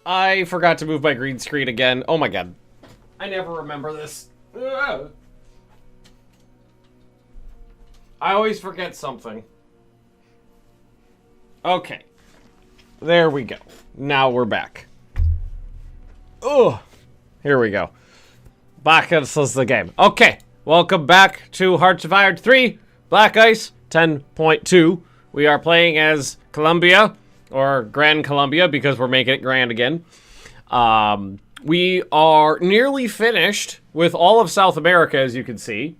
I forgot to move my green screen again. Oh my god. I never remember this. Ugh. I always forget something. Okay. There we go. Now we're back. Oh, here we go. Back into the game. Okay. Welcome back to Hearts of Iron 3, Black Ice 10.2. We are playing as Colombia, or Gran Colombia, because we're making it grand again. We are nearly finished with all of South America, as you can see.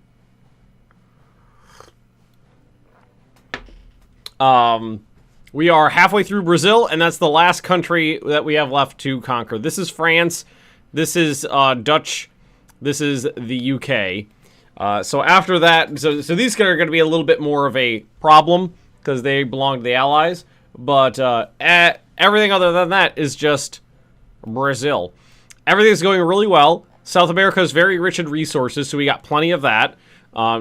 We are halfway through Brazil, and that's the last country that we have left to conquer. This is France. This is Dutch. This is the UK. So after that, so these are going to be a little bit more of a problem because they belong to the Allies. But everything other than that is just Brazil. Everything's going really well. South America is very rich in resources, so we got plenty of that.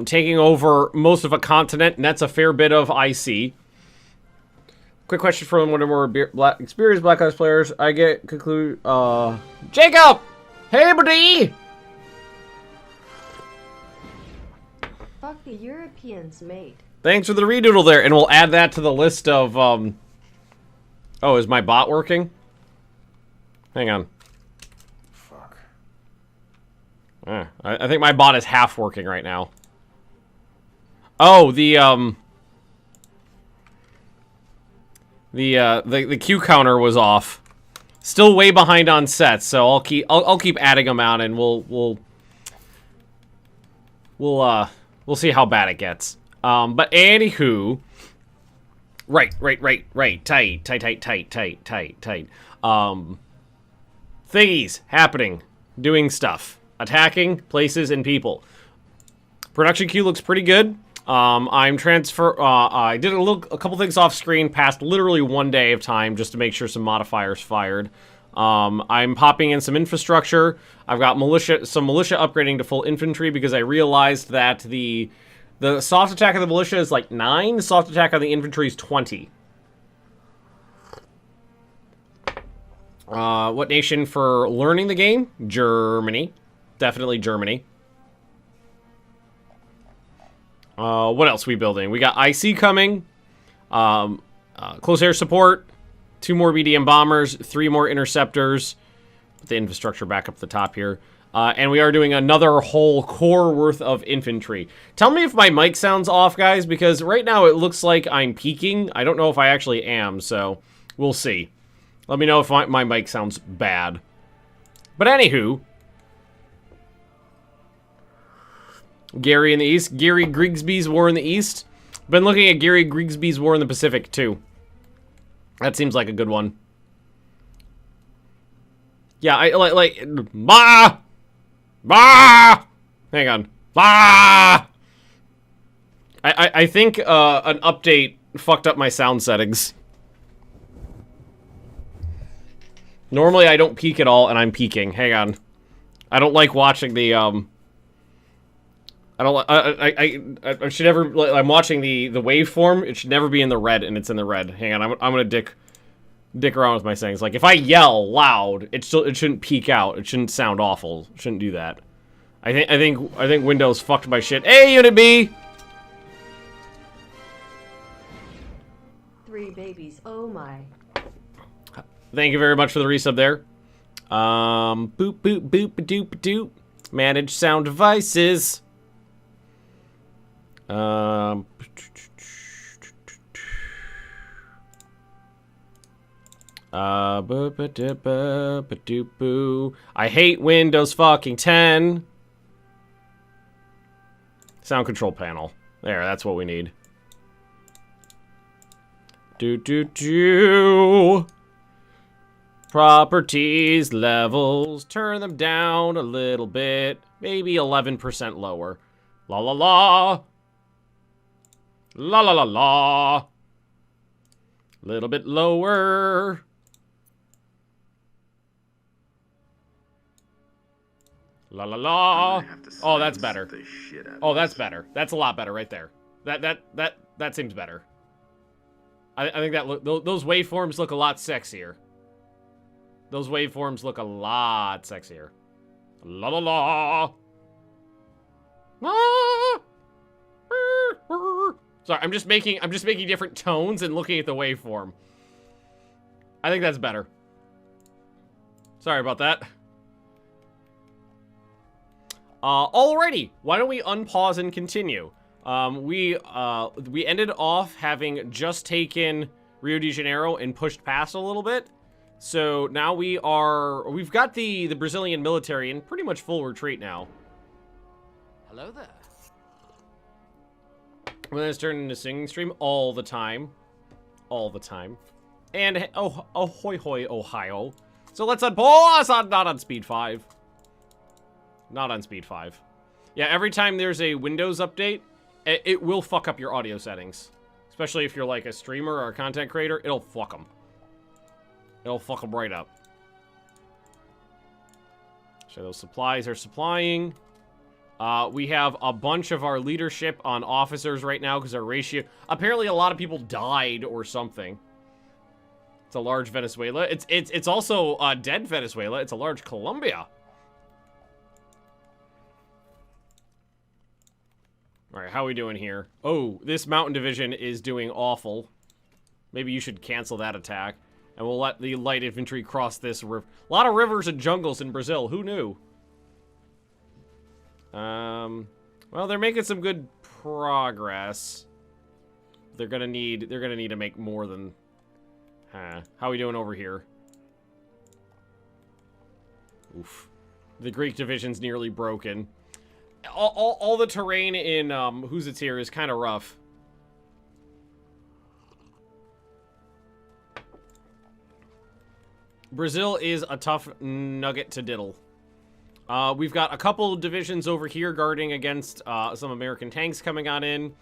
Taking over most of a continent, and that's a fair bit of IC. Quick question from one of our experienced Black Ops players. I get conclude. Jacob! Hey, buddy! Fuck the Europeans, mate. Thanks for the redoodle there, and we'll add that to the list of, Oh, is my bot working? Hang on. Fuck. I think my bot is half working right now. Oh, the Q counter was off. Still way behind on sets, so I'll keep adding them out, and we'll see how bad it gets. But anywho, right. Tight. Thingies happening, doing stuff, attacking places and people. Production queue looks pretty good. I did a couple things off screen past literally 1 day of time just to make sure some modifiers fired. I'm popping in some infrastructure. I've got some militia upgrading to full infantry because I realized that the soft attack of the militia is like 9, the soft attack on the infantry is 20. What nation for learning the game? Germany. Definitely Germany. What else are we building? We got IC coming, close air support, 2 more BDM bombers, 3 more interceptors, put the infrastructure back up the top here, and we are doing another whole corps worth of infantry. Tell me if my mic sounds off, guys, because right now it looks like I'm peaking. I don't know if I actually am, so we'll see. Let me know if my mic sounds bad. But anywho, Gary in the East. Gary Grigsby's War in the East. Been looking at Gary Grigsby's War in the Pacific, too. That seems like a good one. Yeah, I like bah! Bah! Hang on. Bah! I think an update fucked up my sound settings. Normally I don't peak at all, and I'm peaking. Hang on. I don't like watching the I should never. I'm watching the waveform. It should never be in the red, and it's in the red. Hang on, I'm gonna dick around with my settings. Like if I yell loud, it shouldn't peak out. It shouldn't sound awful. It shouldn't do that. I think Windows fucked my shit. Hey, Unit B. 3 babies. Oh my. Thank you very much for the resub there. Boop boop boop doop doop. Manage sound devices. I hate Windows fucking 10. Sound control panel. There, that's what we need. Properties, levels, turn them down a little bit. Maybe 11% lower. La la la. La la la la. Little bit lower. La la la. Oh, that's better. Oh, that's better. That's a lot better right there. That seems better. I think that those waveforms look a lot sexier. Those waveforms look a lot sexier. La la la. Ah! Sorry, I'm just making different tones and looking at the waveform. I think that's better. Sorry about that. Alrighty, why don't we unpause and continue? We ended off having just taken Rio de Janeiro and pushed past a little bit. So now we've got the Brazilian military in pretty much full retreat now. Hello there. When it's turned into singing stream all the time. All the time. And, oh, ahoy hoy, Ohio. So let's unpause not on speed 5. Not on speed 5. Yeah, every time there's a Windows update, it will fuck up your audio settings. Especially if you're like a streamer or a content creator, it'll fuck them. It'll fuck them right up. So those supplies are supplying. We have a bunch of our leadership on officers right now because our ratio... Apparently a lot of people died or something. It's a large Venezuela. It's also a dead Venezuela. It's a large Colombia. Alright, how are we doing here? Oh, this mountain division is doing awful. Maybe you should cancel that attack. And we'll let the light infantry cross this river. A lot of rivers and jungles in Brazil. Who knew? Well, they're making some good progress. They're gonna need to make more than... Huh. How are we doing over here? Oof. The Greek division's nearly broken. All the terrain in Who's It's Here is kind of rough. Brazil is a tough nugget to diddle. We've got a couple divisions over here guarding against some American tanks coming on in.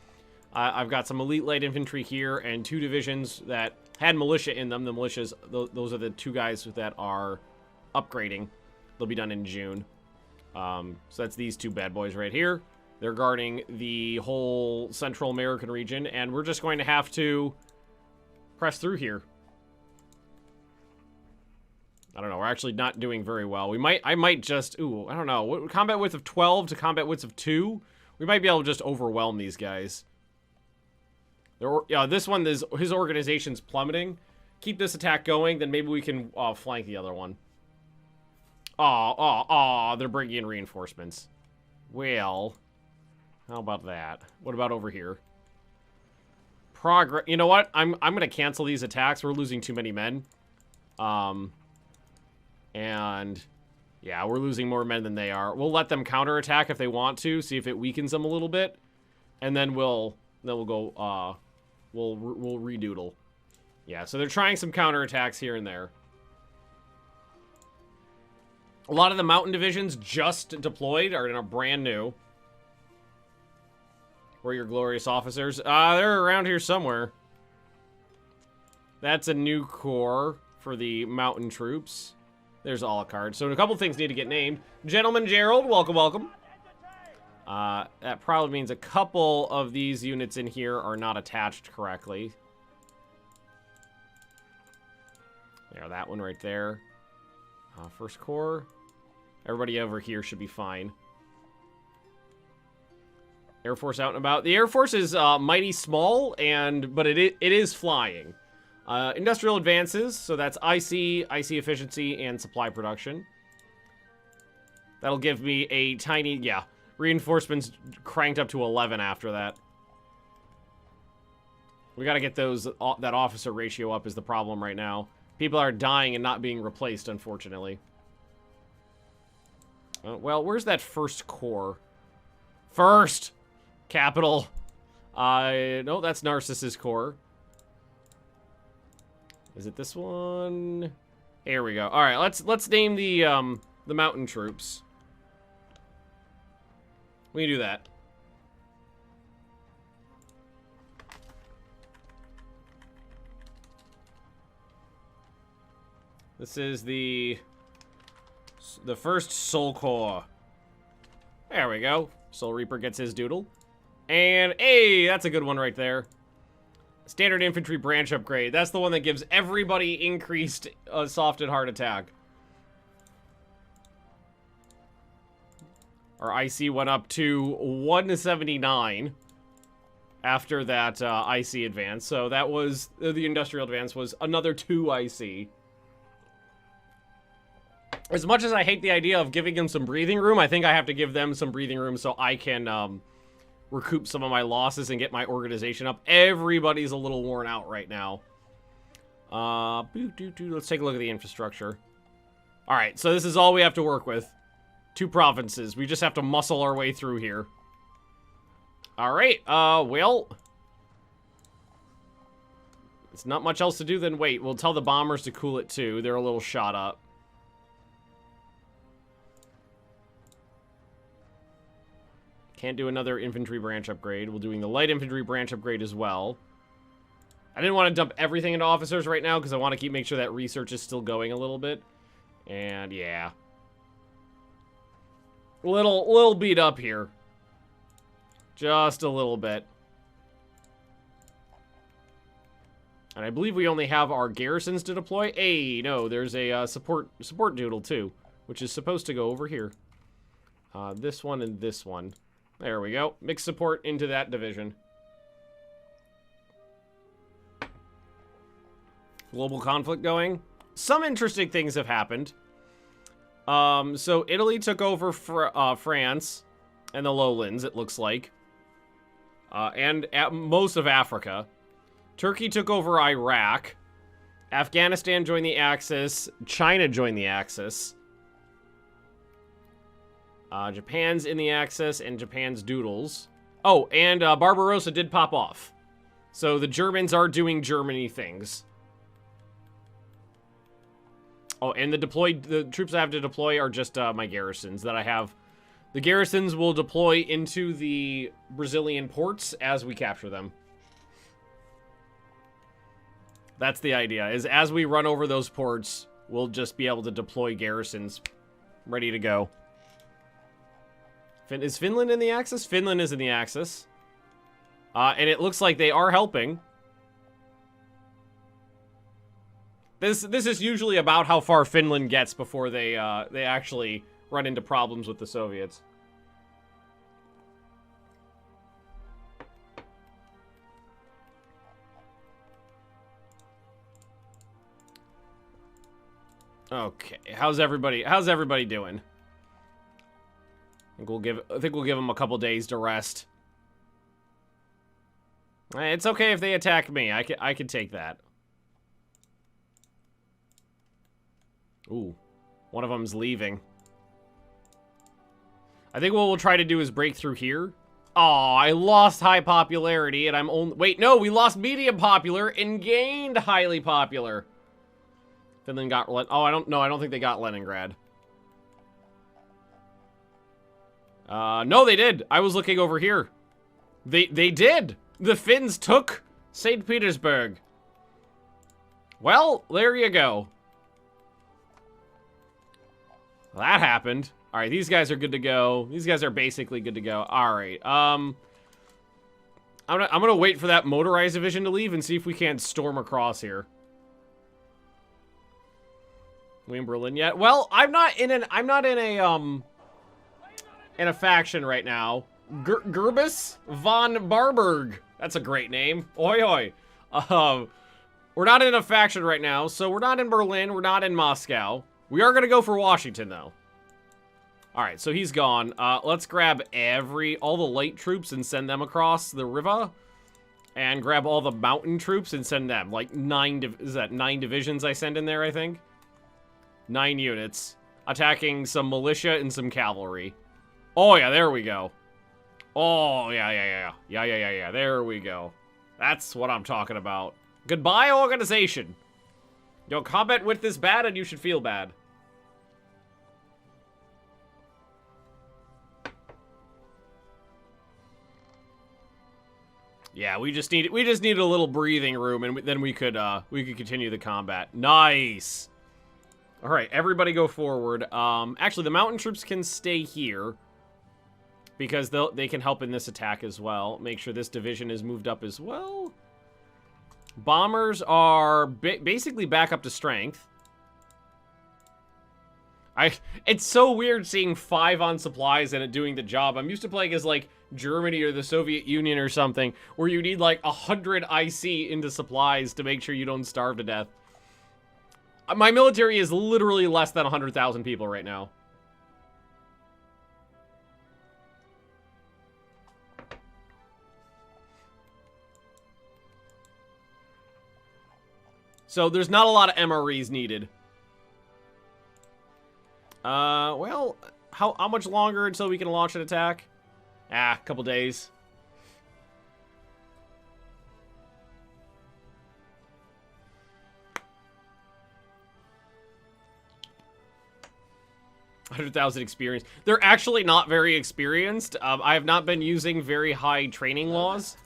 I've got some elite light infantry here and 2 divisions that had militia in them. The militias, those are the 2 guys that are upgrading. They'll be done in June. So that's these 2 bad boys right here. They're guarding the whole Central American region, and we're just going to have to press through here. I don't know, we're actually not doing very well. I might just, I don't know, combat width of 12 to combat width of 2? We might be able to just overwhelm these guys. Yeah, this one, his organization's plummeting. Keep this attack going, then maybe we can flank the other one. They're bringing in reinforcements. Well, how about that? What about over here? Progress. You know what? I'm gonna cancel these attacks. We're losing too many men. And yeah, we're losing more men than they are. We'll let them counterattack if they want to, see if it weakens them a little bit, and then we'll go. We'll redoodle. Yeah, so they're trying some counterattacks here and there. A lot of the mountain divisions just deployed are brand new. Where are your glorious officers? They're around here somewhere. That's a new corps for the mountain troops. There's Alucard. So a couple things need to get named. Gentleman Gerald, welcome, welcome. That probably means a couple of these units in here are not attached correctly. There, that one right there. First corps. Everybody over here should be fine. Air Force out and about. The Air Force is mighty small, but it is flying. Industrial advances, so that's IC efficiency, and supply production. That'll give me a tiny, yeah, reinforcements cranked up to 11 after that. We gotta get that officer ratio up is the problem right now. People are dying and not being replaced, unfortunately. Well, where's that first corps? First! Capital. No, that's Narcissus Corps. Is it this one? Here we go. All right, let's name the mountain troops. We can do that. This is the first Soul Corps. There we go. Soul Reaper gets his doodle. And, hey, that's a good one right there. Standard Infantry Branch Upgrade. That's the one that gives everybody increased soft and hard attack. Our IC went up to 179 after that IC advance. So that was, the industrial advance was another 2 IC. As much as I hate the idea of giving them some breathing room, I think I have to give them some breathing room so I can recoup some of my losses and get my organization up. Everybody's a little worn out right now. Let's take a look at the infrastructure. Alright, so this is all we have to work with. 2 provinces. We just have to muscle our way through here. Alright, well... It's not much else to do than wait. We'll tell the bombers to cool it too. They're a little shot up. Can't do another infantry branch upgrade. We're doing the light infantry branch upgrade as well. I didn't want to dump everything into officers right now because I want to make sure that research is still going a little bit. And yeah. Little beat up here. Just a little bit. And I believe we only have our garrisons to deploy. Hey, no, there's a support doodle too, which is supposed to go over here. This one and this one. There we go. Mix support into that division. Global conflict going. Some interesting things have happened. So Italy took over France and the lowlands, it looks like. And most of Africa. Turkey took over Iraq. Afghanistan joined the Axis. China joined the Axis. Japan's in the Axis, and Japan's doodles. Oh, and Barbarossa did pop off. So the Germans are doing Germany things. Oh, and the troops I have to deploy are just my garrisons that I have. The garrisons will deploy into the Brazilian ports as we capture them. That's the idea, is as we run over those ports, we'll just be able to deploy garrisons ready to go. Is Finland in the Axis? Finland is in the Axis. And it looks like they are helping. This is usually about how far Finland gets before they actually run into problems with the Soviets. Okay, how's everybody doing? I think we'll give them a couple days to rest. It's okay if they attack me. I can take that. Ooh, one of them's leaving. I think what we'll try to do is break through here. Oh, I lost high popularity and I'm only... Wait, no, we lost medium popular and gained highly popular. Finland got... Oh, I don't think they got Leningrad. No, they did. I was looking over here. They did. The Finns took St. Petersburg. Well, there you go. That happened. All right, these guys are good to go. These guys are basically good to go. All right. I'm gonna wait for that motorized division to leave and see if we can't storm across here. We in Berlin yet? Well, I'm not in a faction right now. Gerbus von Barburg. That's a great name. Oi, oi. We're not in a faction right now, so we're not in Berlin. We're not in Moscow. We are going to go for Washington, though. All right, so he's gone. Let's grab all the light troops and send them across the river. And grab all the mountain troops and send them. Like 9 divisions I send in there, I think? 9 units. Attacking some militia and some cavalry. Oh, yeah, there we go. Oh, yeah. There we go. That's what I'm talking about. Goodbye, organization. Your combat width is bad and you should feel bad. Yeah, we just need a little breathing room, and then we could continue the combat. Nice. All right, everybody go forward. Actually, the mountain troops can stay here because they can help in this attack as well. Make sure this division is moved up as well. Bombers are basically back up to strength. It's so weird seeing 5 on supplies and it doing the job. I'm used to playing as, like, Germany or the Soviet Union or something, where you need, like, 100 IC into supplies to make sure you don't starve to death. My military is literally less than 100,000 people right now. So there's not a lot of MREs needed. Well, how much longer until we can launch an attack? A couple days. $100,000 experience. They're actually not very experienced. I have not been using very high training laws.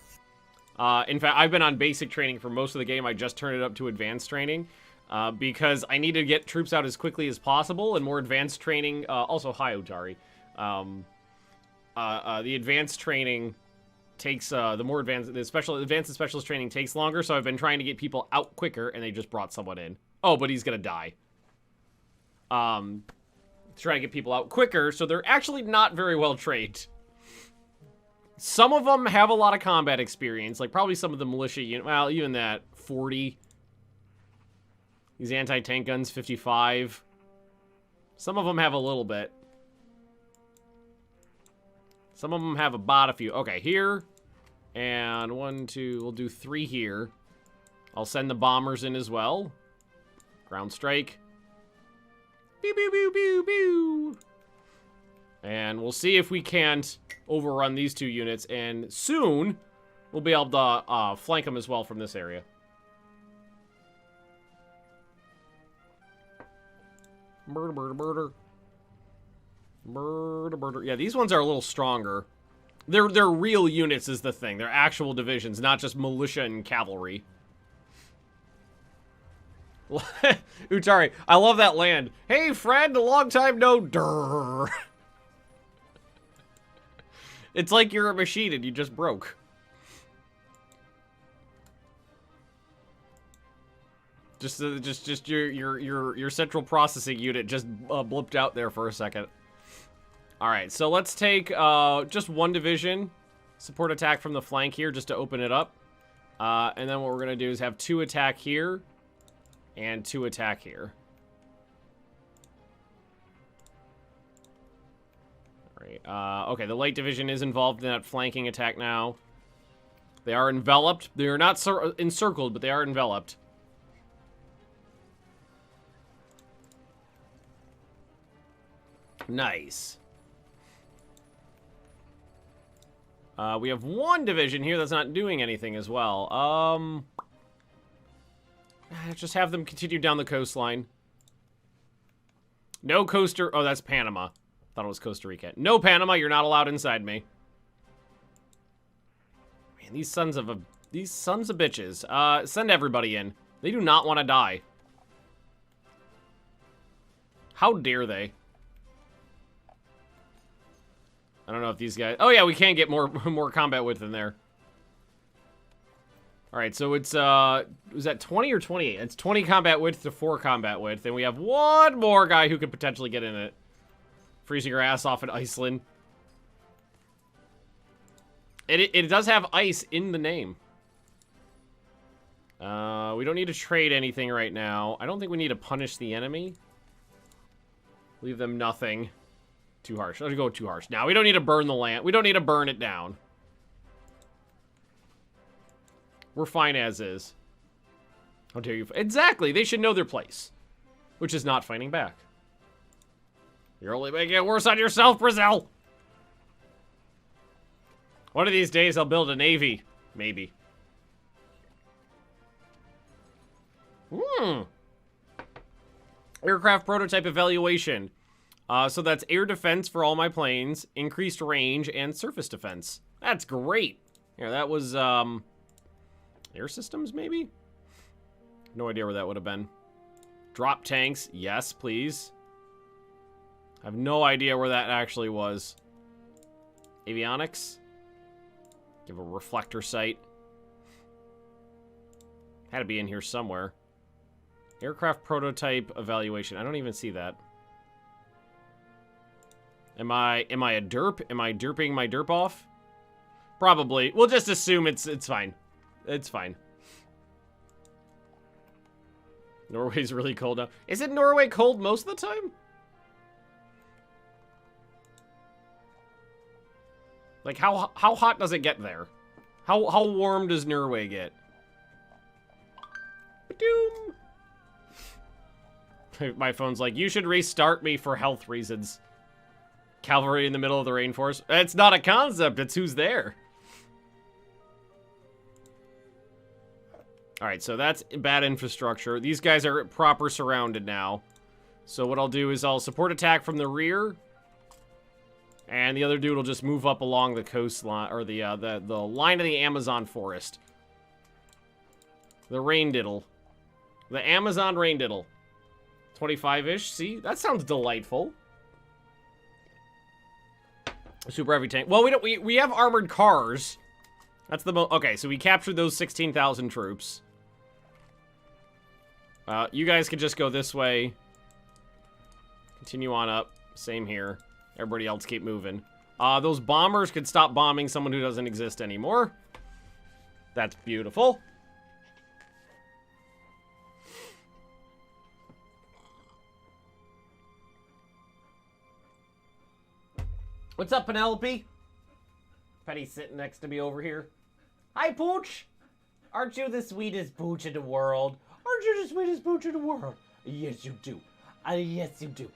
In fact, I've been on basic training for most of the game. I just turned it up to advanced training because I need to get troops out as quickly as possible, and more advanced training. Also, hi, Utari. The advanced training takes advanced and specialist training takes longer. So I've been trying to get people out quicker, and they just brought someone in. Oh, but he's gonna die. Trying to get people out quicker, so they're actually not very well trained. Some of them have a lot of combat experience, like probably some of the militia unit. Well, even that, 40. These anti-tank guns, 55. Some of them have a little bit. Some of them have about a few. Okay, here. And 1, 2, we'll do 3 here. I'll send the bombers in as well. Ground strike. Pew, pew, pew, pew, pew. And we'll see if we can't overrun these 2 units, and soon we'll be able to flank them as well from this area. Murder, murder, murder. Murder, murder. Yeah, these ones are a little stronger. They're real units is the thing. They're actual divisions, not just militia and cavalry. Utari, I love that land. Hey, friend, a long time no durr. It's like you're a machine and you just broke. Just your central processing unit just blipped out there for a second. All right, so let's take just 1 division support attack from the flank here just to open it up, and then what we're gonna do is have 2 attack here and 2 attack here. Okay, the light division is involved in that flanking attack now. They are enveloped. They are not encircled, but they are enveloped. Nice. We have 1 division here that's not doing anything as well. Just have them continue down the coastline. No coaster. Oh, that's Panama. Thought it was Costa Rica. No, Panama, you're not allowed inside me. Man, these sons of bitches. Send everybody in. They do not want to die. How dare they? I don't know if these guys... Oh, yeah, we can get more combat width in there. All right, so it's, was that 20 or 28? It's 20 combat width to 4 combat width. And we have 1 more guy who could potentially get in it. Freezing your ass off in Iceland. It does have ice in the name. We don't need to trade anything right now. I don't think we need to punish the enemy. Leave them nothing. Too harsh. Let's go too harsh. Now, we don't need to burn the land. We don't need to burn it down. We're fine as is. How dare you... Exactly! They should know their place. Which is not fighting back. You're only making it worse on yourself, Brazil! One of these days, I'll build a navy. Maybe. Aircraft prototype evaluation. So that's air defense for all my planes, increased range, and surface defense. That's great. Yeah, that was, air systems, maybe? No idea where that would have been. Drop tanks. Yes, please. I have no idea where that actually was. Avionics. Give a reflector sight. Had to be in here somewhere. Aircraft prototype evaluation. I don't even see that. Am I a derp? Am I derping my derp off? Probably. We'll just assume it's fine. It's fine. Norway's really cold now. Isn't Norway cold most of the time? Like, how hot does it get there? How warm does Norway get? Ba-doom. My phone's like, you should restart me for health reasons. Cavalry in the middle of the rainforest. It's not a concept, it's who's there. Alright, so that's bad infrastructure. These guys are proper surrounded now. So what I'll do is I'll support attack from the rear. And the other dude will just move up along the coastline, or the line of the Amazon forest. The rain diddle. The Amazon rain diddle. 25-ish, see? That sounds delightful. Super heavy tank. Well, we have armored cars. That's the okay, so we captured those 16,000 troops. You guys can just go this way. Continue on up. Same here. Everybody else keep moving. Those bombers could stop bombing someone who doesn't exist anymore. That's beautiful. What's up, Penelope? Penny's sitting next to me over here. Hi, Pooch. Aren't you the sweetest Pooch in the world? Aren't you the sweetest Pooch in the world? Yes, you do. Yes, you do.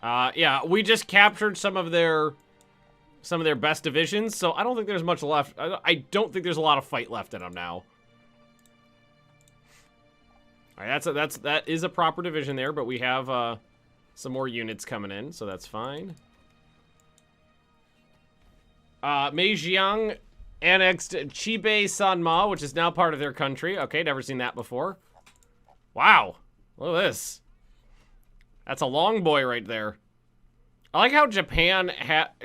Yeah, we just captured some of their best divisions, so I don't think there's much left. I don't think there's a lot of fight left in them now. All right, that is a proper division there, but we have some more units coming in, so that's fine. Meijiang annexed Chibei Sanma, which is now part of their country. Okay, never seen that before. Wow, look at this. That's a long boy right there. I like how Japan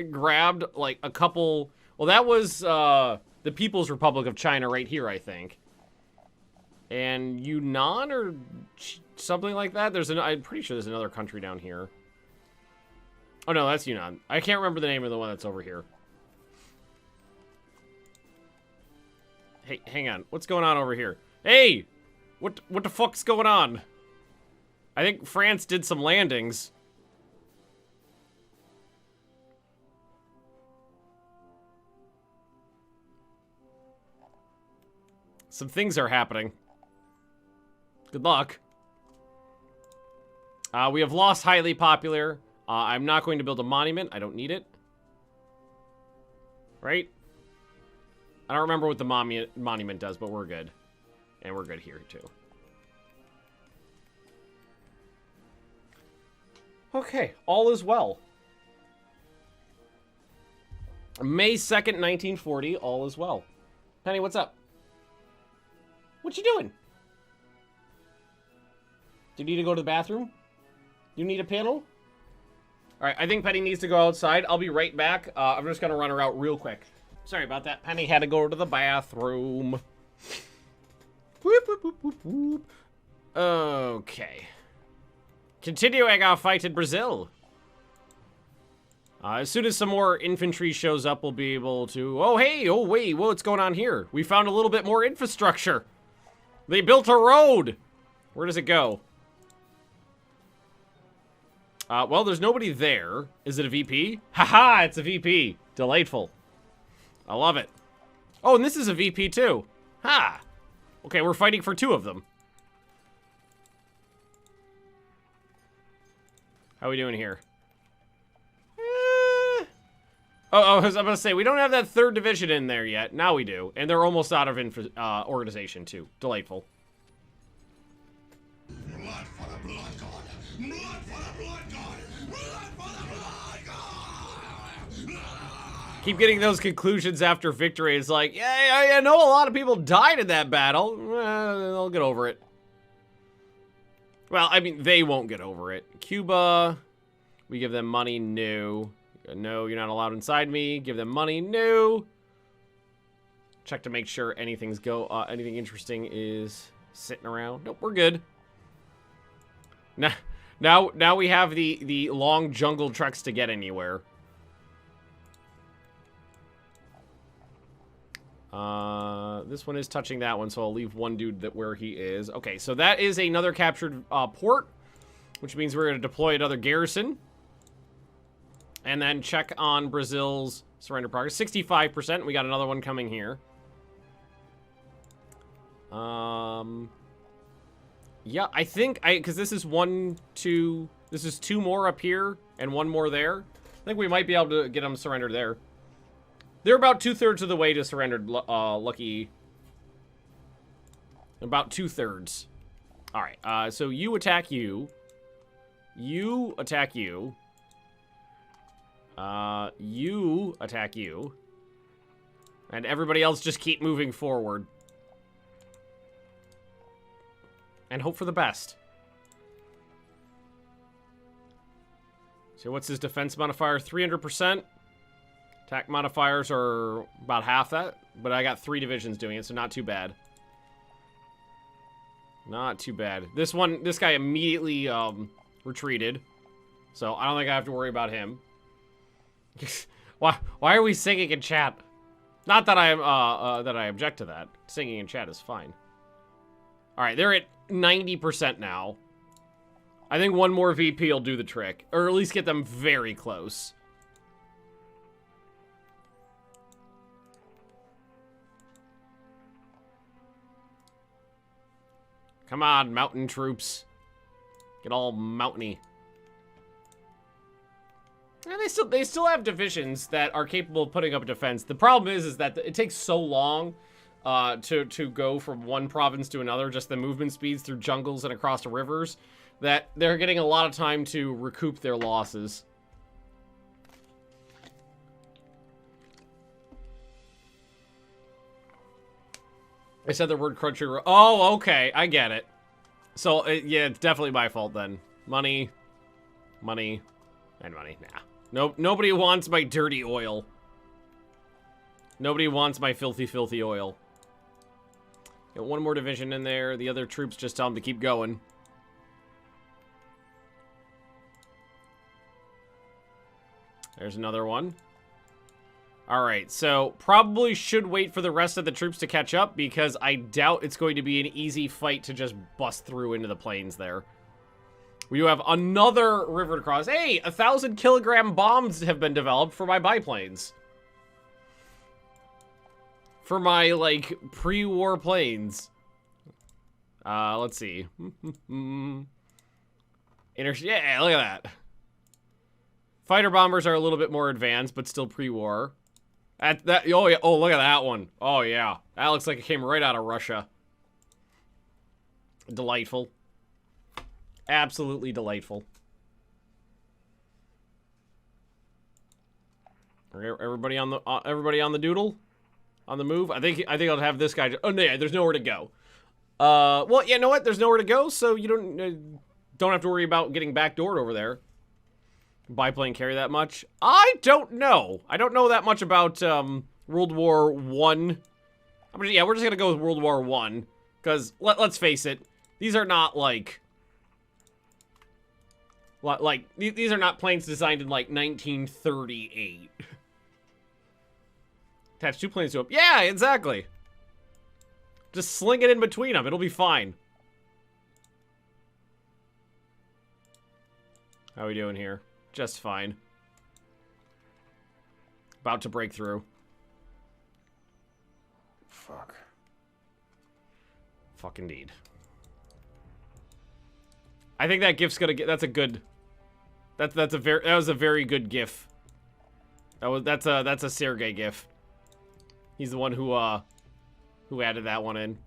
grabbed, like, a couple... Well, that was the People's Republic of China right here, I think. And Yunnan or something like that? I'm pretty sure there's another country down here. Oh, no, that's Yunnan. I can't remember the name of the one that's over here. Hey, hang on. What's going on over here? Hey! What the fuck's going on? I think France did some landings. Some things are happening. Good luck. We have lost highly popular. I'm not going to build a monument. I don't need it. Right? I don't remember what the monument does, but we're good. And we're good here, too. Okay, all is well. May 2nd, 1940, all is well. Penny, what's up? What you doing? Do you need to go to the bathroom? You need a panel? Alright, I think Penny needs to go outside. I'll be right back. I'm just gonna run her out real quick. Sorry about that. Penny had to go to the bathroom. Whoop, whoop, whoop, whoop, whoop. Okay. Continuing our fight in Brazil. As soon as some more infantry shows up, we'll be able to... Oh, hey! Oh, wait! What's going on here? We found a little bit more infrastructure. They built a road! Where does it go? Well, there's nobody there. Is it a VP? Haha! It's a VP. Delightful. I love it. Oh, and this is a VP too. Ha! Okay, we're fighting for two of them. How are we doing here? Oh, I was about to say, we don't have that third division in there yet. Now we do. And they're almost out of organization, too. Delightful. Blood for the blood god! Blood for the blood god! Blood for the blood god! Keep getting those conclusions after victory. It's like, yeah, I know a lot of people died in that battle. They'll get over it. Well, I mean, they won't get over it. Cuba, we give them money. No. No, you're not allowed inside me. Give them money. No. Check to make sure anything interesting is sitting around. Nope, we're good. Now we have the long jungle treks to get anywhere. This one is touching that one, so I'll leave one dude where he is. Okay, so that is another captured port, which means we're going to deploy another garrison. And then check on Brazil's surrender progress. 65%. We got another one coming here. Yeah, I think because this is this is 2 more up here and 1 more there. I think we might be able to get them surrendered there. They're about 2/3 of the way to surrendered, Lucky. About 2/3. All right, so you attack you. You attack you. You attack you. And everybody else just keep moving forward. And hope for the best. So what's his defense modifier? 300%. Attack modifiers are about half that. But I got 3 divisions doing it, so not too bad. Not too bad. This guy immediately retreated. So I don't think I have to worry about him. Why are we singing in chat? Not that I object to that. Singing in chat is fine. All right, they're at 90% now. I think 1 more VP will do the trick, or at least get them very close. Come on, mountain troops. Get all mountainy. And they still have divisions that are capable of putting up a defense. The problem is that it takes so long to go from one province to another, just the movement speeds through jungles and across the rivers, that they're getting a lot of time to recoup their losses. I said the word crunchy. Oh, okay, I get it. So, yeah, it's definitely my fault then. Money, money, and money. Nah. Nope, nobody wants my dirty oil. Nobody wants my filthy, filthy oil. Get 1 more division in there. The other troops just tell them to keep going. There's another one. Alright, so probably should wait for the rest of the troops to catch up because I doubt it's going to be an easy fight to just bust through into the plains there. We do have another river to cross. Hey, 1,000-kilogram bombs have been developed for my biplanes. For my, like, pre-war planes. Let's see. Yeah, look at that. Fighter bombers are a little bit more advanced, but still pre-war. Oh, yeah. Oh, look at that one. Oh, yeah. That looks like it came right out of Russia. Delightful. Absolutely delightful. Everybody on the doodle? On the move? I think I'll have this guy. Oh, no, yeah, there's nowhere to go. Well, yeah, you know what? There's nowhere to go, so you don't have to worry about getting backdoored over there. Biplane carry that much? I don't know. I don't know that much about World War I. Yeah, we're just gonna go with World War I, because let's face it, these are not like these are not planes designed in like 1938. Attach 2 planes to them. Yeah, exactly. Just sling it in between them. It'll be fine. How are we doing here? Just fine. About to break through. Fuck. Fuck indeed. I think that gif's gonna get. That's a good. That was a very good gif. That's a Sergey gif. He's the one who added that one in.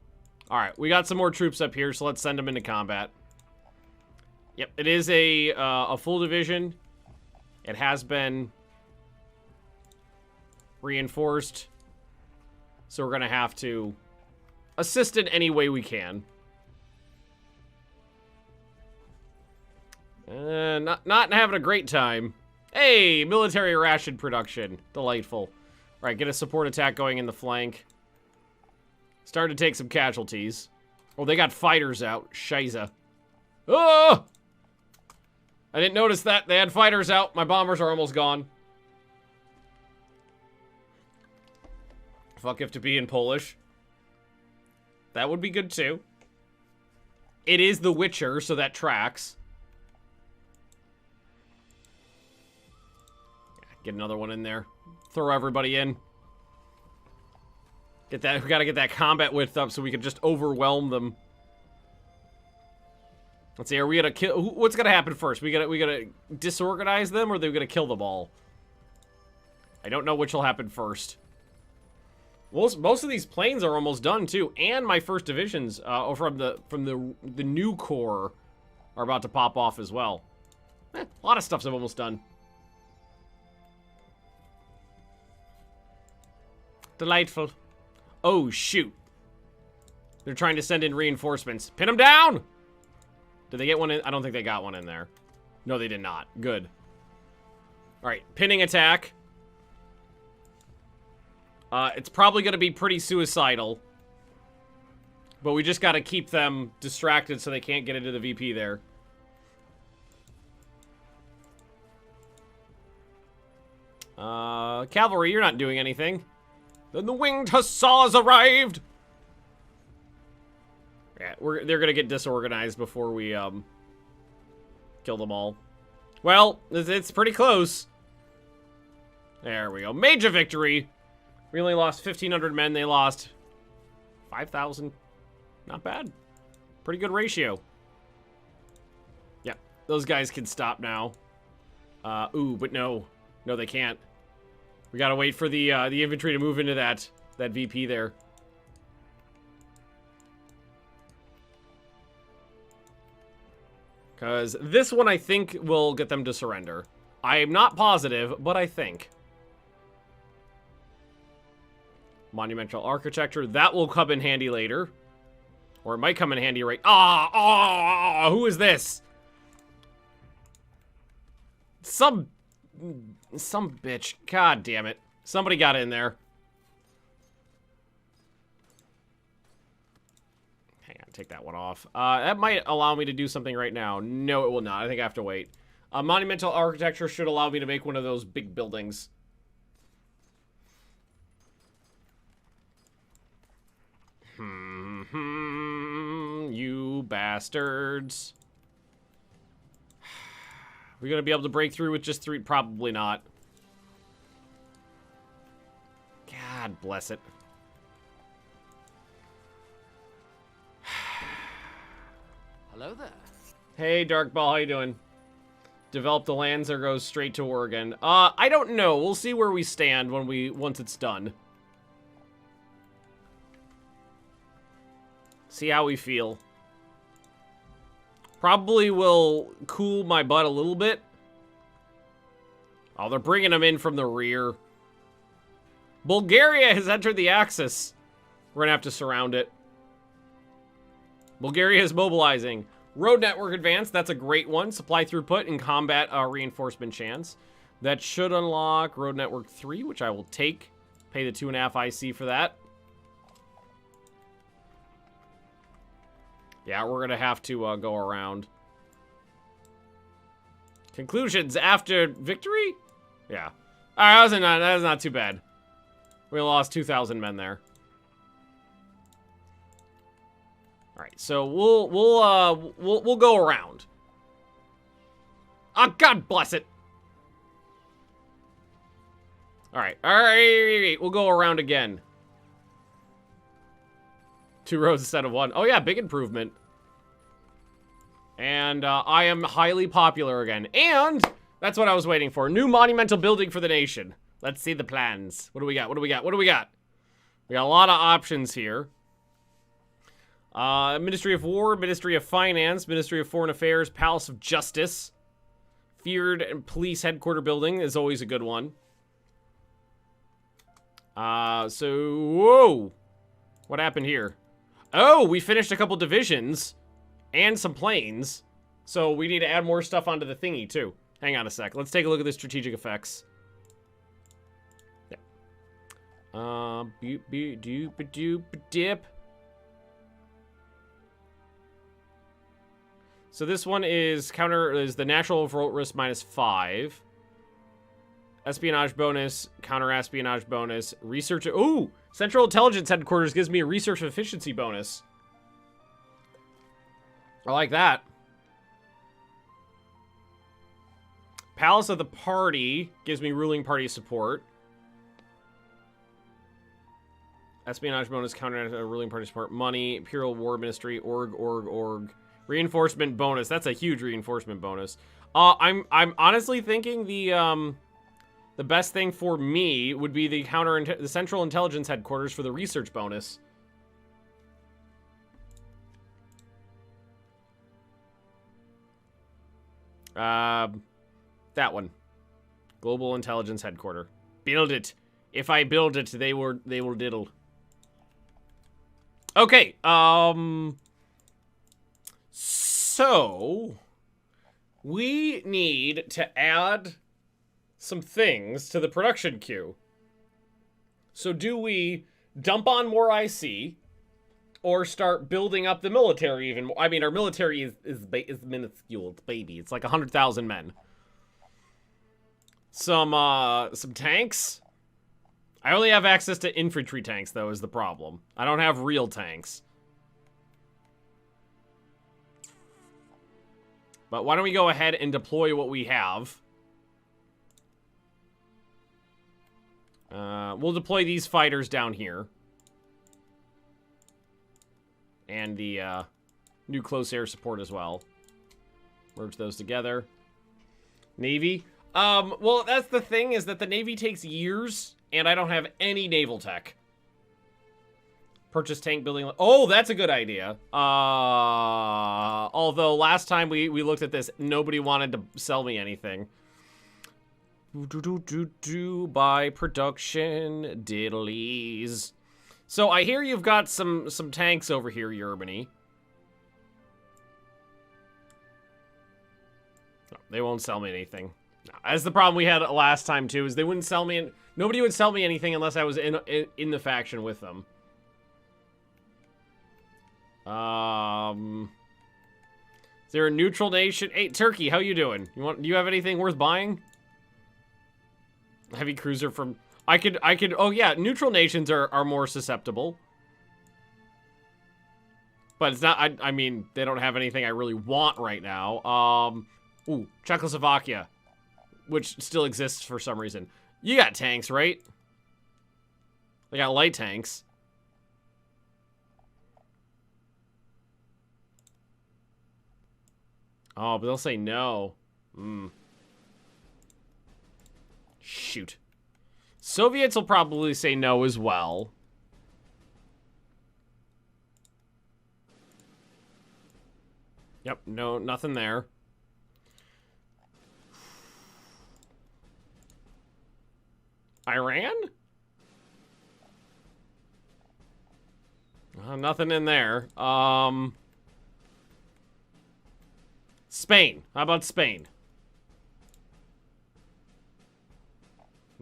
All right, we got some more troops up here, so let's send them into combat. Yep, it is a full division. It has been reinforced, so we're gonna have to assist in any way we can. Not having a great time. Hey, military ration production. Delightful. All right, get a support attack going in the flank. Starting to take some casualties. Oh, they got fighters out. Shiza. Oh! I didn't notice that. They had fighters out. My bombers are almost gone. Fuck if to be in Polish. That would be good too. It is The Witcher, so that tracks. Get another one in there. Throw everybody in. Get that. We gotta get that combat width up so we can just overwhelm them. Let's see. Are we gonna kill? What's gonna happen first? We gotta disorganize them, or are they gonna kill them all? I don't know which will happen first. Most of these planes are almost done too, and my first divisions from the new corps are about to pop off as well. A lot of stuff's almost done. Delightful. Oh shoot! They're trying to send in reinforcements. Pin them down! Did they get one in? I don't think they got one in there. No, they did not. Good. All right, pinning attack. It's probably going to be pretty suicidal. But we just got to keep them distracted so they can't get into the VP there. Cavalry, you're not doing anything. Then the winged hussars arrived! Yeah, they're going to get disorganized before we, kill them all. Well, it's pretty close. There we go. Major victory! We only lost 1,500 men. They lost 5,000. Not bad. Pretty good ratio. Yeah, those guys can stop now. Ooh, but no. No, they can't. We gotta wait for the infantry to move into that VP there. Because this one, I think, will get them to surrender. I am not positive, but I think. Monumental architecture. That will come in handy later. Or it might come in handy right... who is this? Some bitch. God damn it. Somebody got in there. Hang on, take that one off. That might allow me to do something right now. No, it will not. I think I have to wait. Monumental architecture should allow me to make one of those big buildings. You bastards. We're gonna be able to break through with just 3? Probably not. God bless it. Hello there. Hey, Dark Ball, how you doing? Develop the lands or goes straight to Oregon? I don't know. We'll see where we stand once it's done. See how we feel. Probably will cool my butt a little bit. Oh, they're bringing them in from the rear. Bulgaria has entered the Axis. We're gonna have to surround it. Bulgaria is mobilizing. Road network advance, that's a great one. Supply throughput and combat reinforcement chance. That should unlock road network 3, which I will take. Pay the 2.5 IC for that. Yeah, we're gonna have to go around. Conclusions after victory? Yeah. Alright, that was not too bad. We lost 2,000 men there. Alright, so we'll go around. Oh, God bless it. Alright, we'll go around again. 2 rows instead of 1. Oh yeah, big improvement. And I am highly popular again. And that's what I was waiting for. New monumental building for the nation. Let's see the plans. What do we got? What do we got? What do we got? We got a lot of options here. Ministry of War, Ministry of Finance, Ministry of Foreign Affairs, Palace of Justice. Feared and Police Headquarter Building is always a good one. Whoa. What happened here? Oh, we finished a couple divisions and some planes. So we need to add more stuff onto the thingy too. Hang on a sec. Let's take a look at the strategic effects. Dip. So this one is the natural overall risk -5. Espionage bonus, counter espionage bonus, research. Ooh, Central Intelligence Headquarters gives me a research efficiency bonus. I like that. Palace of the Party gives me ruling party support. Espionage bonus, counter ruling party support, money, Imperial War Ministry, org. Reinforcement bonus. That's a huge reinforcement bonus. I'm honestly thinking the best thing for me would be the Central Intelligence Headquarters for the research bonus. That one. Global Intelligence Headquarters. Build it. If I build it, they will diddle. Okay, so we need to add some things to the production queue. So do we dump on more IC or start building up the military even more? I mean, our military is minuscule. It's baby. It's like 100,000 men. Some tanks. I only have access to infantry tanks, though, is the problem. I don't have real tanks. But why don't we go ahead and deploy what we have? We'll deploy these fighters down here. And the new close air support as well. Merge those together. Navy. Well, that's the thing, is that the Navy takes years, and I don't have any naval tech. Purchase tank building. Oh, that's a good idea. Although last time we looked at this, nobody wanted to sell me anything. Buy production diddlies. So I hear you've got some tanks over here, Germany. No, they won't sell me anything. That's the problem we had last time too, is they wouldn't sell me. Nobody would sell me anything unless I was in the faction with them. Is there a neutral nation? Hey, Turkey, how you doing? Do you have anything worth buying? Heavy cruiser from... I could, oh yeah, neutral nations are more susceptible. But it's not, I mean, they don't have anything I really want right now. Ooh, Czechoslovakia, which still exists for some reason. You got tanks, right? They got light tanks. Oh, but they'll say no. Shoot. Soviets will probably say no as well. Yep, no, nothing there. Iran? Nothing in there. Spain. How about Spain?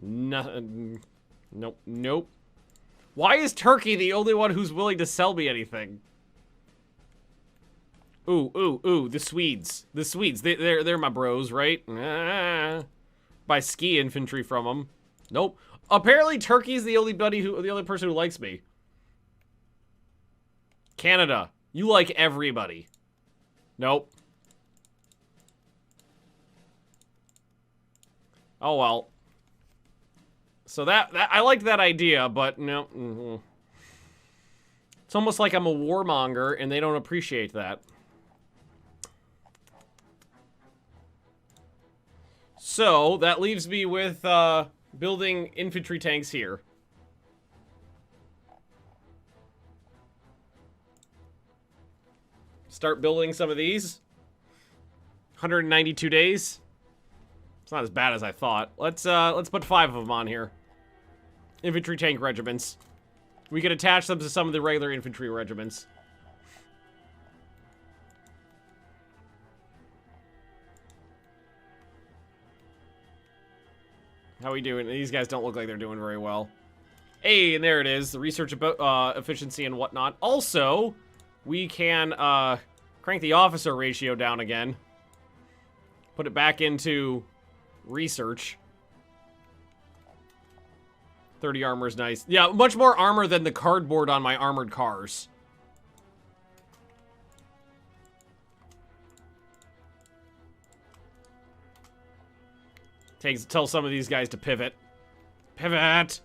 Nothing. Nope. Nope. Why is Turkey the only one who's willing to sell me anything? Ooh, the Swedes. The Swedes. They're my bros, right? Buy ski infantry from them. Nope. Apparently Turkey's the only person who likes me. Canada. You like everybody. Nope. Oh well. So that I liked that idea, but no. It's almost like I'm a warmonger and they don't appreciate that. So that leaves me with building infantry tanks here. Start building some of these. 192 days. It's not as bad as I thought. Let's put 5 of them on here. Infantry tank regiments. We could attach them to some of the regular infantry regiments. How we doing? These guys don't look like they're doing very well. Hey, and there it is. The research about efficiency and whatnot. Also, we can craft Crank the officer ratio down again. Put it back into research. 30 armor is nice. Yeah, much more armor than the cardboard on my armored cars. Tell some of these guys to pivot. Pivot!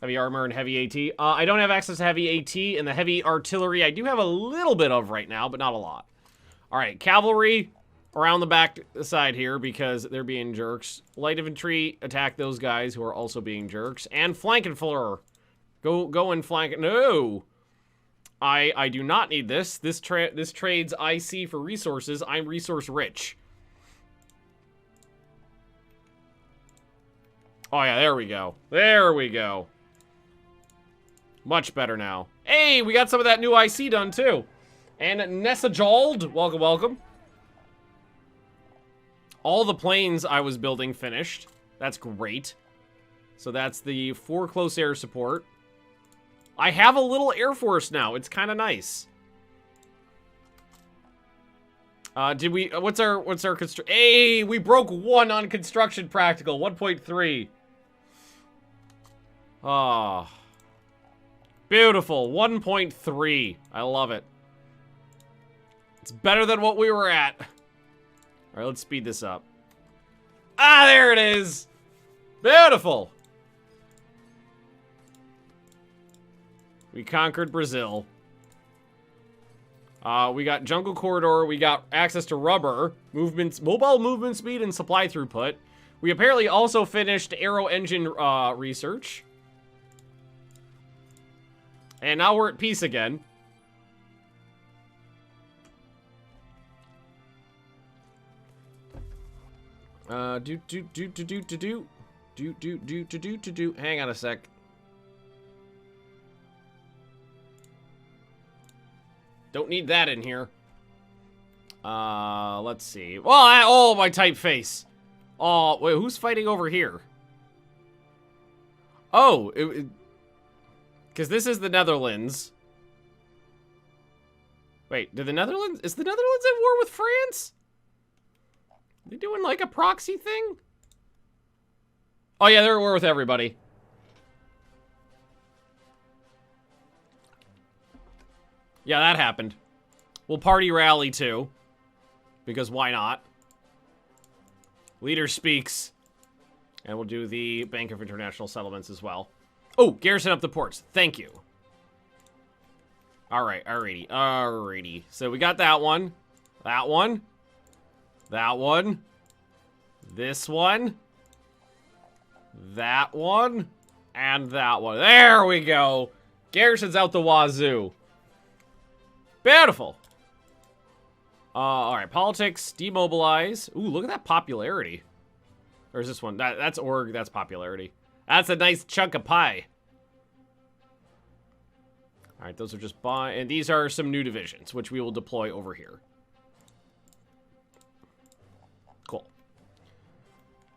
Heavy armor and heavy AT. I don't have access to heavy AT, and the heavy artillery I do have a little bit of right now, but not a lot. Alright, cavalry around the back side here because they're being jerks. Light infantry, attack those guys who are also being jerks. And flankenfuller. Go and flank. No! I do not need this. This trades IC for resources. I'm resource rich. Oh yeah, there we go. There we go. Much better now. Hey, we got some of that new IC done too. And Nessajald, welcome, welcome. All the planes I was building finished. That's great. So that's the 4 close air support. I have a little Air Force now. It's kind of nice. What's our hey, we broke 1 on construction practical. 1.3. Ah. Beautiful. 1.3. I love it. It's better than what we were at. All right, let's speed this up. Ah, there it is. Beautiful. We conquered Brazil. We got jungle corridor. We got access to rubber, mobile movement speed, and supply throughput. We apparently also finished aero engine research. And now we're at peace again. Hang on a sec. Don't need that in here. Let's see. Well, oh, my typeface. Oh, wait, who's fighting over here? Oh, because this is the Netherlands. Wait, is the Netherlands at war with France? They doing like a proxy thing? Oh yeah, they're at war with everybody. Yeah, that happened. We'll party rally too. Because why not? Leader speaks. And we'll do the Bank of International Settlements as well. Oh, garrison up the ports. Thank you. Alright, alrighty. So we got that one. That one. That one. This one. That one. And that one. There we go. Garrison's out the wazoo. Beautiful. Alright, politics, demobilize. Ooh, look at that popularity. Or is this one? That's org, that's popularity. That's a nice chunk of pie. Alright, those are just and these are some new divisions, which we will deploy over here. Cool.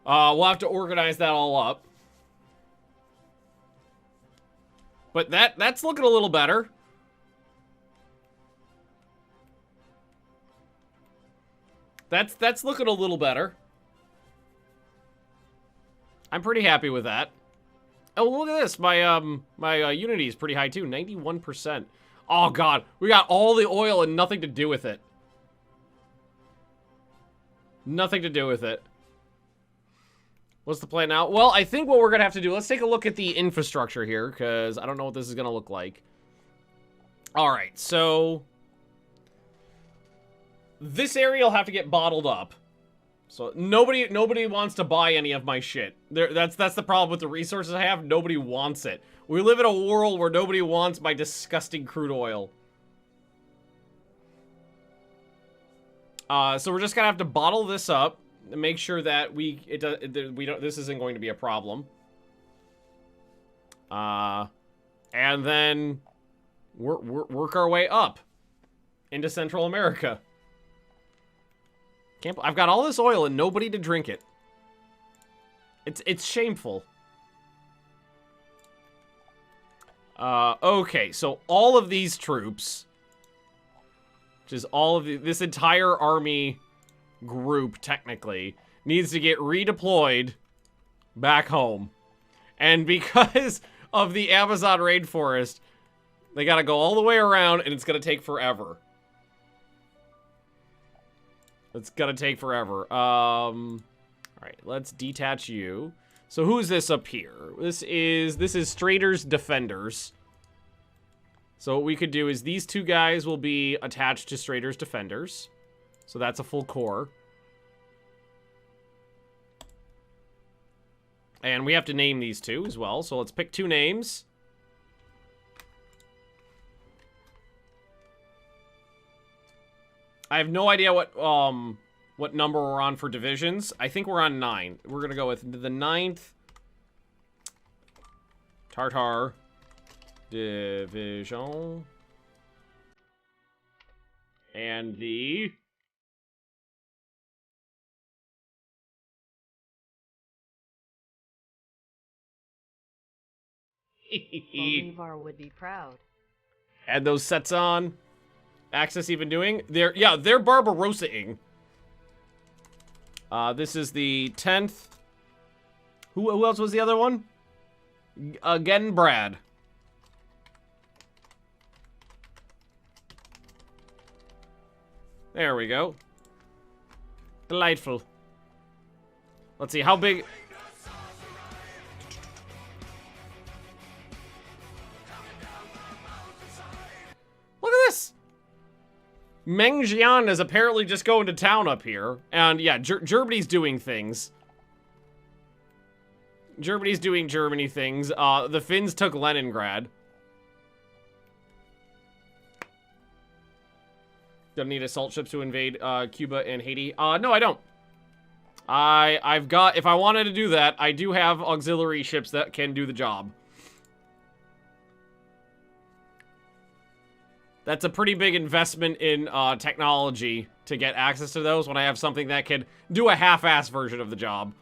We'll have to organize that all up. But that's looking a little better. That's looking a little better. I'm pretty happy with that. Oh, look at this. My Unity is pretty high too, 91%. Oh god, we got all the oil and nothing to do with it. Nothing to do with it. What's the plan now? Well, I think what we're gonna have to do, let's take a look at the infrastructure here, because I don't know what this is gonna look like. Alright, so this area will have to get bottled up. So nobody wants to buy any of my shit. That's the problem with the resources I have. Nobody wants it. We live in a world where nobody wants my disgusting crude oil. So we're just gonna have to bottle this up and make sure that this isn't going to be a problem. And then work our way up into Central America. I've got all this oil and nobody to drink it. It's shameful. Okay, so all of these troops, which is all of this entire army group, technically, needs to get redeployed back home. And because of the Amazon rainforest, they gotta go all the way around, and it's gonna take forever. It's gonna take forever. Alright, let's detach you. So who's this up here? This is Strader's Defenders. So what we could do is these two guys will be attached to Strader's Defenders. So that's a full corps. And we have to name these two as well. So let's pick two names. I have no idea what number we're on for divisions. I think we're on 9. We're gonna go with the 9th Tartar Division. And the Bolivar would be proud. Add those sets on. Access even doing? They're Barbarossa-ing. This is the 10th. Who else was the other one? Again, Brad. There we go. Delightful. Let's see, how big... Look at this! Meng Jian is apparently just going to town up here. And yeah, Germany's doing things. Germany's doing Germany things. The Finns took Leningrad. Don't need assault ships to invade Cuba and Haiti. No, I don't. I've got, if I wanted to do that, I do have auxiliary ships that can do the job. That's a pretty big investment in technology to get access to those when I have something that can do a half-ass version of the job.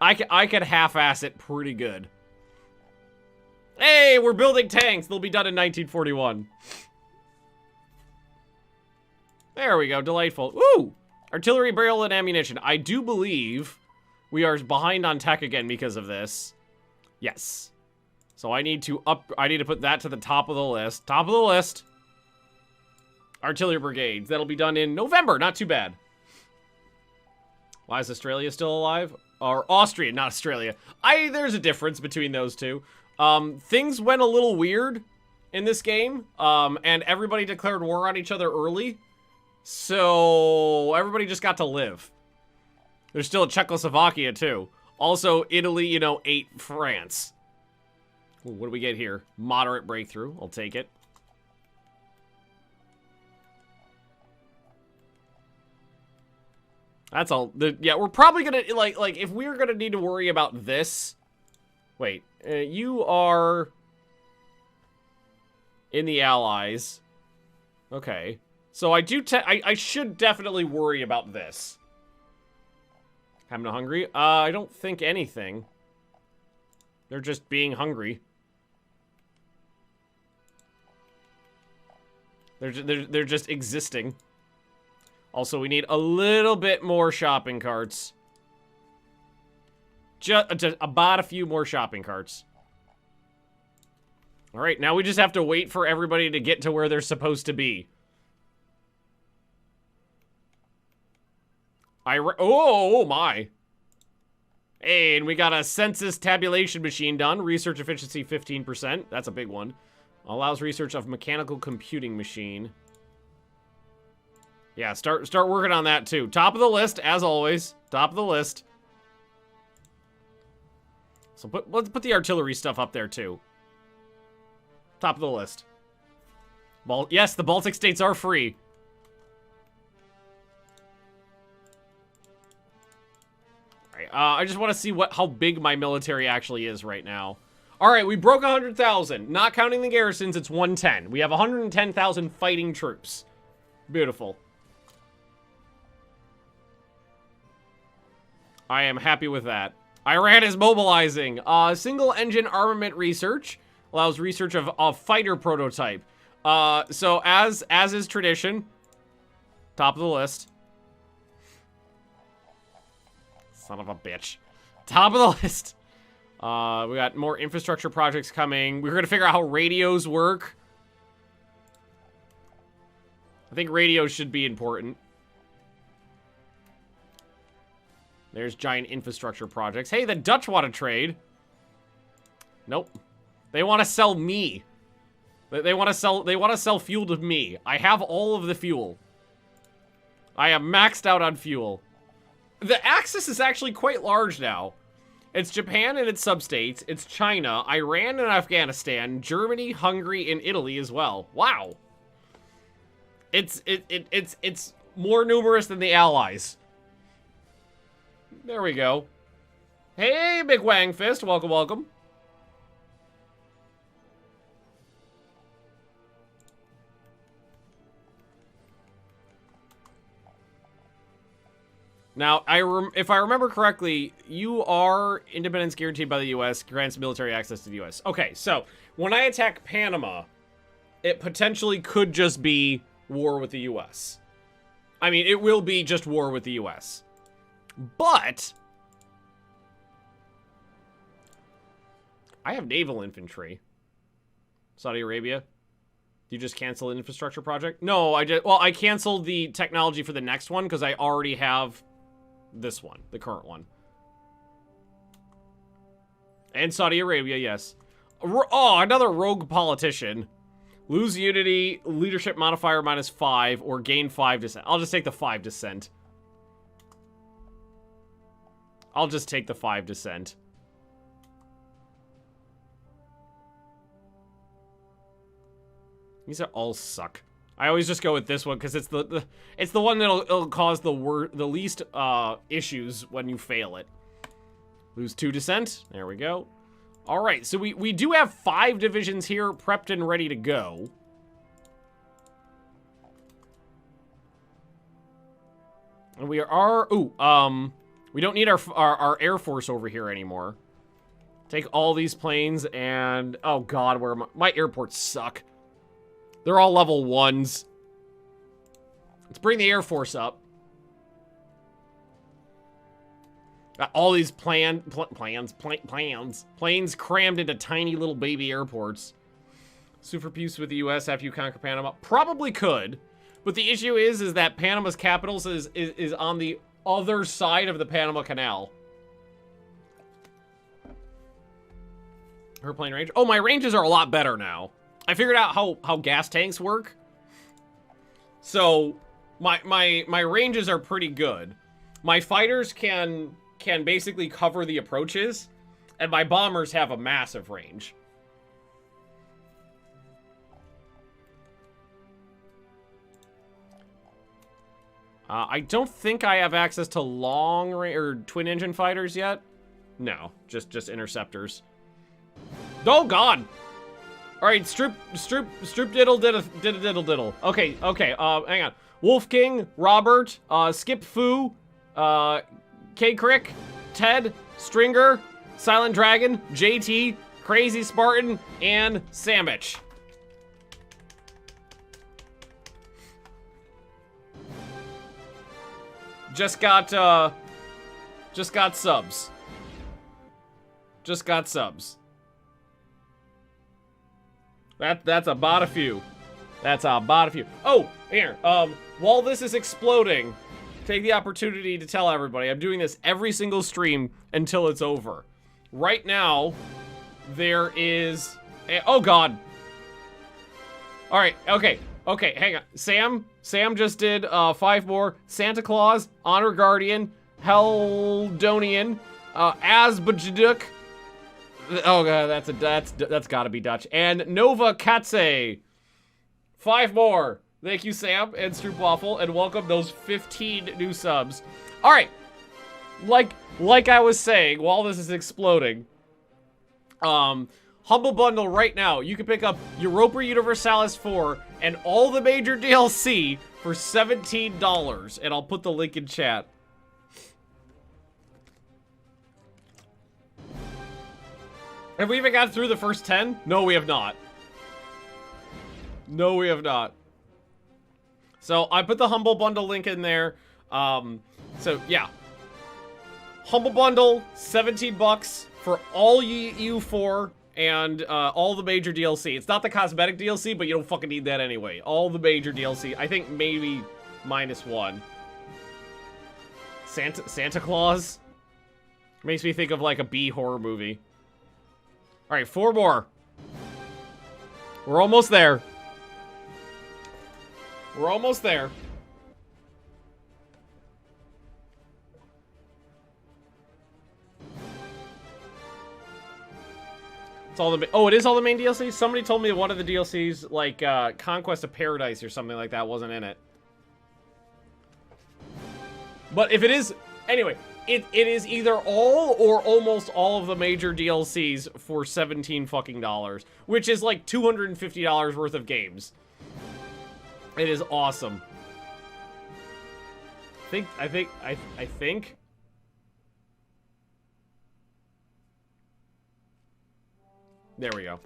I could half-ass it pretty good. Hey, we're building tanks. They'll be done in 1941. There we go. Delightful. Ooh! Artillery, barrel, and ammunition. I do believe we are behind on tech again because of this. Yes. So I need to put that to the top of the list. Top of the list. Artillery brigades. That'll be done in November. Not too bad. Why is Australia still alive? Or Austria, not Australia. There's a difference between those two. Things went a little weird in this game. And everybody declared war on each other early. So everybody just got to live. There's still a Czechoslovakia too. Also, Italy, ate France. Ooh, what do we get here? Moderate breakthrough. I'll take it. That's all. Yeah, we're probably gonna, like, if we're gonna need to worry about this... Wait, you are... in the Allies. Okay. So I should definitely worry about this. Having a hungry? I don't think anything. They're just being hungry. They're just existing. Also, we need a little bit more shopping carts. Just about a few more shopping carts. All right, now we just have to wait for everybody to get to where they're supposed to be. Oh my. Hey, and we got a census tabulation machine done. Research efficiency 15%. That's a big one. Allows research of mechanical computing machine. Yeah, start working on that too. Top of the list, as always. Top of the list. So let's put the artillery stuff up there too. Top of the list. Yes, the Baltic states are free. I just want to see how big my military actually is right now. All right, we broke 100,000. Not counting the garrisons, it's 110. We have 110,000 fighting troops. Beautiful. I am happy with that. Iran is mobilizing. Single engine armament research. allows research of a fighter prototype. So as is tradition, top of the list. Son of a bitch. Top of the list. We got more infrastructure projects coming. We're gonna figure out how radios work. I think radios should be important. There's giant infrastructure projects. Hey, the Dutch want to trade. Nope. They want to sell me. They want to sell fuel to me. I have all of the fuel. I am maxed out on fuel. The axis is actually quite large now. It's Japan and its substates. It's China, Iran and Afghanistan, Germany, Hungary, and Italy as well. Wow. It's more numerous than the Allies. There we go. Hey, Big Wang Fist. Welcome, welcome. Now, if I remember correctly, you are independence guaranteed by the U.S., grants military access to the U.S. Okay, so when I attack Panama, it potentially could just be war with the U.S. I mean, it will be just war with the U.S. But I have naval infantry. Saudi Arabia. Do you just cancel an infrastructure project? No, I canceled the technology for the next one because I already have this one, the current one. And Saudi Arabia, yes. Oh, another rogue politician. Lose unity, leadership modifier -5, or gain 5 dissent. I'll just take the 5 dissent. I'll just take the 5 dissent. These are all suck. I always just go with this one because it's the one that'll cause the least issues when you fail it. Lose 2 dissent. There we go. All right, so we do have 5 divisions here prepped and ready to go. And we are we don't need our Air Force over here anymore. Take all these planes and oh god, where my airports suck. They're all level 1s. Let's bring the Air Force up. Got all these planes crammed into tiny little baby airports. Super peace with the U.S. after you conquer Panama. Probably could. But the issue is that Panama's capital is on the other side of the Panama Canal. Her plane range. Oh, my ranges are a lot better now. I figured out how gas tanks work. So my ranges are pretty good. My fighters can basically cover the approaches, and my bombers have a massive range. I don't think I have access to long range or twin engine fighters yet. No, just interceptors. Oh god. All right, Stroop Diddle did a diddle diddle. Okay, hang on. Wolf King, Robert, Skip Fu, K Crick, Ted, Stringer, Silent Dragon, JT, Crazy Spartan, and Sandwich. Just got subs. Just got subs. That's about a few. That's about a few. Oh, here. While this is exploding, take the opportunity to tell everybody I'm doing this every single stream until it's over. Right now, there is oh god. All right, okay, hang on. Sam just did 5 more. Santa Claus, Honor Guardian, Heldonian, Asbajaduk. Oh god, that's gotta be Dutch. And Nova Katse. 5 more. Thank you, Sam and Stroopwaffle, and welcome those 15 new subs. All right, like I was saying, while this is exploding, Humble Bundle right now, you can pick up Europa Universalis 4 and all the major DLC for $17, and I'll put the link in chat. Have we even got through the first 10? No, we have not. No, we have not. So, I put the Humble Bundle link in there. So, yeah. Humble Bundle, 17 bucks for all EU4 and all the major DLC. It's not the cosmetic DLC, but you don't fucking need that anyway. All the major DLC. I think maybe -1. Santa Claus? Makes me think of like a B horror movie. Alright, 4 more. We're almost there. We're almost there. It's all the... Oh, it is all the main DLCs? Somebody told me one of the DLCs, like, Conquest of Paradise or something like that, wasn't in it. But if it is... Anyway, it is either all or almost all of the major DLCs for $17 fucking dollars, which is like $250 worth of games. It is awesome. I think. There we go.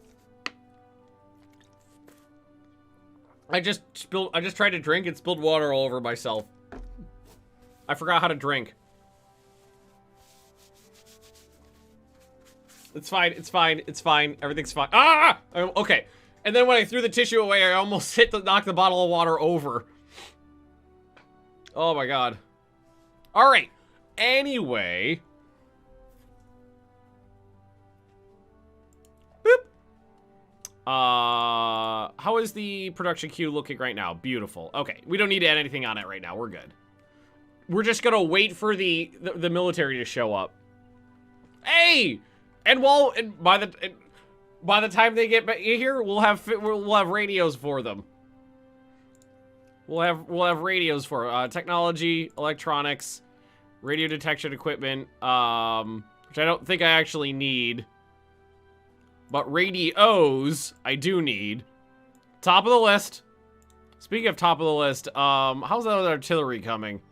I just tried to drink and spilled water all over myself. I forgot how to drink. It's fine, it's fine, it's fine. Everything's fine. Ah! Okay. And then when I threw the tissue away, I almost knocked the bottle of water over. Oh my god. Alright. Anyway. Boop. How is the production queue looking right now? Beautiful. Okay. We don't need to add anything on it right now. We're good. We're just gonna wait for the military to show up. Hey! And by the time they get here, we'll have radios for them. We'll have radios for technology, electronics, radio detection equipment, which I don't think I actually need. But radios, I do need. Top of the list. Speaking of top of the list, how's that other artillery coming?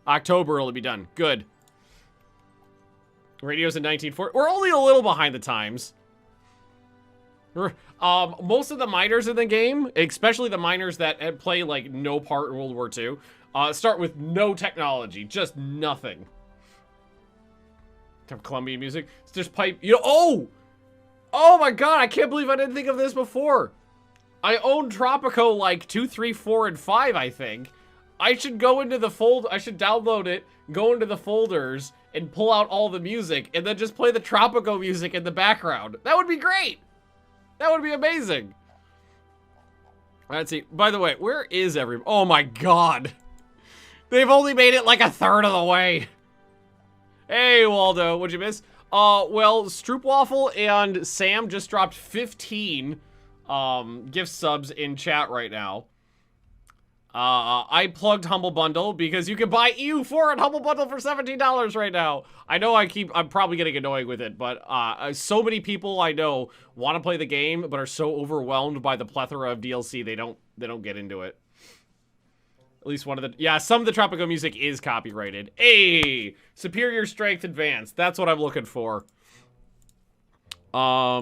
October it'll be done. Good. Radios in 1940. We're only a little behind the times. Most of the miners in the game, especially the miners that play like no part in World War II, start with no technology, just nothing. Colombian music. It's just pipe. You know, oh my god! I can't believe I didn't think of this before. I own Tropico like 2, 3, 4, and 5. I think I should go into the fold. I should download it, go into the folders, and pull out all the music, and then just play the Tropico music in the background. That would be great. That would be amazing. Let's see. By the way, where is everybody? Oh my god. They've only made it like a third of the way. Hey, Waldo. What'd you miss? Well, Stroopwaffle and Sam just dropped 15 gift subs in chat right now. I plugged Humble Bundle because you can buy EU4 and Humble Bundle for $17 right now. I know I'm probably getting annoying with it, but so many people I know want to play the game, but are so overwhelmed by the plethora of DLC, they don't get into it. At least one of the, yeah, some of the Tropico music is copyrighted. Hey, Superior Strength Advanced. That's what I'm looking for. My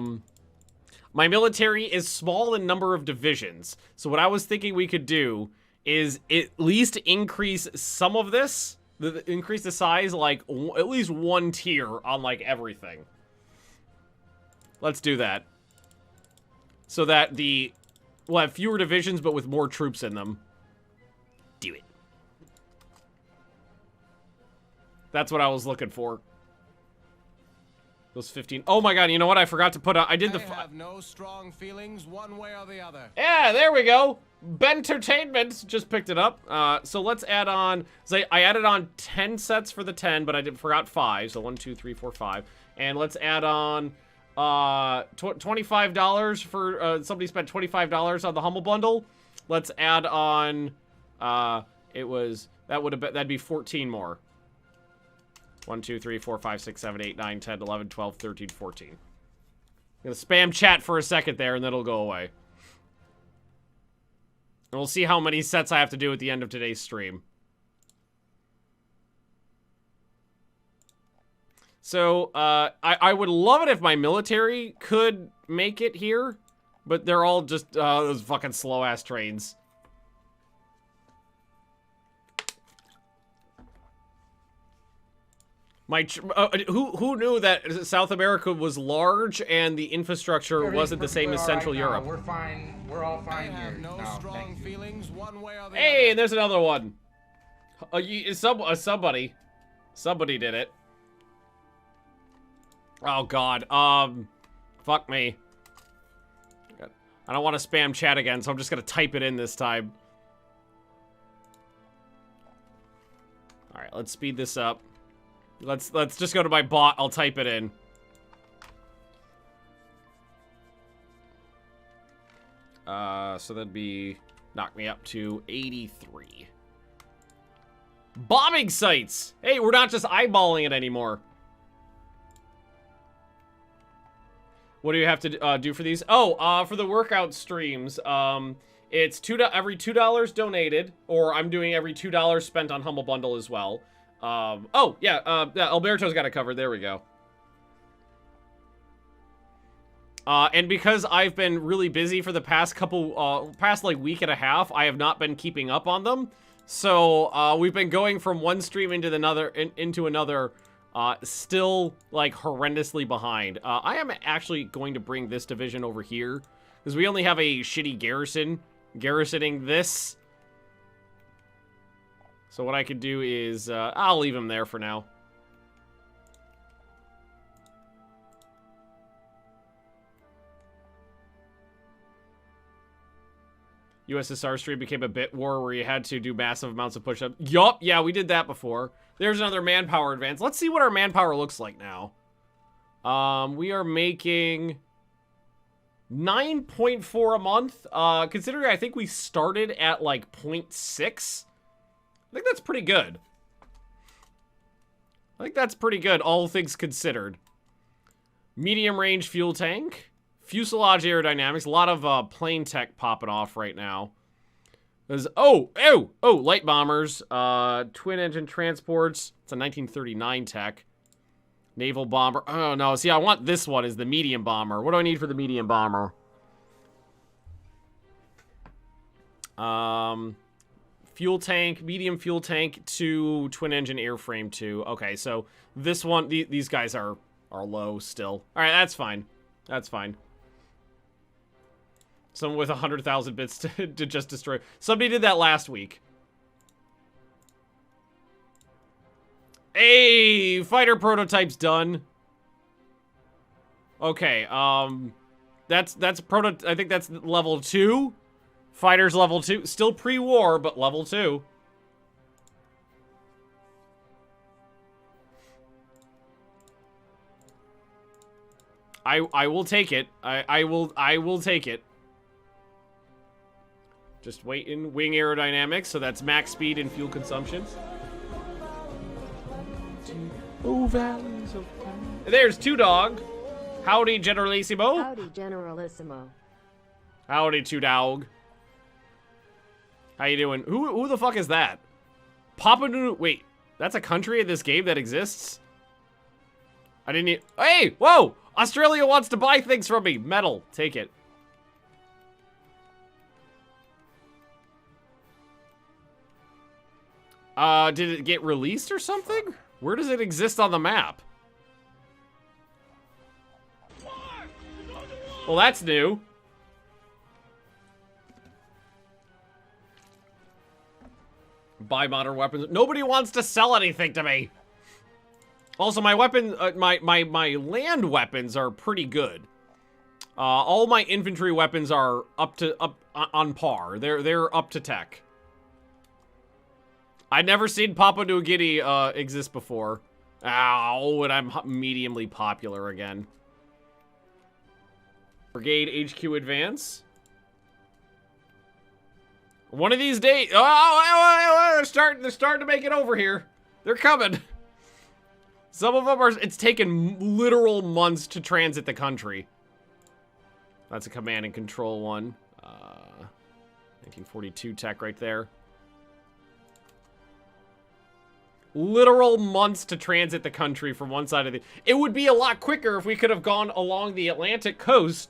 military is small in number of divisions. So what I was thinking we could do is at least increase some of this, increase the size, like at least 1 tier on like everything. Let's do that. So that we'll have fewer divisions, but with more troops in them. Do it. That's what I was looking for. Those 15. Oh my god, you know what? I forgot to put on. I have no strong feelings one way or the other. Yeah, there we go. Bentertainment just picked it up. So let's add on. So I added on 10 sets for the 10, but I forgot 5. So 1, 2, 3, 4, 5. And let's add on $25 for somebody spent $25 on the Humble Bundle. Let's add on that'd be 14 more. 1, 2, 3, 4, 5, 6, 7, 8, 9, 10, 11, 12, 13, 14. I'm gonna spam chat for a second there, and then it'll go away. And we'll see how many sets I have to do at the end of today's stream. So, I would love it if my military could make it here, but they're all just, those fucking slow-ass trains. Who knew that South America was large and the infrastructure wasn't the same as Central Europe? We're fine. We're all fine here. No strong feelings one way or the Hey, other. and there's another one. Somebody did it. Oh God. Fuck me. I don't want to spam chat again, so I'm just gonna type it in this time. All right, let's speed this up. Let's just go to my bot. I'll type it in. So that'd be knock me up to 83. Bombing sites. Hey, we're not just eyeballing it anymore. What do you have to do for these? Oh, for the workout streams, it's every $2 donated, or I'm doing every $2 spent on Humble Bundle as well. Oh, yeah, Alberto's got it covered. There we go. And because I've been really busy for the past past like week and a half, I have not been keeping up on them. So, we've been going from one stream into another, still, like, horrendously behind. I am actually going to bring this division over here, because we only have a shitty garrisoning this. So what I could do is, I'll leave him there for now. USSR stream became a bit war where you had to do massive amounts of push-up. Yup, yeah, we did that before. There's another manpower advance. Let's see what our manpower looks like now. We are making 9.4 a month. Considering I think we started at like 0.6. I think that's pretty good. I think that's pretty good, all things considered. Medium range fuel tank. Fuselage aerodynamics. A lot of plane tech popping off right now. There's, light bombers. Twin engine transports. It's a 1939 tech. Naval bomber. Oh, no. See, I want this one as the medium bomber. What do I need for the medium bomber? Fuel tank, medium fuel tank, 2 twin engine airframe 2. Okay, so this one, these guys are low still. All right, that's fine. That's fine. Someone with 100,000 bits to just destroy. Somebody did that last week. Hey, fighter prototype's done. Okay, that's I think that's level 2. Fighters level 2. Still pre-war, but level 2. I will take it. I will take it. Just wait in wing aerodynamics, so that's max speed and fuel consumption. Oh, valleys of time. There's Two Dog. Howdy, Generalissimo. Howdy, Generalissimo. Howdy, Two Dog. How you doing? Who the fuck is that? Papua New... Wait, that's a country in this game that exists? I didn't need... Hey, whoa! Australia wants to buy things from me. Metal, take it. Did it get released or something? Where does it exist on the map? Well, that's new. Buy modern weapons. Nobody wants to sell anything to me. Also, my weapon, my land weapons are pretty good. All my infantry weapons are up on par. They're up to tech. I'd never seen Papua New Guinea exist before. Ow, and I'm mediumly popular again. Brigade HQ advance. One of these days. Oh, they're starting to make it over here. They're coming. Some of them are. It's taken literal months to transit the country. That's a command and control one. 1942 tech right there. Literal months to transit the country from one side of the... It would be a lot quicker if we could have gone along the Atlantic coast.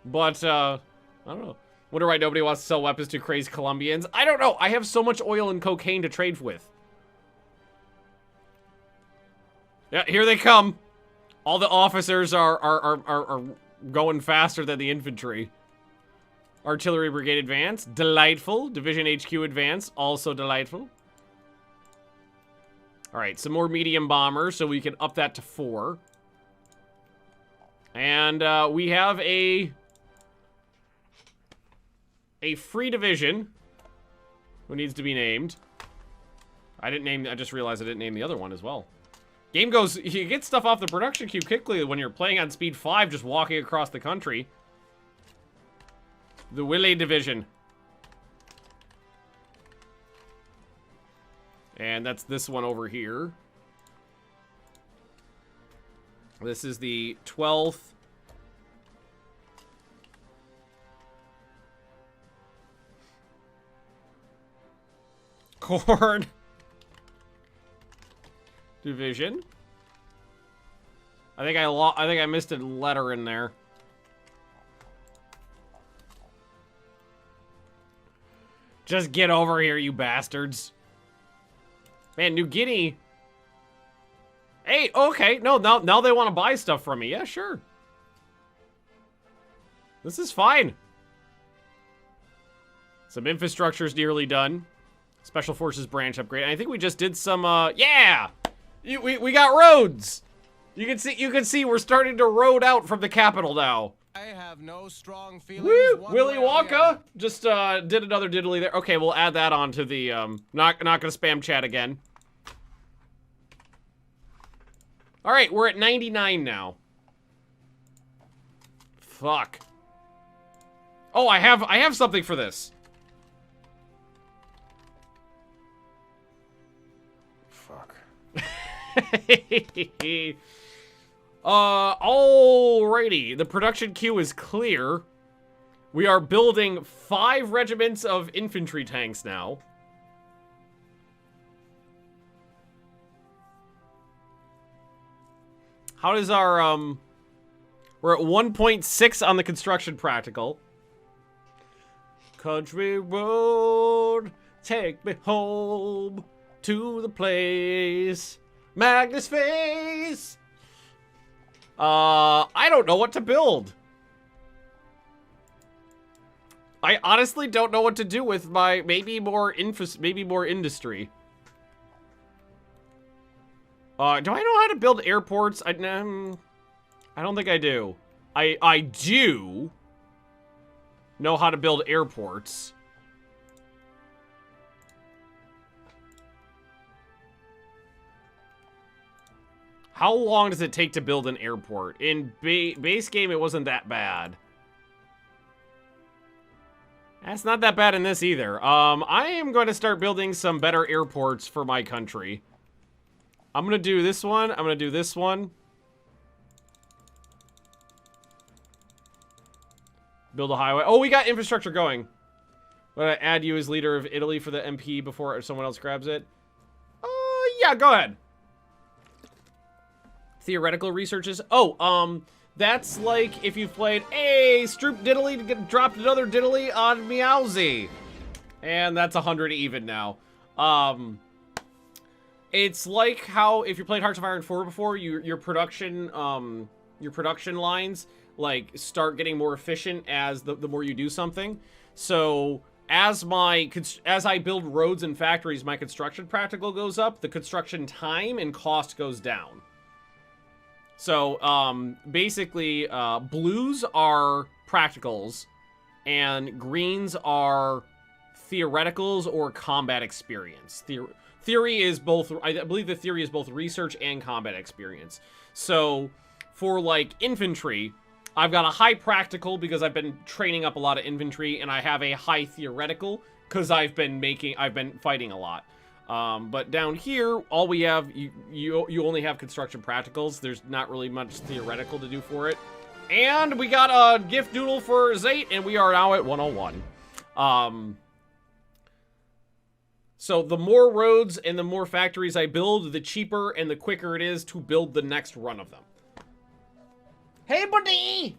But, I don't know. Wonder why nobody wants to sell weapons to crazed Colombians. I don't know. I have so much oil and cocaine to trade with. Yeah, here they come. All the officers are going faster than the infantry. Artillery Brigade advance. Delightful. Division HQ advance. Also delightful. Alright, some more medium bombers, so we can up that to 4. And we have a free division who needs to be named. I just realized I didn't name the other one as well. Game goes, you get stuff off the production queue quickly when you're playing on speed 5, just walking across the country. The Willie Division. And that's this one over here. This is the 12th. Corps Division. I think I missed a letter in there. Just get over here, you bastards. Man, New Guinea. Hey, okay. No, now they want to buy stuff from me. Yeah, sure. This is fine. Some infrastructure's nearly done. Special Forces branch upgrade. I think we just did some, yeah! We got roads! You can see we're starting to road out from the capital now. I have no strong feelings. Woo! Willy Wonka just did another diddly there. Okay, we'll add that on to the not gonna spam chat again. All right, we're at 99 now. Fuck. Oh, I have something for this. Fuck. Alrighty. The production queue is clear. We are building 5 regiments of infantry tanks now. How does our, we're at 1.6 on the construction practical. Country road, take me home to the place Magnus face. I don't know what to build. I honestly don't know what to do with my maybe more industry. Do I know how to build airports? I don't think I do. I do know how to build airports. How long does it take to build an airport? In base game, it wasn't that bad. That's not that bad in this either. I am going to start building some better airports for my country. I'm going to do this one. I'm going to do this one. Build a highway. Oh, we got infrastructure going. I'm going to add you as leader of Italy for the MP before someone else grabs it. Yeah, go ahead. Theoretical researches. Oh, that's like if you played, hey, Stroop Diddly to get dropped another Diddly on Meowsy. And that's 100 even now. It's like how if you played Hearts of Iron 4 before, your production lines like start getting more efficient as the more you do something. So as I build roads and factories, my construction practical goes up, the construction time and cost goes down. So, basically, blues are practicals, and greens are theoreticals or combat experience. Theory is both, I believe the theory is both research and combat experience. So, for, like, infantry, I've got a high practical because I've been training up a lot of infantry, and I have a high theoretical because I've been fighting a lot. But down here, all we have, you only have construction practicals. There's not really much theoretical to do for it. And we got a gift doodle for Zate, and we are now at 101. So the more roads and the more factories I build, the cheaper and the quicker it is to build the next run of them. Hey, buddy!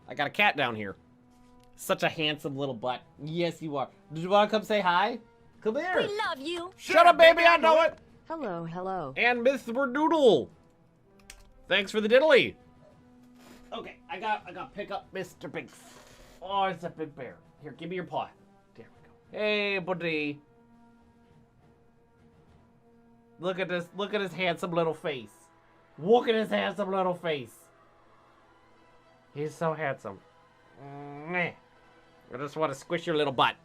I got a cat down here. Such a handsome little butt. Yes, you are. Did you want to come say hi? Come here. We love you. Shut up, baby. I know it. Hello, hello. And Mr. Doodle. Thanks for the diddly. Okay, I got pick up Mr. Big. Oh, it's a big bear. Here, give me your paw. There we go. Hey, buddy. Look at this. Look at his handsome little face. Look at his handsome little face. He's so handsome. I just want to squish your little butt.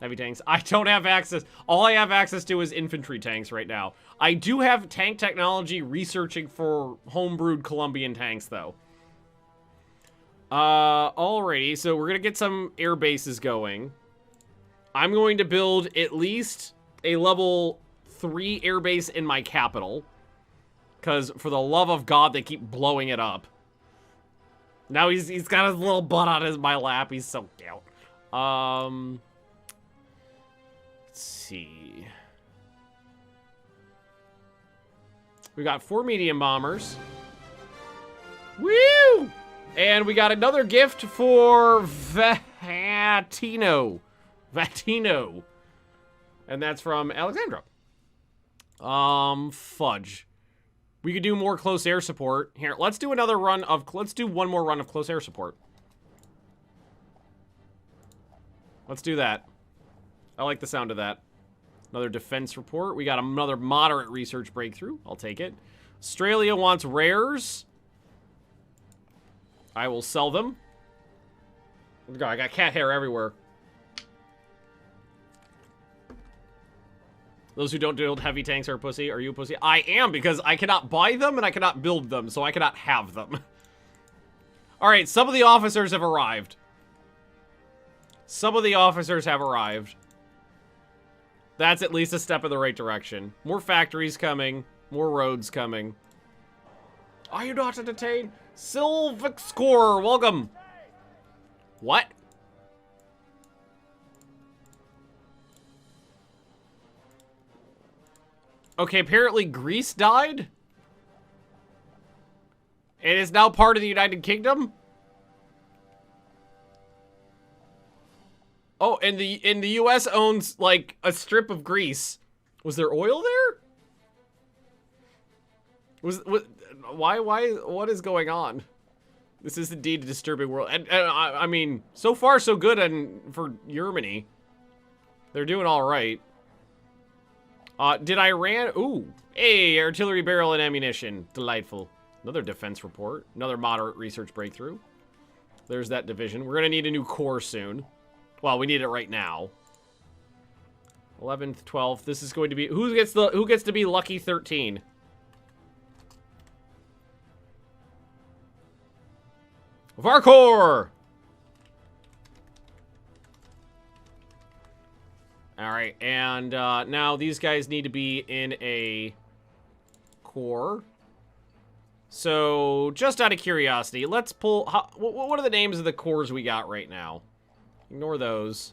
Heavy tanks. I don't have access. All I have access to is infantry tanks right now. I do have tank technology researching for homebrewed Colombian tanks, though. Alrighty. So we're going to get some air bases going. I'm going to build at least a level 3 air base in my capital. Because for the love of God, they keep blowing it up. Now he's got his little butt on my lap. He's so cute. Let's see. We got 4 medium bombers. Woo! And we got another gift for Vatino. And that's from Alexandra. Fudge. We could do more close air support. Here, let's do another run of... Let's do one more run of close air support. Let's do that. I like the sound of that. Another defense report. We got another moderate research breakthrough. I'll take it. Australia wants rares. I will sell them. God, I got cat hair everywhere. Those who don't build heavy tanks are a pussy. Are you a pussy? I am, because I cannot buy them and I cannot build them, so I cannot have them. Alright, some of the officers have arrived. Some of the officers have arrived. That's at least a step in the right direction. More factories coming. More roads coming. Are you not entertained? Sylvic Score, welcome. What? Okay, apparently Greece died? It is now part of the United Kingdom? Oh, and the US owns, like, a strip of Greece. Was there oil there? Why, what is going on? This is indeed a disturbing world. And I mean, so far so good for Germany. They're doing all right. Did Iran... Ooh. Hey, artillery barrel and ammunition. Delightful. Another defense report. Another moderate research breakthrough. There's that division. We're going to need a new corps soon. Well, we need it right now. 11th, 12th. This is going to be... Who gets to be lucky 13? Varkor! Alright, and now these guys need to be in a corps. So, just out of curiosity, let's pull... what are the names of the corps we got right now? Ignore those.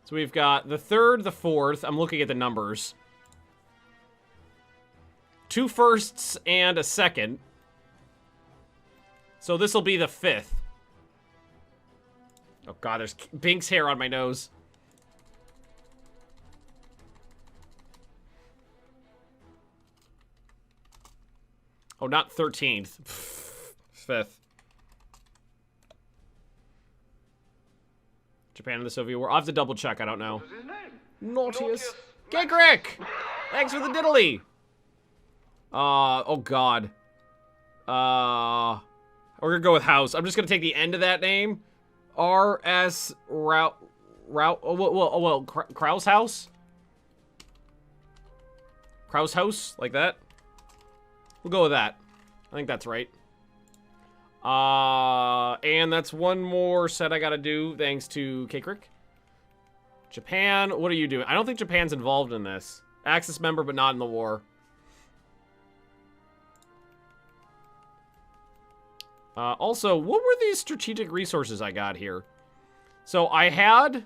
So we've got the 3rd, the 4th. I'm looking at the numbers. 2 firsts and a 2nd. So this will be the 5th. Oh god, there's Bink's hair on my nose. Oh, not 13th. 5th. Japan and the Soviet War. I'll have to double check, I don't know. Nautius. Gekrick! Thanks for the diddly! Oh god. We're gonna go with House. I'm just gonna take the end of that name. R.S. Well, Kraus House? Kraus House? Like that? We'll go with that. I think that's right. And that's one more set I gotta do, thanks to Kekrick. Japan, what are you doing? I don't think Japan's involved in this. Axis member, but not in the war. Also, what were these strategic resources I got here? So I had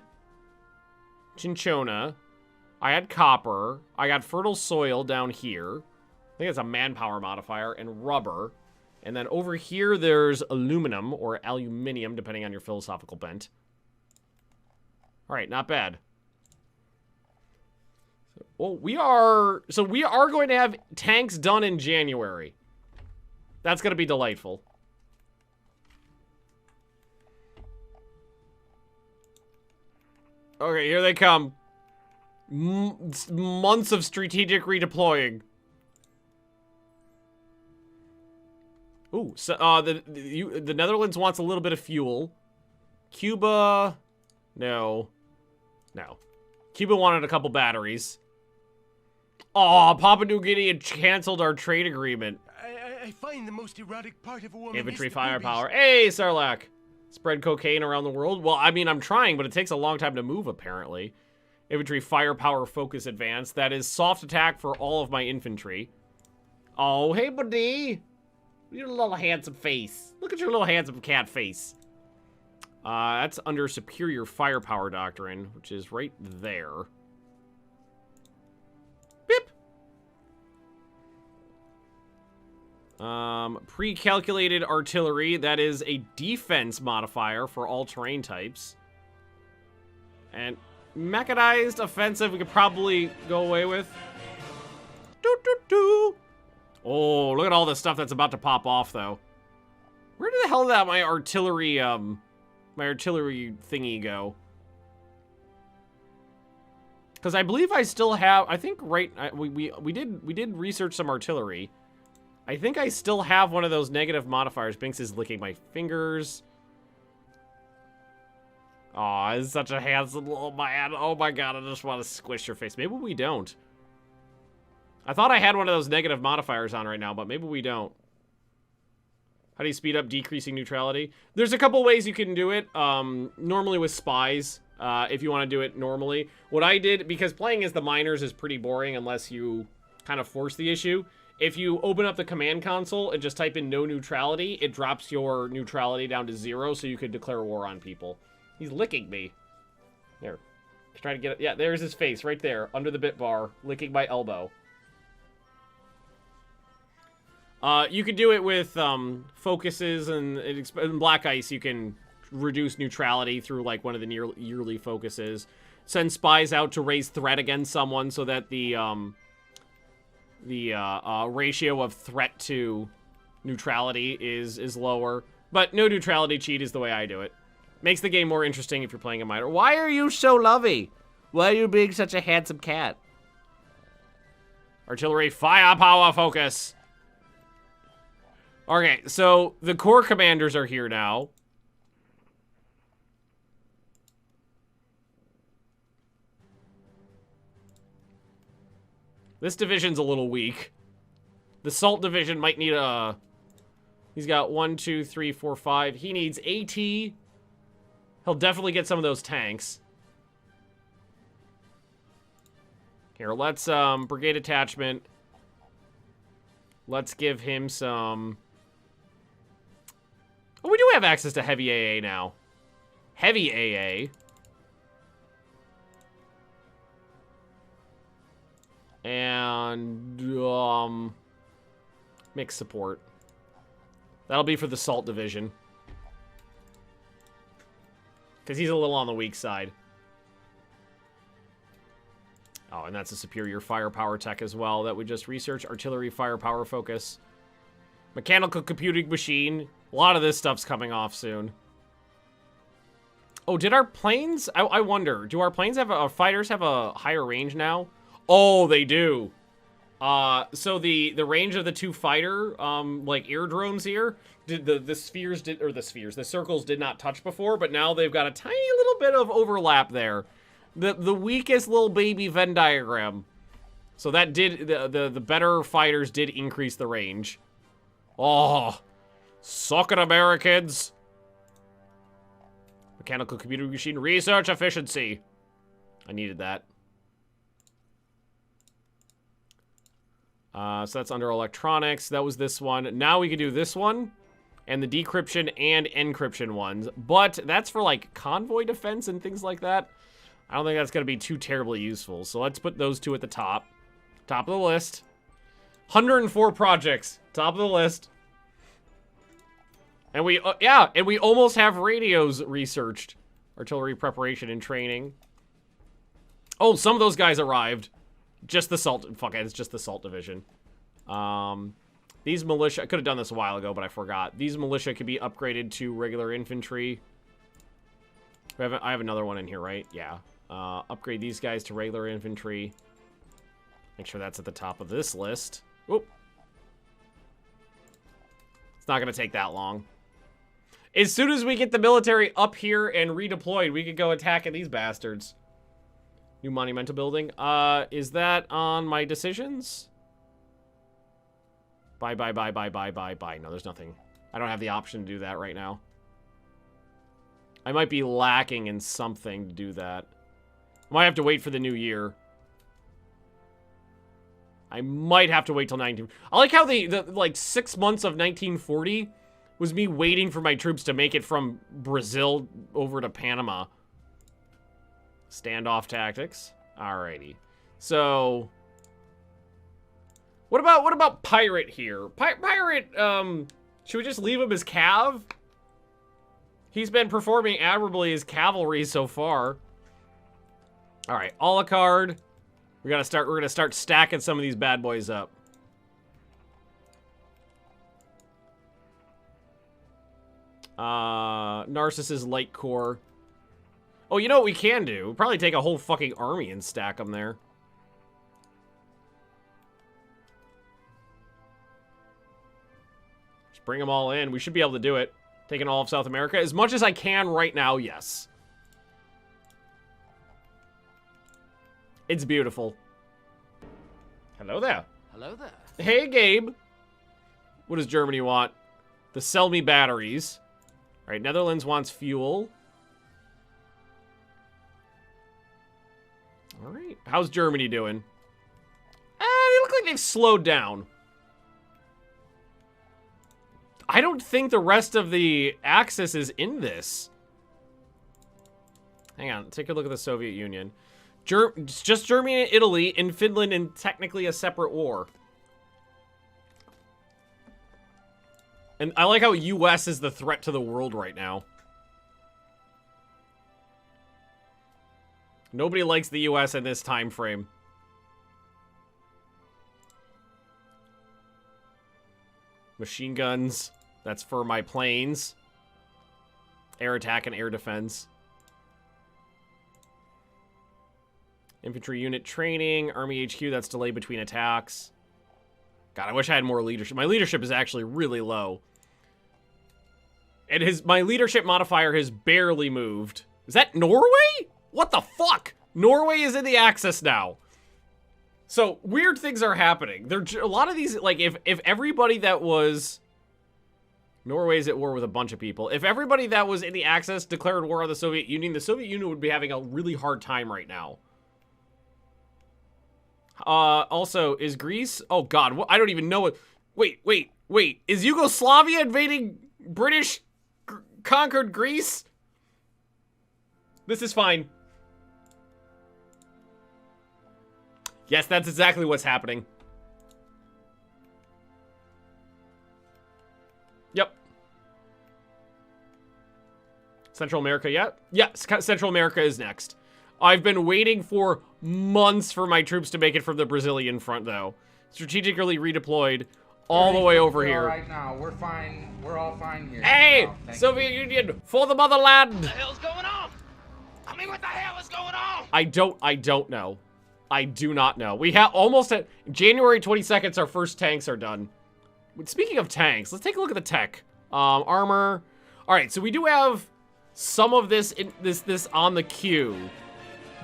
Cinchona, I had copper, I got fertile soil down here. I think it's a manpower modifier, and rubber. And then over here, there's aluminum, or aluminium, depending on your philosophical bent. All right, not bad. Well, we are going to have tanks done in January. That's going to be delightful. Okay, here they come. Months of strategic redeploying. Ooh, so, the Netherlands wants a little bit of fuel. Cuba, no. Cuba wanted a couple batteries. Aw, Papua New Guinea had canceled our trade agreement. I find the most erotic part of a woman Infantry is the firepower. boobies. Hey, Sarlacc. Spread cocaine around the world? Well, I mean, I'm trying, but it takes a long time to move, apparently. Infantry firepower focus advance. That is soft attack for all of my infantry. Oh, hey, buddy. Your little handsome face. Look at your little handsome cat face. That's under superior firepower doctrine, which is right there. Beep. Pre-calculated artillery. That is a defense modifier for all terrain types. And mechanized offensive we could probably go away with. Oh, look at all the stuff that's about to pop off, though. Where the hell did my artillery thingy go? Because I believe I still have, I think we did research some artillery. I think I still have one of those negative modifiers. Binks is licking my fingers. Aw, it's such a handsome little man. Oh my god, I just want to squish your face. Maybe we don't. I thought I had one of those negative modifiers on right now, but maybe we don't. How do you speed up decreasing neutrality? There's a couple ways you can do it. Normally with spies, if you want to do it normally. What I did, because playing as the miners is pretty boring unless you kind of force the issue. If you open up the command console and just type in no neutrality, it drops your neutrality down to 0, so you could declare war on people. He's licking me. There. He's trying to get it. Yeah, there's his face right there, under the bit bar, licking my elbow. You could do it with focuses and in Black Ice. You can reduce neutrality through like one of the yearly focuses. Send spies out to raise threat against someone so that the ratio of threat to neutrality is lower. But no neutrality cheat is the way I do it. Makes the game more interesting if you're playing a miner. Why are you so lovey? Why are you being such a handsome cat? Artillery firepower focus. Okay, so the Corps commanders are here now. This division's a little weak. The Salt division might need a... He's got 1, 2, 3, 4, 5. He needs AT. He'll definitely get some of those tanks. Here, let's, brigade attachment. Let's give him some... Oh, we do have access to heavy AA now. Heavy AA. And, mixed support. That'll be for the Salt division. Because he's a little on the weak side. Oh, and that's a superior firepower tech as well that we just researched. Artillery firepower focus. Mechanical computing machine. A lot of this stuff's coming off soon. Oh, did our planes... I wonder, do our planes have our fighters have a higher range now? Oh, they do. So the range of the two fighter, like aerodromes here, the circles did not touch before, but now they've got a tiny little bit of overlap there. The weakest little baby Venn diagram. So that did, the better fighters did increase the range. Oh, suck it, Americans. Mechanical computing machine research efficiency. I needed that. So that's under electronics. That was this one. Now we can do this one. and the decryption and encryption ones. But that's for, like, convoy defense and things like that. I don't think that's going to be too terribly useful. So let's put those two at the top. Top of the list. 104 projects. Top of the list. And we, yeah, and we almost have radios researched. Artillery preparation and training. Oh, some of those guys arrived. Just the salt, fuck it, it's just the salt division. These militia, I could have done this a while ago, but I forgot. These militia could be upgraded to regular infantry. I have another one in here, right? Yeah. Upgrade these guys to regular infantry. Make sure that's at the top of this list. Oop. It's not going to take that long. As soon as we get the military up here and redeployed, we could go attacking these bastards. New monumental building. Is that on my decisions? Bye. No, there's nothing. I don't have the option to do that right now. I might be lacking in something to do that. I might have to wait for the new year. I might have to wait till 19... I like how the like 6 months of 1940 was me waiting for my troops to make it from Brazil over to Panama. Standoff tactics. Alrighty. So... What about Pirate here? Pirate, should we just leave him as Cav? He's been performing admirably as cavalry so far. Alright, a la carte. We're gonna start stacking some of these bad boys up. Narcissus Light Corps. Oh, you know what we can do? We'll probably take a whole fucking army and stack them there. Just bring them all in. We should be able to do it. Taking all of South America. As much as I can right now, yes. It's beautiful. Hello there. Hello there. Hey, Gabe. What does Germany want? To sell me batteries. All right, Netherlands wants fuel. All right. How's Germany doing? They look like they've slowed down. I don't think the rest of the Axis is in this. Hang on. Take a look at the Soviet Union. It's just Germany and Italy and Finland in technically a separate war. And I like how US is the threat to the world right now. Nobody likes the US in this time frame. Machine guns. That's for my planes. Air attack and air defense. Infantry unit training. Army HQ, that's delay between attacks. God, I wish I had more leadership. My leadership is actually really low. And my leadership modifier has barely moved. Is that Norway? What the fuck? Norway is in the Axis now. So, weird things are happening. A lot of these, like, if everybody that was... Norway's at war with a bunch of people. If everybody that was in the Axis declared war on the Soviet Union would be having a really hard time right now. Also, is Greece... Oh, God, what? I don't even know what... Wait. Is Yugoslavia invading British conquered Greece? This is fine. Yes, that's exactly what's happening. Yep. Central America yet? Yeah, Central America is next. I've been waiting for months for my troops to make it from the Brazilian front, though. Strategically redeployed all the way over here. Right now, we're fine. We're all fine here. Hey, Oh, Soviet Union, for the motherland! What the hell's going on? I mean, what the hell is going on? I don't know. I do not know. We have almost at January 22nd, our first tanks are done. Speaking of tanks, let's take a look at the tech. Armor. All right, so we do have some of this on the queue,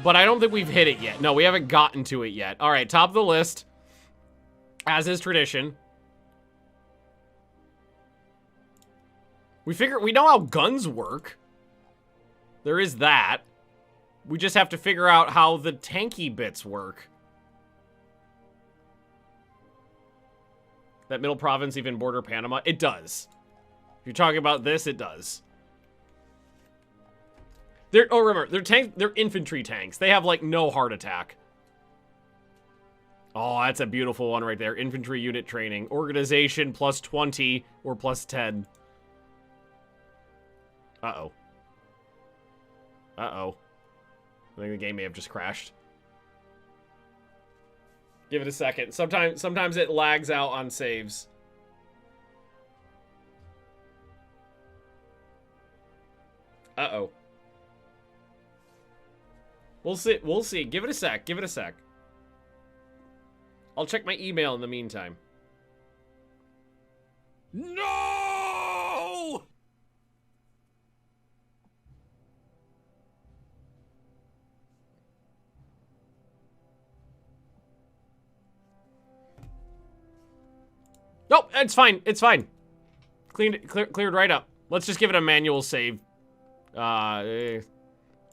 but I don't think we've hit it yet. No, we haven't gotten to it yet. All right, top of the list, as is tradition. We know how guns work. There is that. We just have to figure out how the tanky bits work. That middle province even border Panama? It does. If you're talking about this, it does. Remember, they're infantry tanks. They have, like, no heart attack. Oh, that's a beautiful one right there. Infantry unit training. Organization plus 20 or plus 10. Uh-oh. Uh-oh. I think the game may have just crashed. Give it a second. Sometimes it lags out on saves. Uh-oh. We'll see. We'll see. Give it a sec. Give it a sec. I'll check my email in the meantime. No! Nope, it's fine. It's fine. Cleared right up. Let's just give it a manual save.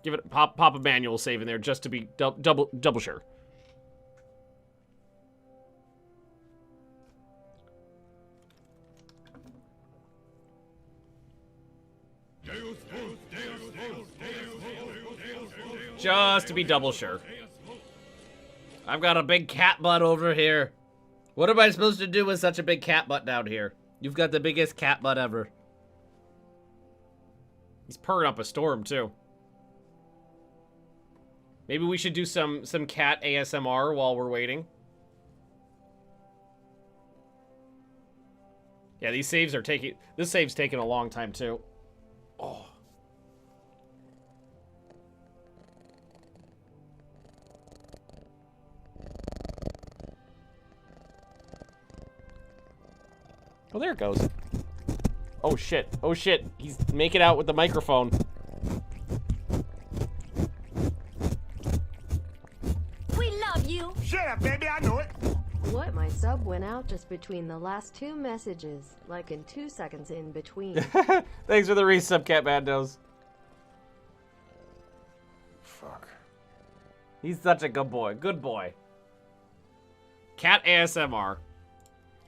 Give it pop a manual save in there just to be double sure. Just to be double sure. I've got a big cat butt over here. What am I supposed to do with such a big cat butt down here? You've got the biggest cat butt ever. He's purring up a storm, too. Maybe we should do some cat ASMR while we're waiting. Yeah, these saves are taking... This save's taking a long time, too. Oh. Oh, there it goes. Oh, shit. Oh, shit. He's making out with the microphone. We love you. Shut up, baby, I know it. What? My sub went out just between the last 2 messages, like in 2 seconds in between. Thanks for the resub, Cat Bandos. Fuck. He's such a good boy. Good boy. Cat ASMR.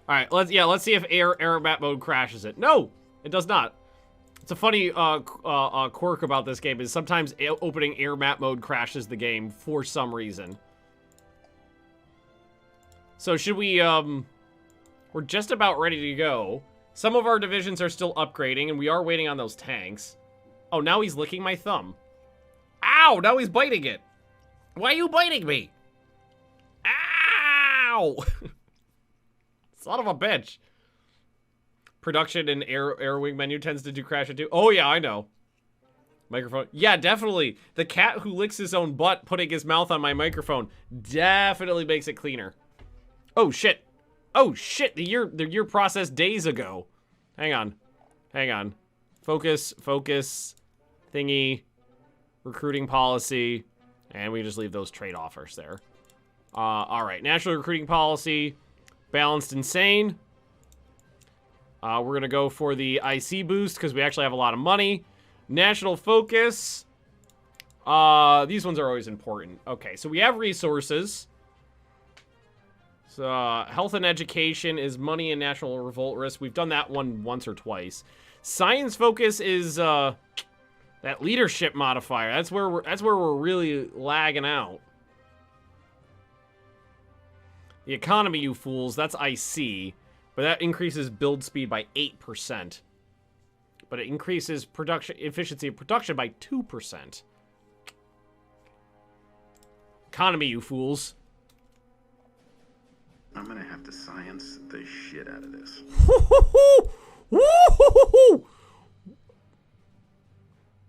All right, let's see if air map mode crashes it. No, it does not. It's a funny quirk about this game is sometimes opening air map mode crashes the game for some reason. So should we, we're just about ready to go. Some of our divisions are still upgrading, and we are waiting on those tanks. Oh, now he's licking my thumb. Ow, now he's biting it. Why are you biting me? Ow! Son of a bitch. Production and air wing menu tends to do crash it too. Oh, yeah, I know. Microphone. Yeah, definitely. The cat who licks his own butt putting his mouth on my microphone definitely makes it cleaner. Oh, shit. Oh, shit. The year processed days ago. Hang on. Hang on. Focus. Thingy. Recruiting policy. And we just leave those trade offers there. All right. National recruiting policy. Balanced insane. We're going to go for the IC boost because we actually have a lot of money. National focus. These ones are always important. Okay, so we have resources. So, health and education is money and national revolt risk. We've done that one once or twice. Science focus is that leadership modifier. That's where we're really lagging out. The economy, you fools, that's IC. But that increases build speed by 8%. But it increases production efficiency of production by 2%. Economy, you fools. I'm gonna have to science the shit out of this.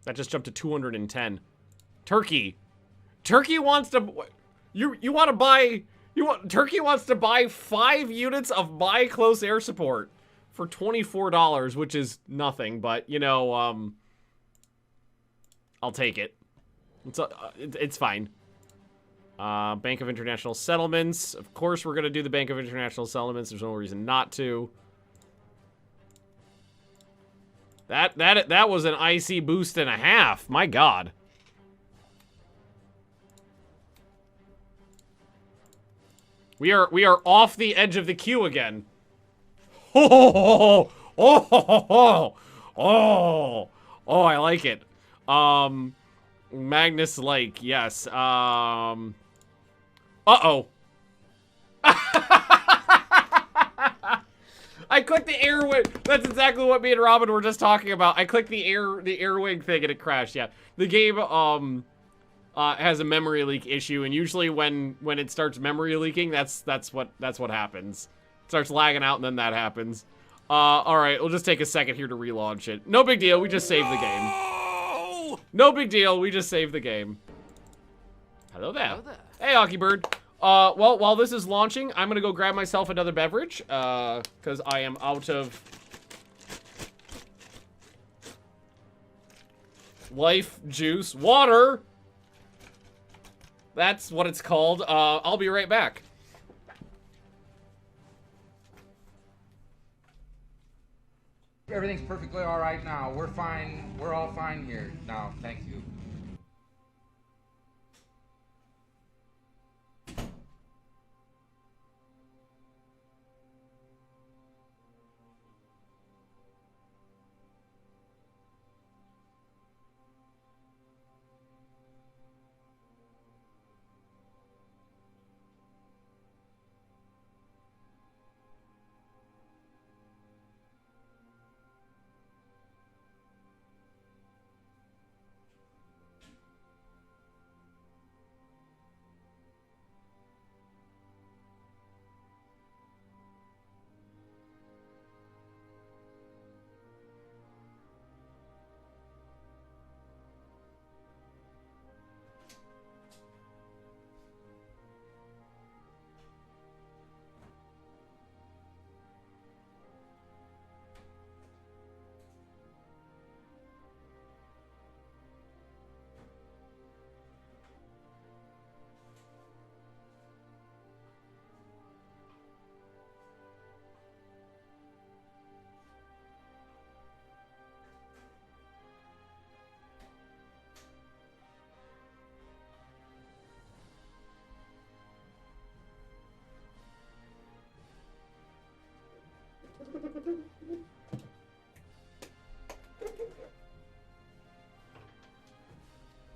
That just jumped to 210. Turkey. Turkey wants to... You want to buy... Turkey wants to buy 5 units of my close air support for $24, which is nothing, but, you know, I'll take it. It's fine. Bank of International Settlements. Of course, we're going to do the Bank of International Settlements. There's no reason not to. That was an IC boost and a half. My God. We are off the edge of the queue again. Oh, Oh, ho, ho, ho. Oh, oh, I like it. Magnus Lake, yes. Uh-oh. I clicked the air wing. That's exactly what me and Robin were just talking about. I clicked the air wing thing and it crashed. Yeah, the game has a memory leak issue, and usually when it starts memory leaking, that's what happens. It starts lagging out, and then that happens. All right, we'll just take a second here to relaunch it. No big deal. We just saved the game. No big deal. We just saved the game. Hello there. Hello there. Hey, Hockey Bird. Well, while this is launching, I'm gonna go grab myself another beverage, because I am out of life juice. Water! That's what it's called. I'll be right back. Everything's perfectly all right now. We're fine. We're all fine here now. Thank you.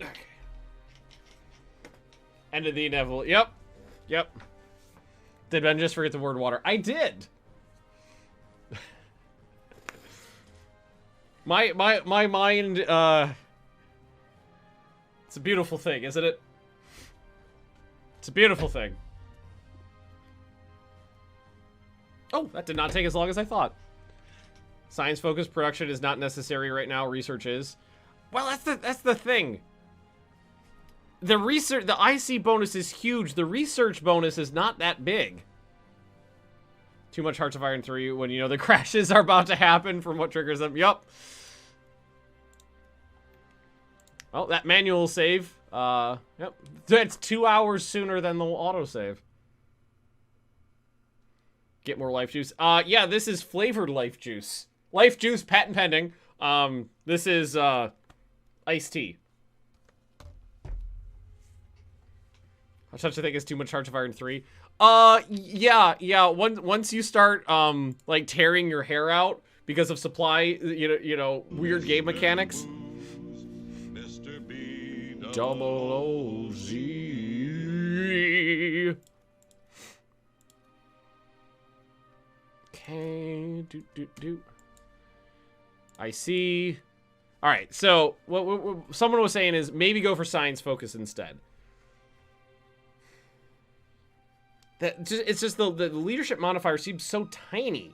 Okay. End of the inevitable. Yep. Yep. Did Ben just forget the word water? I did. My mind, it's a beautiful thing, isn't it? It's a beautiful thing. Oh, that did not take as long as I thought. Science-focused production is not necessary right now. Research is. Well, that's the thing. The IC bonus is huge. The research bonus is not that big. Too much Hearts of Iron 3 when you know the crashes are about to happen from what triggers them. Yup. Oh, that manual save. Yep. It's 2 hours sooner than the autosave. Get more life juice. Yeah, this is flavored life juice. Life juice, patent pending. This is, iced tea. Such a thing as too much Hearts of Iron 3. Yeah. Once you start, like, tearing your hair out because of supply, you know, weird game mechanics. Mr. B. Double O-Z. Okay, I see. All right, so what someone was saying is maybe go for science focus instead. It's just the leadership modifier seems so tiny.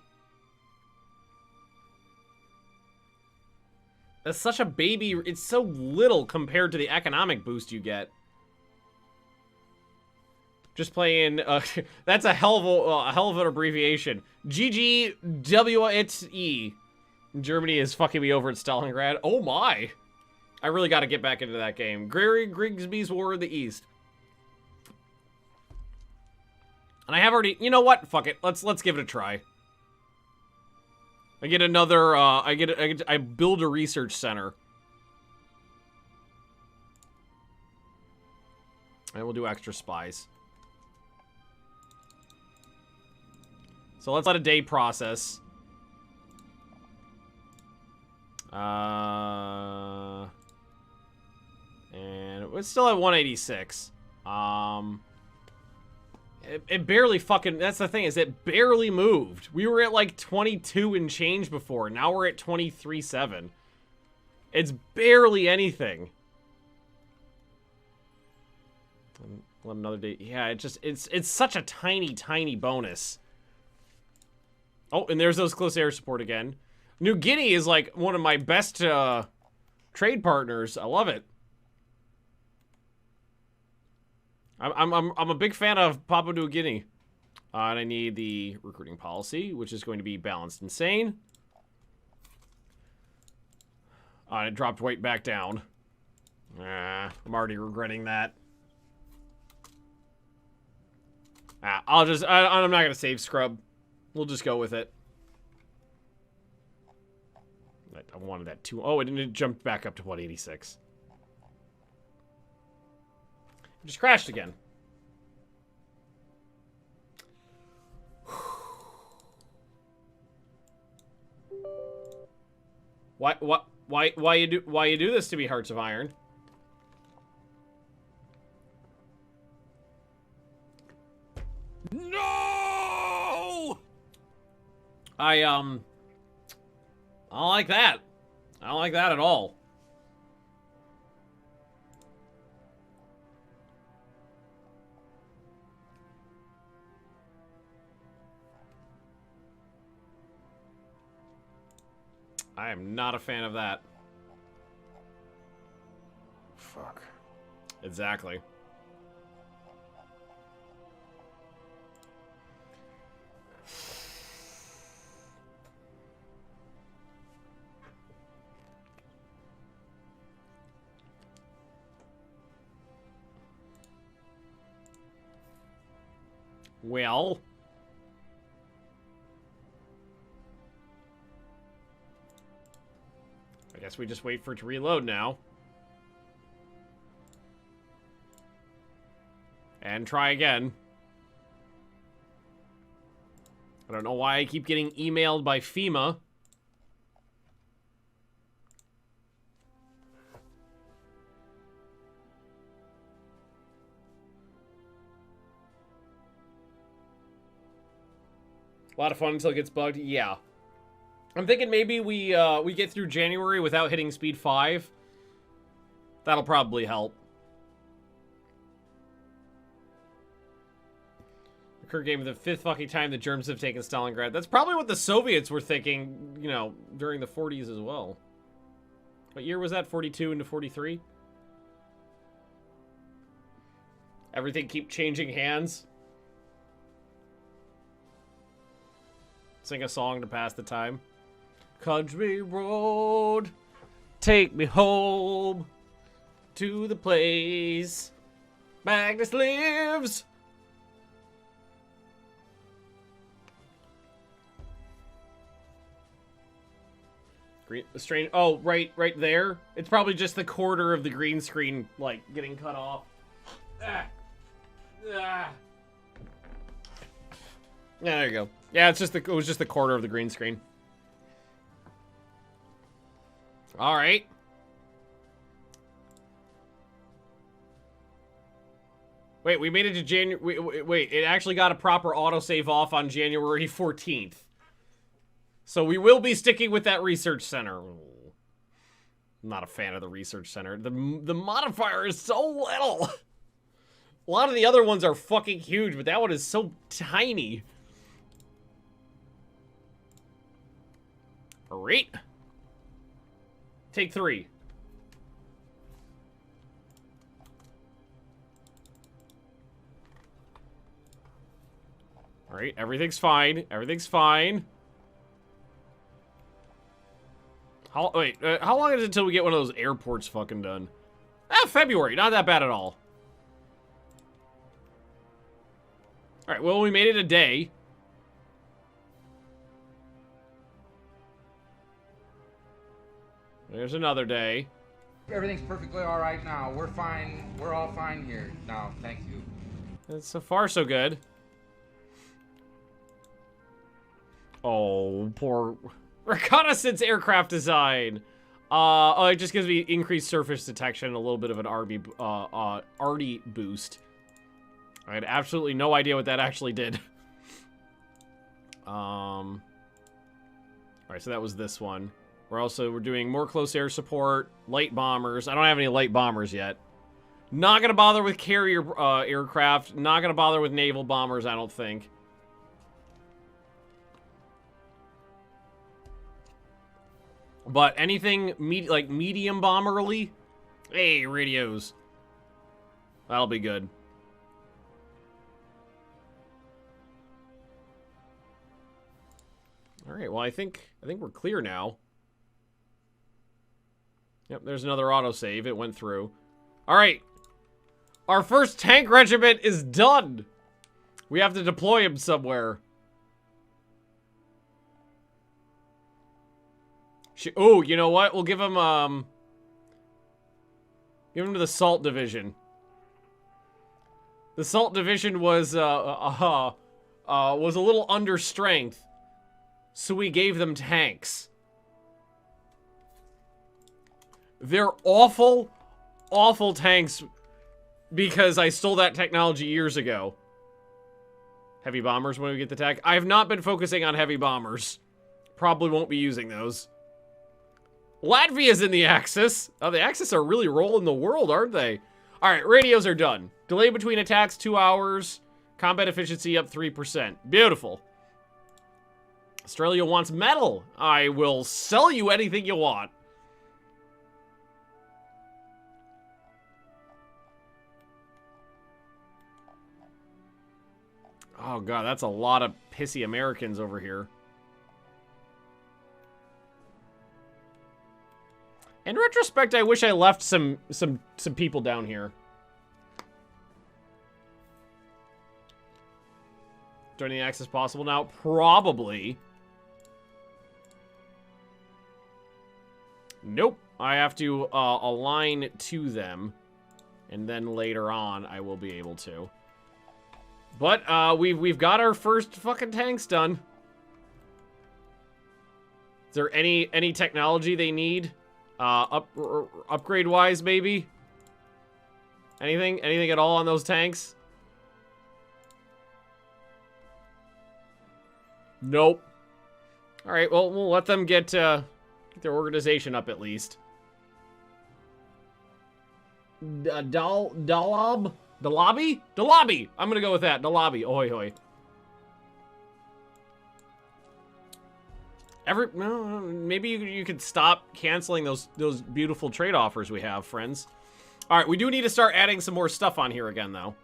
That's such a baby. It's so little compared to the economic boost you get. Just playing. That's a hell of an abbreviation. GGWITE. Germany is fucking me over at Stalingrad. Oh my! I really got to get back into that game. Grigsby's War in the East. And I have already. You know what? Fuck it. Let's give it a try. I get another. I build a research center. And we'll do extra spies. So let's let a day process. And it's still at 186. It barely fucking... That's the thing, is it barely moved. We were at like 22 and change before. Now we're at 23.7. It's barely anything. Let another day. Yeah, it's such a tiny bonus. Oh, and there's those close air support again. New Guinea is like one of my best trade partners. I love it. I'm a big fan of Papua New Guinea. And I need the recruiting policy, which is going to be balanced insane. And it dropped right back down. I'm already regretting that. I'm not going to save scrub. We'll just go with it. I wanted that too. Oh, it jumped back up to 186. It just crashed again. Why you do this to me, Hearts of Iron? No! I don't like that. I don't like that at all. I am not a fan of that. Fuck. Exactly. Well... I guess we just wait for it to reload now. And try again. I don't know why I keep getting emailed by FEMA. A lot of fun until it gets bugged. Yeah. I'm thinking maybe we get through January without hitting speed 5. That'll probably help. Occur game of the 5th fucking time the Germans have taken Stalingrad. That's probably what the Soviets were thinking, you know, during the 40s as well. What year was that? 42 into 43? Everything keep changing hands. Sing a song to pass the time. Country road, take me home to the place Magnus lives. Green, strange. Oh, right there. It's probably just the quarter of the green screen, like getting cut off. Ah. Ah. Yeah, there you go. Yeah, it was just the quarter of the green screen. All right. Wait, we made it to January. Wait, it actually got a proper autosave off on January 14th. So we will be sticking with that research center. I'm not a fan of the research center. The modifier is so little. A lot of the other ones are fucking huge, but that one is so tiny. All right. Take 3. All right, everything's fine. Everything's fine. How long is it until we get one of those airports fucking done? February. Not that bad at all. All right, well, we made it a day. There's another day. Everything's perfectly all right now. We're fine. We're all fine here now. Thank you. And so far, so good. Oh, poor reconnaissance aircraft design. Oh, it just gives me increased surface detection, a little bit of an arty boost. I had absolutely no idea what that actually did. Alright, so that was this one. We're doing more close air support, light bombers. I don't have any light bombers yet. Not gonna bother with carrier aircraft. Not gonna bother with naval bombers, I don't think. But anything like medium bomberly? Hey, radios. That'll be good. Alright, well I think we're clear now. Yep, there's another autosave. It went through. Alright. Our first tank regiment is done. We have to deploy him somewhere. Oh, you know what? We'll give him to the Salt Division. The Salt Division was a little under strength, so we gave them tanks. They're awful, awful tanks because I stole that technology years ago. Heavy bombers when we get the tech. I have not been focusing on heavy bombers. Probably won't be using those. Latvia's in the Axis. Oh, the Axis are really rolling the world, aren't they? Alright, radios are done. Delay between attacks, 2 hours. Combat efficiency up 3%. Beautiful. Australia wants metal. I will sell you anything you want. Oh god, that's a lot of pissy Americans over here. In retrospect, I wish I left some people down here. Joining the Axis possible now? Probably. Nope. I have to align to them. And then later on, I will be able to. But we've got our first fucking tanks done. Is there any technology they need? Upgrade wise, maybe? Anything at all on those tanks? Nope. Alright, well, we'll let them get their organization up at least. Dalabi? Dalabi! I'm gonna go with that. Dalabi. Oi, hoi. Maybe you could stop canceling those beautiful trade offers we have, friends. Alright, we do need to start adding some more stuff on here again, though.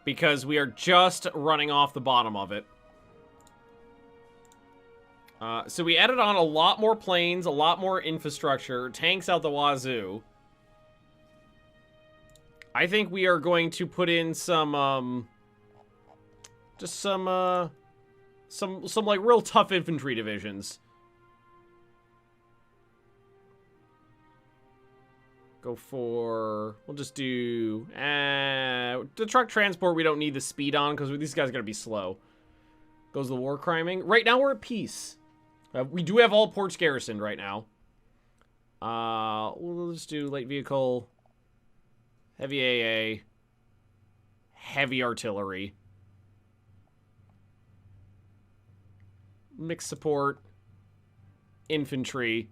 Because we are just running off the bottom of it. So we added on a lot more planes, a lot more infrastructure, tanks out the wazoo. I think we are going to put in some, just some like real tough infantry divisions. Go for, we'll just do, the truck transport we don't need the speed on because these guys are going to be slow. Goes the war criming. Right now we're at peace. We do have all ports garrisoned right now. We'll just do light vehicle, heavy AA, heavy artillery. Mixed support, infantry,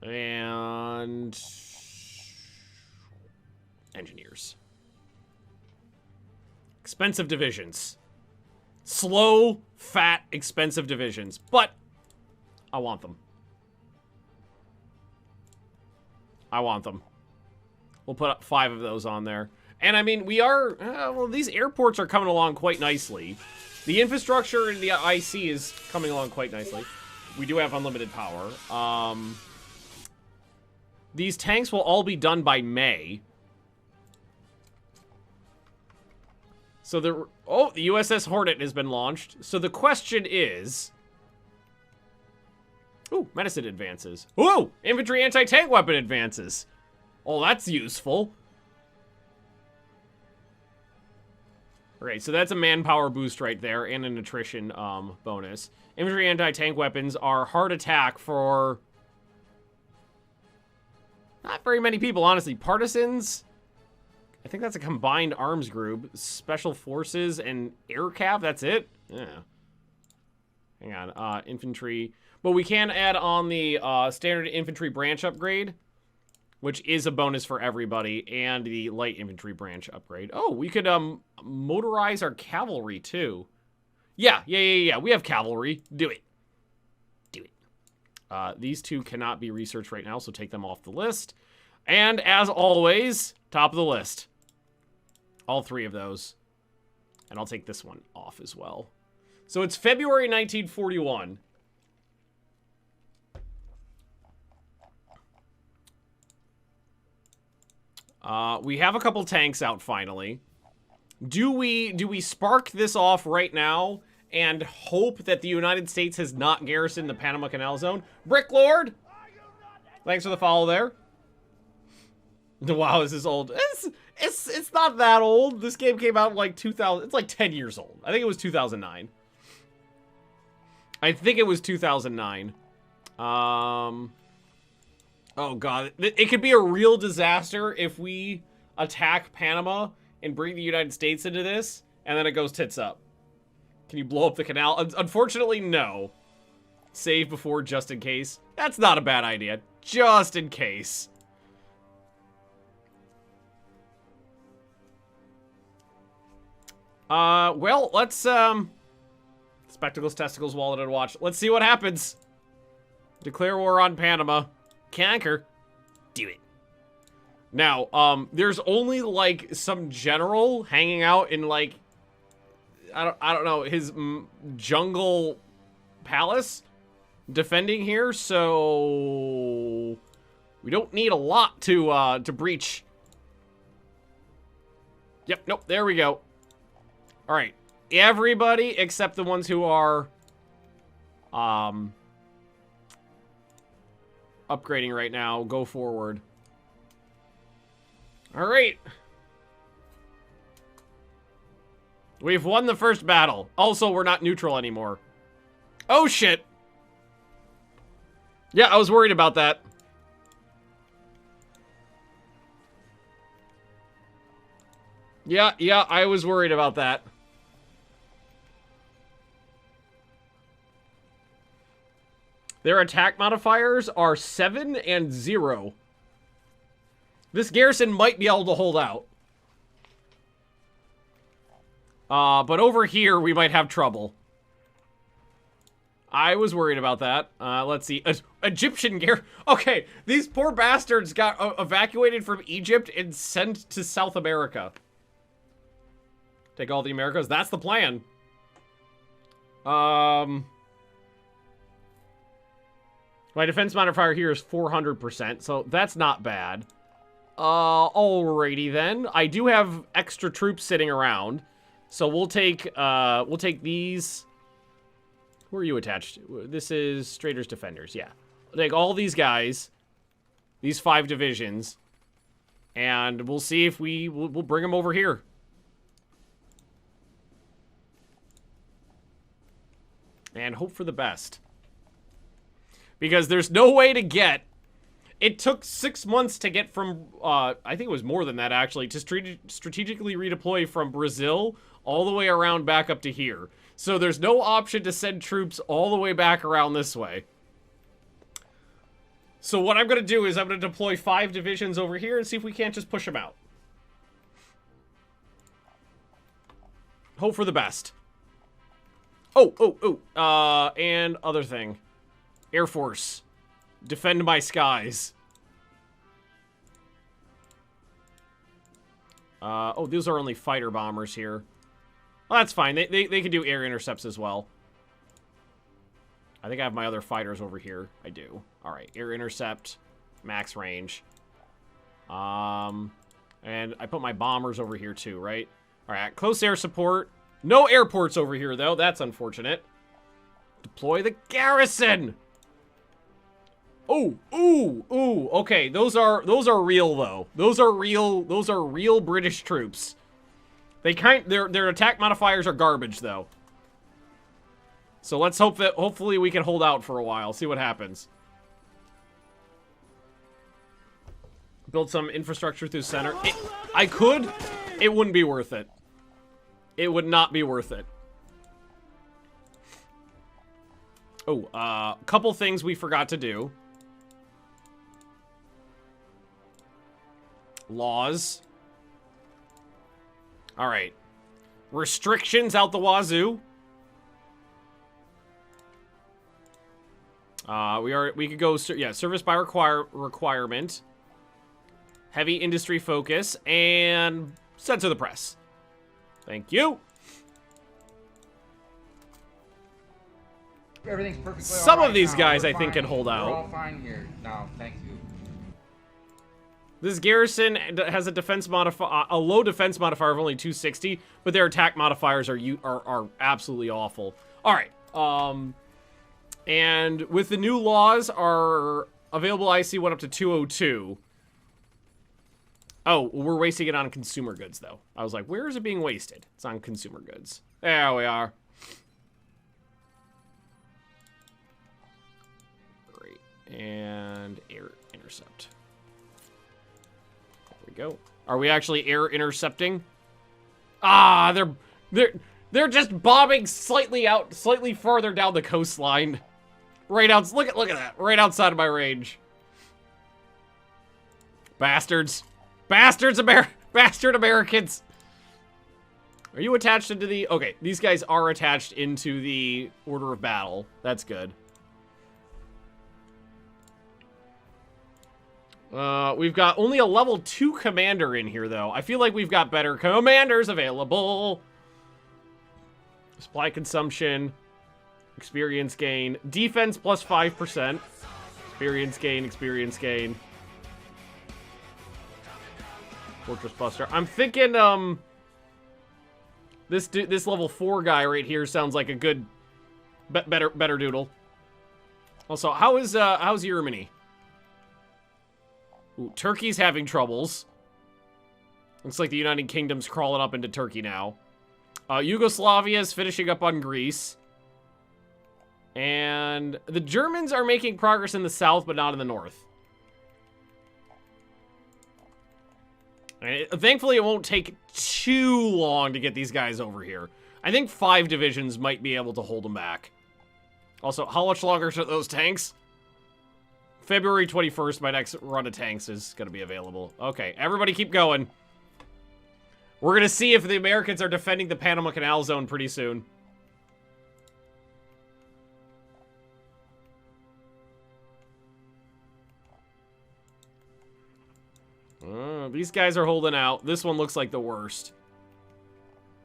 and engineers. Expensive divisions. Slow, fat, expensive divisions. But I want them. I want them. We'll put up 5 of those on there. And I mean, we are, well, these airports are coming along quite nicely. The infrastructure in the IC is coming along quite nicely. We do have unlimited power. These tanks will all be done by May. So the USS Hornet has been launched. So the question is, ooh, medicine advances. Ooh, infantry anti-tank weapon advances. Oh, that's useful. Okay, so that's a manpower boost right there and an attrition bonus. Infantry anti-tank weapons are hard attack for not very many people, honestly. Partisans, I think that's a combined arms group. Special forces and air cav, that's it? Yeah. Hang on, infantry. But we can add on the standard infantry branch upgrade, which is a bonus for everybody, and the light infantry branch upgrade. Oh, we could motorize our cavalry too. Yeah. We have cavalry. Do it. Do it. These two cannot be researched right now, so take them off the list. And as always, top of the list. All three of those. And I'll take this one off as well. So it's February 1941. We have a couple tanks out finally. Do we spark this off right now and hope that the United States has not garrisoned the Panama Canal Zone? Brick Lord! Thanks for the follow there. Wow, this is old. It's not that old. This game came out in like 2000. It's like 10 years old. I think it was 2009. I think it was 2009. Oh god, it could be a real disaster if we attack Panama and bring the United States into this, and then it goes tits up. Can you blow up the canal? Unfortunately, no. Save before, just in case. That's not a bad idea. Just in case. Well, let's, Spectacles, testicles, wallet, and watch. Let's see what happens. Declare war on Panama. Conquer. Do it. Now, there's only, like, some general hanging out in, like, I don't know, his jungle palace defending here, so we don't need a lot to breach. Yep, nope, there we go. All right, everybody except the ones who are, upgrading right now, go forward. All right. We've won the first battle. Also, we're not neutral anymore. Oh, shit. Yeah, I was worried about that. Yeah, I was worried about that. Their attack modifiers are 7 and 0. This garrison might be able to hold out. But over here, we might have trouble. I was worried about that. Let's see. Egyptian garrison. Okay, these poor bastards got evacuated from Egypt and sent to South America. Take all the Americas. That's the plan. My defense modifier here is 400%, so that's not bad. Alrighty then. I do have extra troops sitting around, so we'll take these. Who are you attached to? This is Strader's Defenders, yeah. We'll take all these guys, these 5 divisions, and we'll see if we'll bring them over here. And hope for the best. Because there's no way to get... It took 6 months to get from... I think it was more than that, actually, to strategically redeploy from Brazil all the way around back up to here. So there's no option to send troops all the way back around this way. So what I'm going to do is I'm going to deploy 5 divisions over here and see if we can't just push them out. Hope for the best. And other thing. Air Force. Defend my skies. Those are only fighter bombers here. Well, that's fine. They can do air intercepts as well. I think I have my other fighters over here. I do. Alright, air intercept. Max range. And I put my bombers over here too, right? Alright, close air support. No airports over here, though. That's unfortunate. Deploy the garrison! Ooh, okay, those are real though. Those are real British troops. Their attack modifiers are garbage, though. So let's hope that hopefully we can hold out for a while. See what happens. Build some infrastructure through center. I could. It wouldn't be worth it. It would not be worth it. Oh, couple things we forgot to do. Laws. All right. Restrictions out the wazoo. We could go, yeah, service by requirement. Heavy industry focus, and censor the press. Thank you. Everything's perfectly Some all of right these now. guys, We're I think, fine. can hold out. We're all fine here now. Thank you. This garrison has a defense modifier, a low defense modifier of only 260, but their attack modifiers are absolutely awful. All right. And with the new laws, our available IC went up to 202. Oh, we're wasting it on consumer goods, though. I was like, where is it being wasted? It's on consumer goods. There we are. Great. And air intercept. There we go. Are we actually air intercepting? Ah, they're just bombing slightly further down the coastline. Right out. Look at that. Right outside of my range. Bastards. Bastard Americans. Are you attached into the... Okay, these guys are attached into the order of battle. That's good. We've got only a level 2 commander in here, though. I feel like we've got better commanders available. Supply consumption. Experience gain. Defense plus 5%. Experience gain. Fortress Buster. I'm thinking, this level 4 guy right here sounds like a good, better doodle. Also, how's Germany? Ooh, Turkey's having troubles. Looks like the United Kingdom's crawling up into Turkey now. Yugoslavia's finishing up on Greece. And the Germans are making progress in the south, but not in the north. Thankfully, it won't take too long to get these guys over here. I think 5 divisions might be able to hold them back. Also, how much longer are those tanks? February 21st, my next run of tanks is going to be available. Okay, everybody keep going. We're going to see if the Americans are defending the Panama Canal zone pretty soon. These guys are holding out. This one looks like the worst.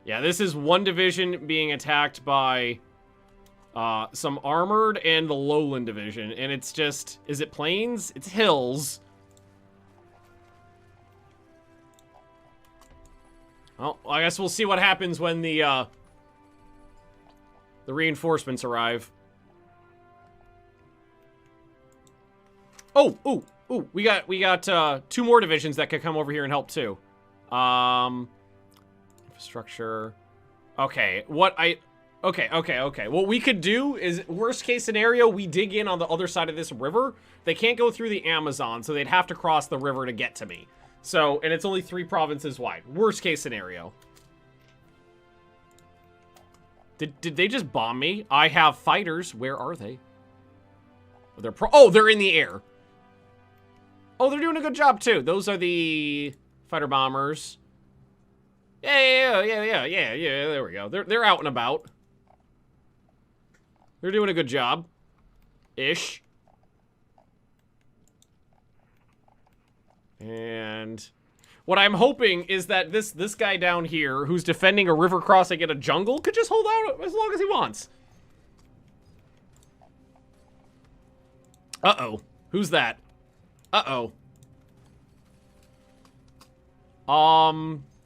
Yeah, this is one division being attacked by some armored and the lowland division. And it's just... Is it plains? It's hills. Well, I guess we'll see what happens when the reinforcements arrive. Oh, we got 2 more divisions that could come over here and help too. Infrastructure. Okay, okay. What we could do is, worst case scenario, we dig in on the other side of this river. They can't go through the Amazon, so they'd have to cross the river to get to me. So, and it's only 3 provinces wide. Worst case scenario. Did they just bomb me? I have fighters. Where are they? They're in the air. Oh, they're doing a good job, too. Those are the fighter bombers. Yeah, there we go. They're out and about. They're doing a good job. Ish. And what I'm hoping is that this guy down here, who's defending a river crossing in a jungle, could just hold out as long as he wants. Uh-oh. Who's that? Uh-oh.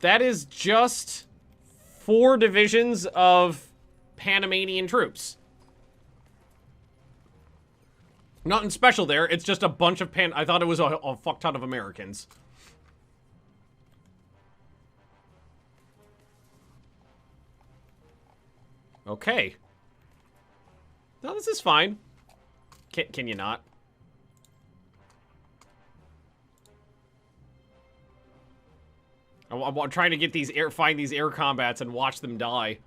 That is just 4 divisions of Panamanian troops. Nothing special there. It's just a bunch of I thought it was a fuck ton of Americans. Okay. No, this is fine. Can you not? I'm trying to get these find these air combats and watch them die.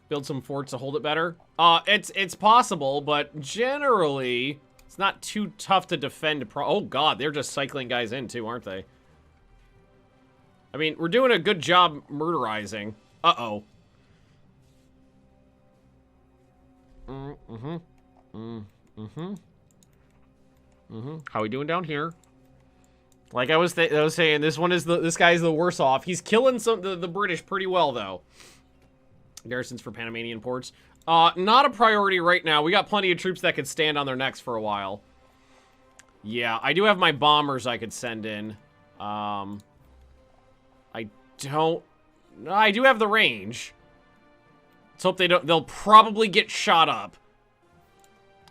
Build some forts to hold it better. It's possible, but generally it's not too tough to defend. Oh god, they're just cycling guys in too, aren't they? I mean, we're doing a good job murderizing. Uh-oh. How we doing down here? Like I was saying, this guy's the worst off. He's killing the British pretty well though. Garrisons for Panamanian ports. Not a priority right now. We got plenty of troops that could stand on their necks for a while. Yeah, I do have my bombers I could send in. I do have the range. Let's hope they'll probably get shot up.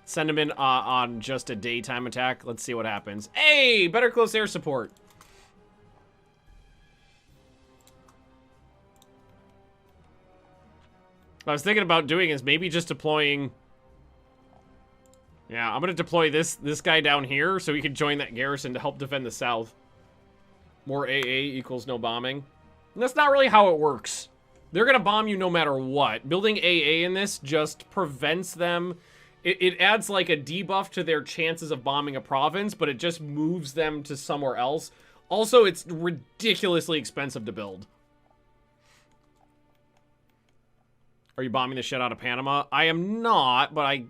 Send them in on just a daytime attack. Let's see what happens. Hey, better close air support. What I was thinking about doing is maybe just deploying... Yeah, I'm going to deploy this guy down here so he can join that garrison to help defend the south. More AA equals no bombing. And that's not really how it works. They're going to bomb you no matter what. Building AA in this just prevents them... It adds like a debuff to their chances of bombing a province, but it just moves them to somewhere else. Also, it's ridiculously expensive to build. Are you bombing the shit out of Panama? I am not, but I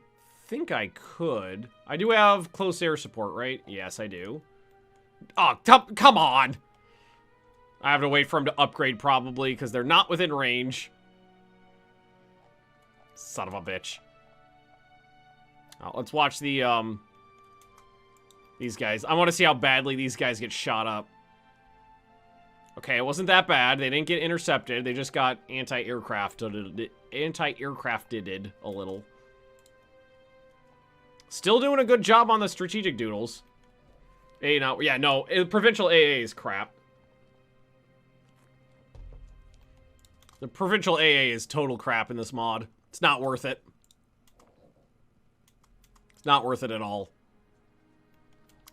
think I could. I do have close air support, right? Yes, I do. Oh, come on! I have to wait for them to upgrade probably, because they're not within range. Son of a bitch. Let's watch the, these guys. I want to see how badly these guys get shot up. Okay, it wasn't that bad. They didn't get intercepted. They just got anti-aircrafted a little. Still doing a good job on the strategic doodles. Hey, no, yeah, no, provincial AA is crap. The provincial AA is total crap in this mod. It's not worth it. It's not worth it at all.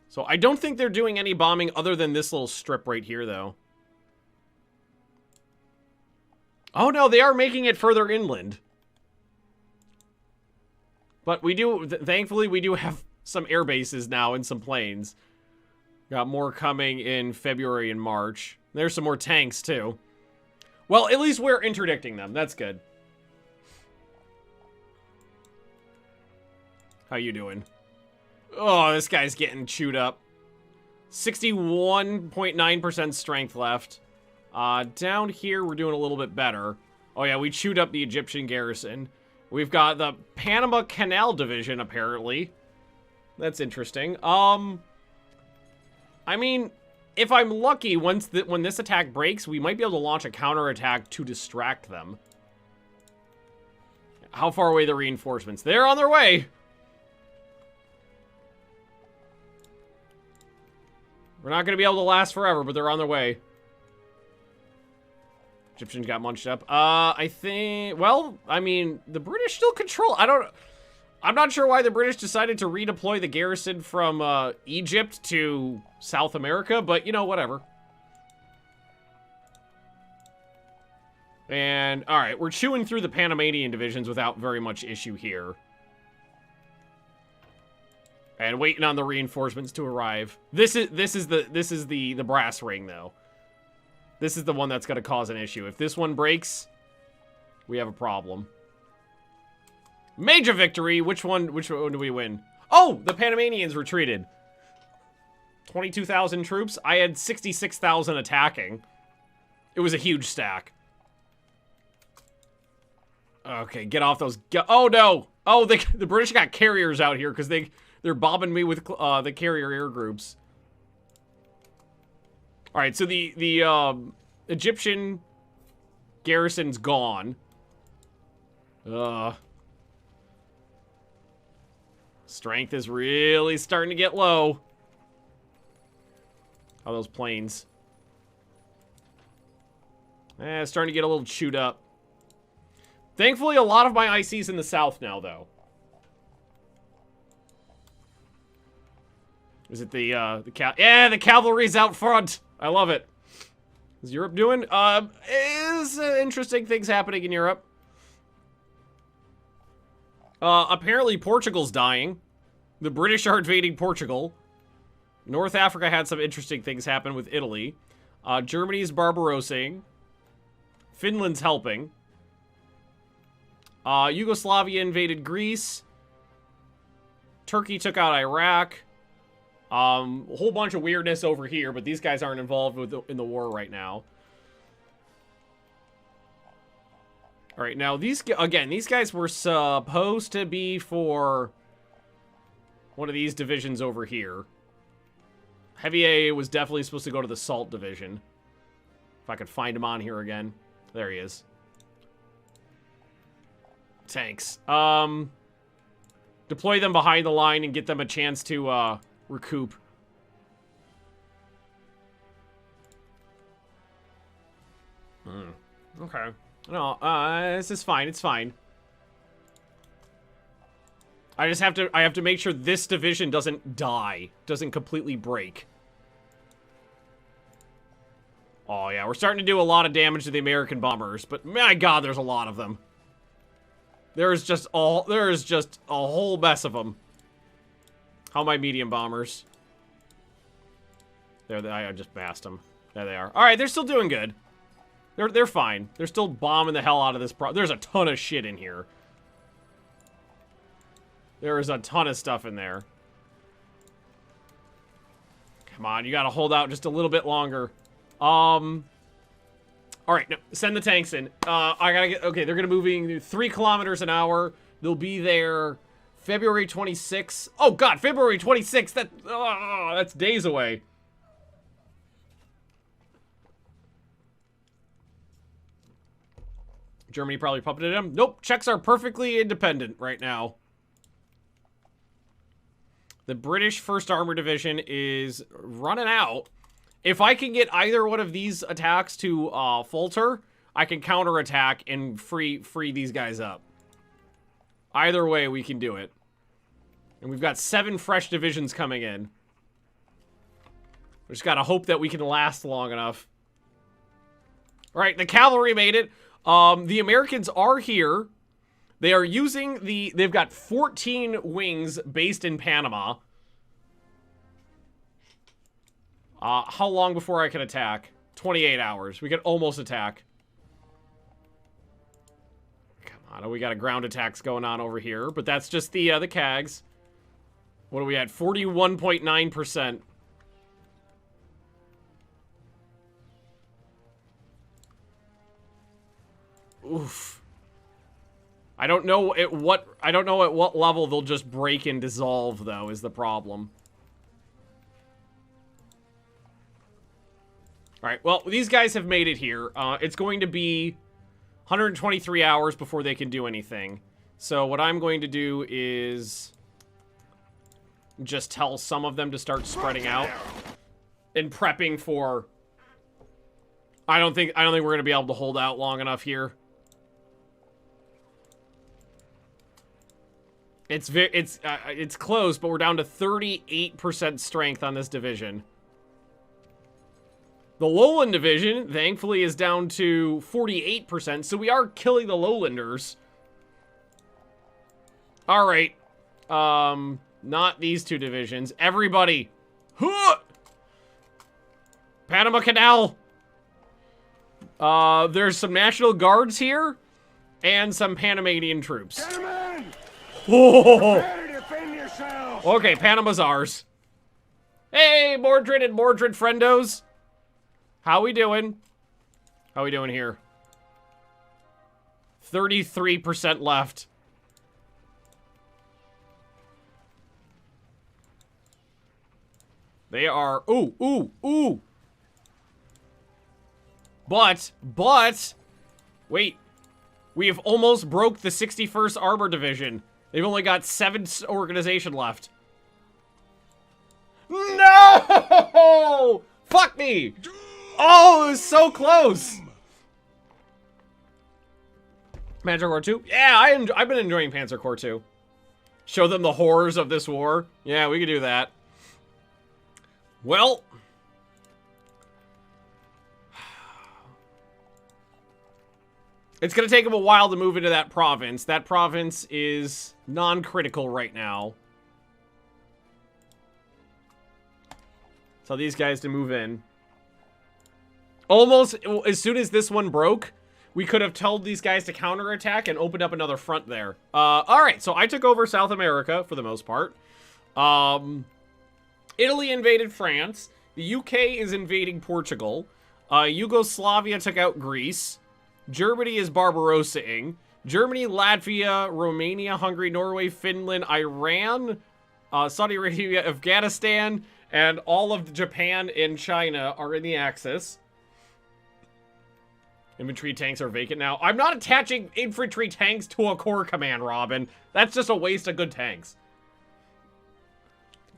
So I don't think they're doing any bombing other than this little strip right here, though. Oh, no, they are making it further inland. But we do, thankfully, we do have some air bases now and some planes. Got more coming in February and March. There's some more tanks, too. Well, at least we're interdicting them. That's good. How you doing? Oh, this guy's getting chewed up. 61.9% strength left. Down here, we're doing a little bit better. Oh, yeah, we chewed up the Egyptian garrison. We've got the Panama Canal division, apparently. That's interesting. I mean, if I'm lucky, when this attack breaks, we might be able to launch a counterattack to distract them. How far away are the reinforcements? They're on their way! We're not going to be able to last forever, but they're on their way. Egyptians got munched up. I think... Well, I mean, the British still control... I'm not sure why the British decided to redeploy the garrison from Egypt to South America, but, you know, whatever. And, alright, we're chewing through the Panamanian divisions without very much issue here. And waiting on the reinforcements to arrive. This is the brass ring, though. This is the one that's going to cause an issue. If this one breaks, we have a problem. Major victory. Which one do we win? Oh, the Panamanians retreated. 22,000 troops. I had 66,000 attacking. It was a huge stack. Okay, get off those. Oh no! Oh, the British got carriers out here because they're bombing me with the carrier air groups. All right, so the Egyptian garrison's gone. Strength is really starting to get low. How are those planes? Starting to get a little chewed up. Thankfully, a lot of my IC's in the south now, though. Is it the cavalry's out front. I love it. Is Europe doing? Is interesting things happening in Europe. Apparently Portugal's dying. The British are invading Portugal. North Africa had some interesting things happen with Italy. Germany's Barbarossing. Finland's helping. Yugoslavia invaded Greece. Turkey took out Iraq. A whole bunch of weirdness over here, but these guys aren't involved in the war right now. All right, now these guys were supposed to be for one of these divisions over here. Heavy A was definitely supposed to go to the Salt Division. If I could find him on here again. There he is. Tanks. Deploy them behind the line and get them a chance to recoup. Okay. No, this is fine. It's fine. I have to make sure this division doesn't die. Doesn't completely break. Oh yeah, we're starting to do a lot of damage to the American bombers, but my god, there's a lot of them. There is just a whole mess of them. How are my medium bombers? There, I just masked them. There they are. All right, they're still doing good. They're fine. They're still bombing the hell out of this. There's a ton of shit in here. There is a ton of stuff in there. Come on, you gotta hold out just a little bit longer. All right, no, send the tanks in. I gotta get. Okay, they're gonna moving 3 kilometers an hour. They'll be there February 26th. Oh God, February 26th. That's days away. Germany probably puppeted him. Nope, Czechs are perfectly independent right now. The British 1st Armored Division is running out. If I can get either one of these attacks to falter, I can counterattack and free these guys up. Either way, we can do it. And we've got 7 fresh divisions coming in. We just gotta hope that we can last long enough. All right, the cavalry made it. The Americans are here. They are using they've got 14 wings based in Panama. How long before I can attack? 28 hours. We can almost attack. Come on, we got a ground attacks going on over here, but that's just the CAGs. What are we at? 41.9%. Oof. I don't know at what level they'll just break and dissolve, though, is the problem. Alright, well, these guys have made it here. It's going to be 123 hours before they can do anything. So what I'm going to do is just tell some of them to start spreading out and prepping for... I don't think we're going to be able to hold out long enough here. It's close, but we're down to 38% strength on this division. The Lowland division, thankfully, is down to 48%, so we are killing the Lowlanders. All right. Not these 2 divisions. Everybody. Huh! Panama Canal. There's some National Guards here and some Panamanian troops. Gentlemen! Oh. Prepare to defend yourselves! Okay, Panama's ours. Hey, Mordred and Mordred friendos. How we doing? How we doing here? 33% left. They are... Ooh, ooh, ooh. But... Wait. We have almost broke the 61st Armor Division. They've only got 7 organization left. No! Fuck me! Oh, it was so close! Panzer Corps 2? Yeah, I've been enjoying Panzer Corps 2. Show them the horrors of this war. Yeah, we could do that. Well, it's going to take them a while to move into that province. That province is non-critical right now. Tell these guys to move in. Almost, as soon as this one broke, we could have told these guys to counterattack and opened up another front there. Alright, so I took over South America, for the most part. Italy invaded France. The UK is invading Portugal. Yugoslavia took out Greece. Germany is Barbarossa-ing. Germany, Latvia, Romania, Hungary, Norway, Finland, Iran, Saudi Arabia, Afghanistan, and all of Japan and China are in the Axis. Infantry tanks are vacant now. I'm not attaching infantry tanks to a corps command, Robin. That's just a waste of good tanks.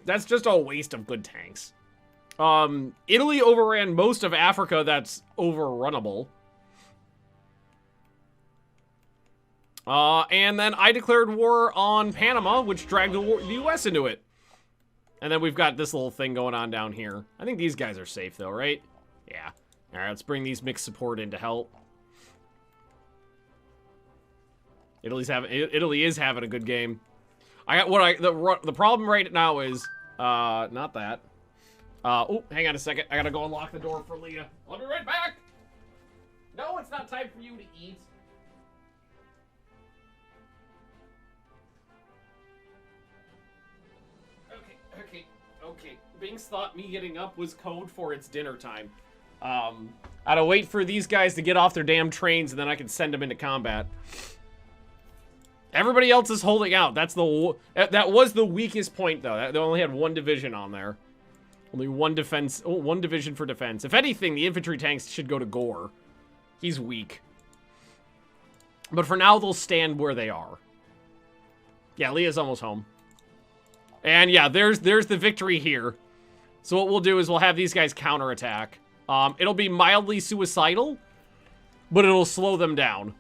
That's just a waste of good tanks. Italy overran most of Africa that's overrunnable. And then I declared war on Panama, which dragged the US into it. And then we've got this little thing going on down here. I think these guys are safe, though, right? Yeah. All right, let's bring these mixed support in to help. Italy is having a good game. The problem right now is not that. Oh, hang on a second. I gotta go unlock the door for Leah. I'll be right back. No, it's not time for you to eat. Okay. Binks thought me getting up was code for it's dinner time. I gotta wait for these guys to get off their damn trains, and then I can send them into combat. Everybody else is holding out. That was the weakest point, though. They only had one division on there. Only one division for defense. If anything, the infantry tanks should go to Gore. He's weak. But for now, they'll stand where they are. Yeah, Leah's almost home. And yeah, there's the victory here. So what we'll do is we'll have these guys counterattack. It'll be mildly suicidal, but it'll slow them down.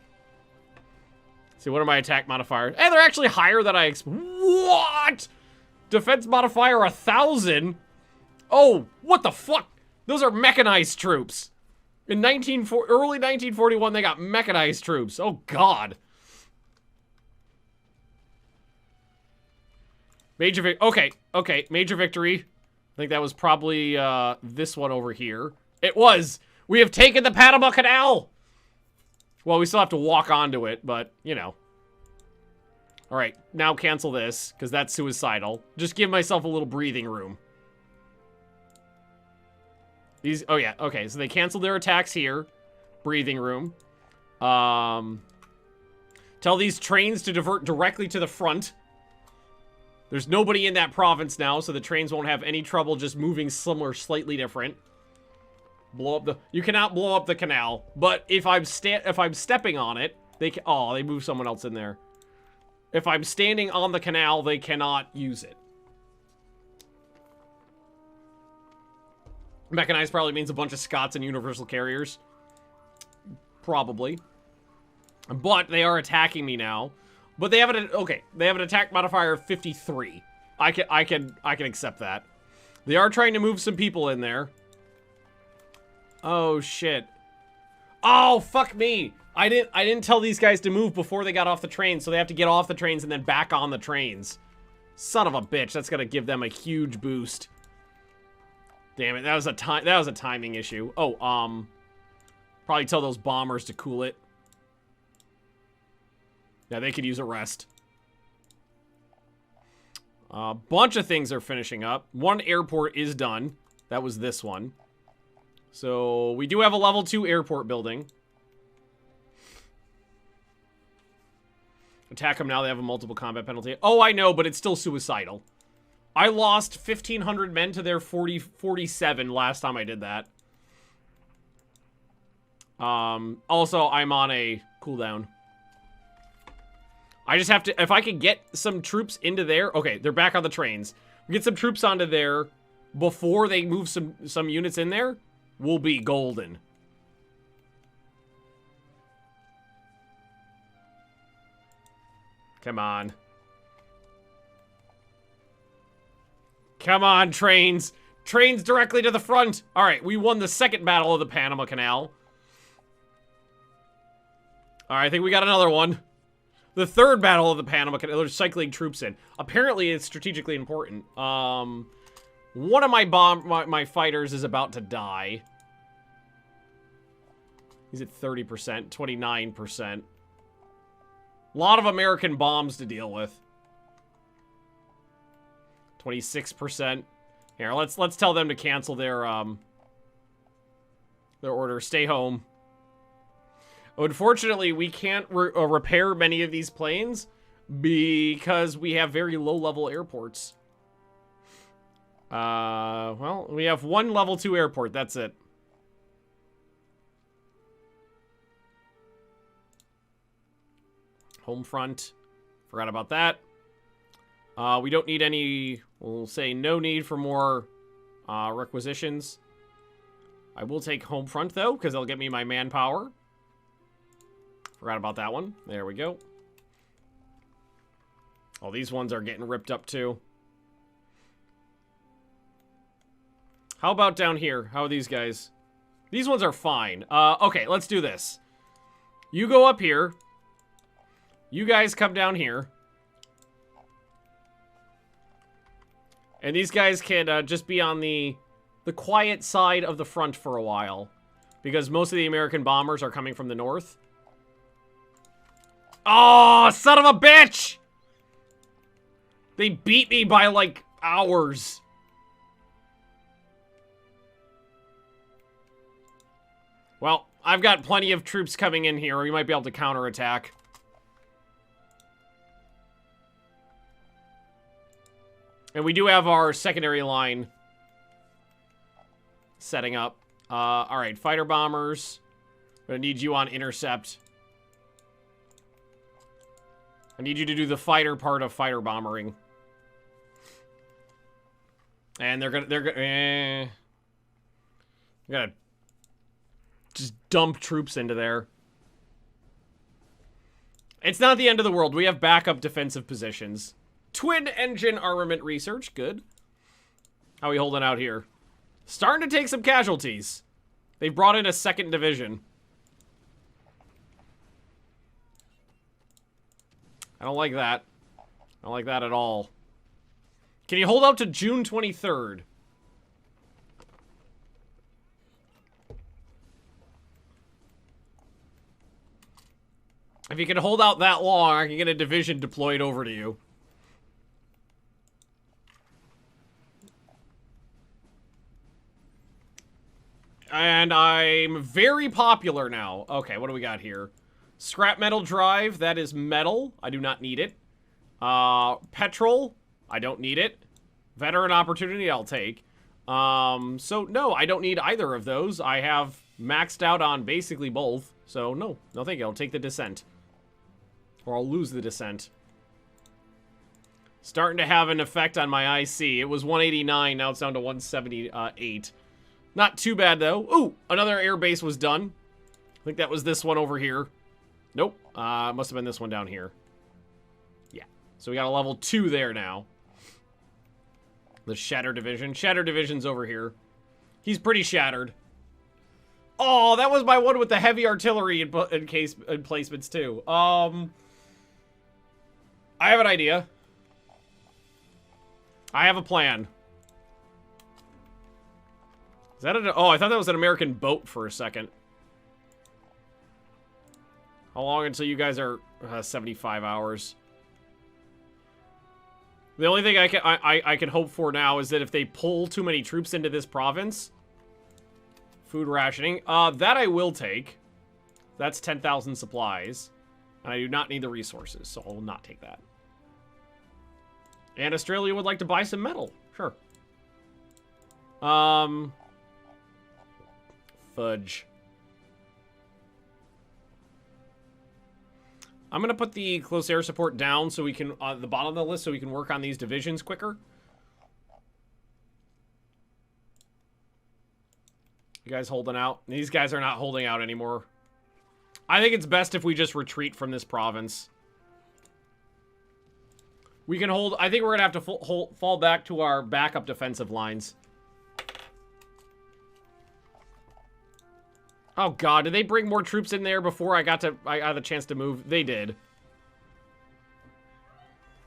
See, what are my attack modifiers? Hey, they're actually higher than I What? Defense modifier 1,000? Oh, what the fuck? Those are mechanized troops. In early 1941, they got mechanized troops. Oh, God. Major victory. Okay, major victory. I think that was probably this one over here. It was. We have taken the Panama Canal. Well, we still have to walk onto it, but, you know. All right, now cancel this, because that's suicidal. Just give myself a little breathing room. Oh yeah, okay, so they canceled their attacks here. Breathing room. Tell these trains to divert directly to the front. There's nobody in that province now, so the trains won't have any trouble just moving somewhere slightly different. Blow up you cannot blow up the canal, but if I'm stepping on it, they move someone else in there. If I'm standing on the canal, they cannot use it. Mechanized probably means a bunch of Scots and universal carriers. Probably. But they are attacking me now. But they have they have an attack modifier of 53. I can accept that. They are trying to move some people in there. Oh shit. Oh, fuck me. I didn't tell these guys to move before they got off the train, so they have to get off the trains and then back on the trains. Son of a bitch, that's gonna give them a huge boost. Damn it, that was a timing issue. Oh, probably tell those bombers to cool it. Yeah, they could use a rest. A bunch of things are finishing up. One airport is done. That was this one. So, we do have a level 2 airport building. Attack them now, they have a multiple combat penalty. Oh, I know, but it's still suicidal. I lost 1,500 men to their 47 last time I did that. Also, I'm on a cooldown. I just have to, if I could get some troops into there. Okay, they're back on the trains. Get some troops onto there before they move some units in there. We'll be golden. Come on. Come on, trains. Trains directly to the front. All right, we won the second battle of the Panama Canal. All right, I think we got another one. The third battle of the Panama Canal. They're cycling troops in. Apparently, it's strategically important. One of my fighters is about to die. He's at 30%, 29%. A lot of American bombs to deal with. 26%. Here, let's tell them to cancel their order. Stay home. Unfortunately, we can't repair many of these planes because we have very low-level airports. Well, we have one level 2 airport. That's it. Home front. Forgot about that. We don't need any... We'll say no need for more requisitions. I will take home front, though, because they'll get me my manpower. Forgot about that one. There we go. Oh, these ones are getting ripped up, too. How about down here? How are these guys? These ones are fine. Okay, let's do this. You go up here. You guys come down here. And these guys can just be on the quiet side of the front for a while. Because most of the American bombers are coming from the north. Oh, son of a bitch! They beat me by, like, hours. Well, I've got plenty of troops coming in here. We might be able to counterattack. And we do have our secondary line setting up. Alright, fighter bombers. I'm gonna need you on intercept. I need you to do the fighter part of fighter bombering. And they're gonna just dump troops into there. It's not the end of the world. We have backup defensive positions. Twin engine armament research, good. How are we holding out here? Starting to take some casualties. They've brought in a second division. I don't like that. I don't like that at all. Can you hold out to June 23rd? If you can hold out that long, I can get a division deployed over to you. And I'm very popular now. Okay, what do we got here? Scrap metal drive, that is metal. I do not need it. Petrol, I don't need it. Veteran opportunity, I'll take. So no, I don't need either of those. I have maxed out on basically both. So no, thank you. I'll take the descent. Or I'll lose the descent. Starting to have an effect on my IC. It was 189, now it's down to 178. Not too bad, though. Ooh, another air base was done. I think that was this one over here. Nope. Must have been this one down here. Yeah. So we got a level 2 there now. The Shatter Division. Shatter Division's over here. He's pretty shattered. Oh, that was my one with the heavy artillery in placements, too. I have an idea. I have a plan. Is that an... Oh, I thought that was an American boat for a second. How long until you guys are 75 hours? The only thing I can hope for now is that if they pull too many troops into this province, food rationing. That I will take. That's 10,000 supplies, and I do not need the resources, so I will not take that. And Australia would like to buy some metal, sure. Fudge. I'm going to put the close air support down so we can, the bottom of the list, so we can work on these divisions quicker. You guys holding out? These guys are not holding out anymore. I think it's best if we just retreat from this province. We can hold... I think we're going to have to fall back to our backup defensive lines. Oh, God. Did they bring more troops in there before I got the chance to move? They did.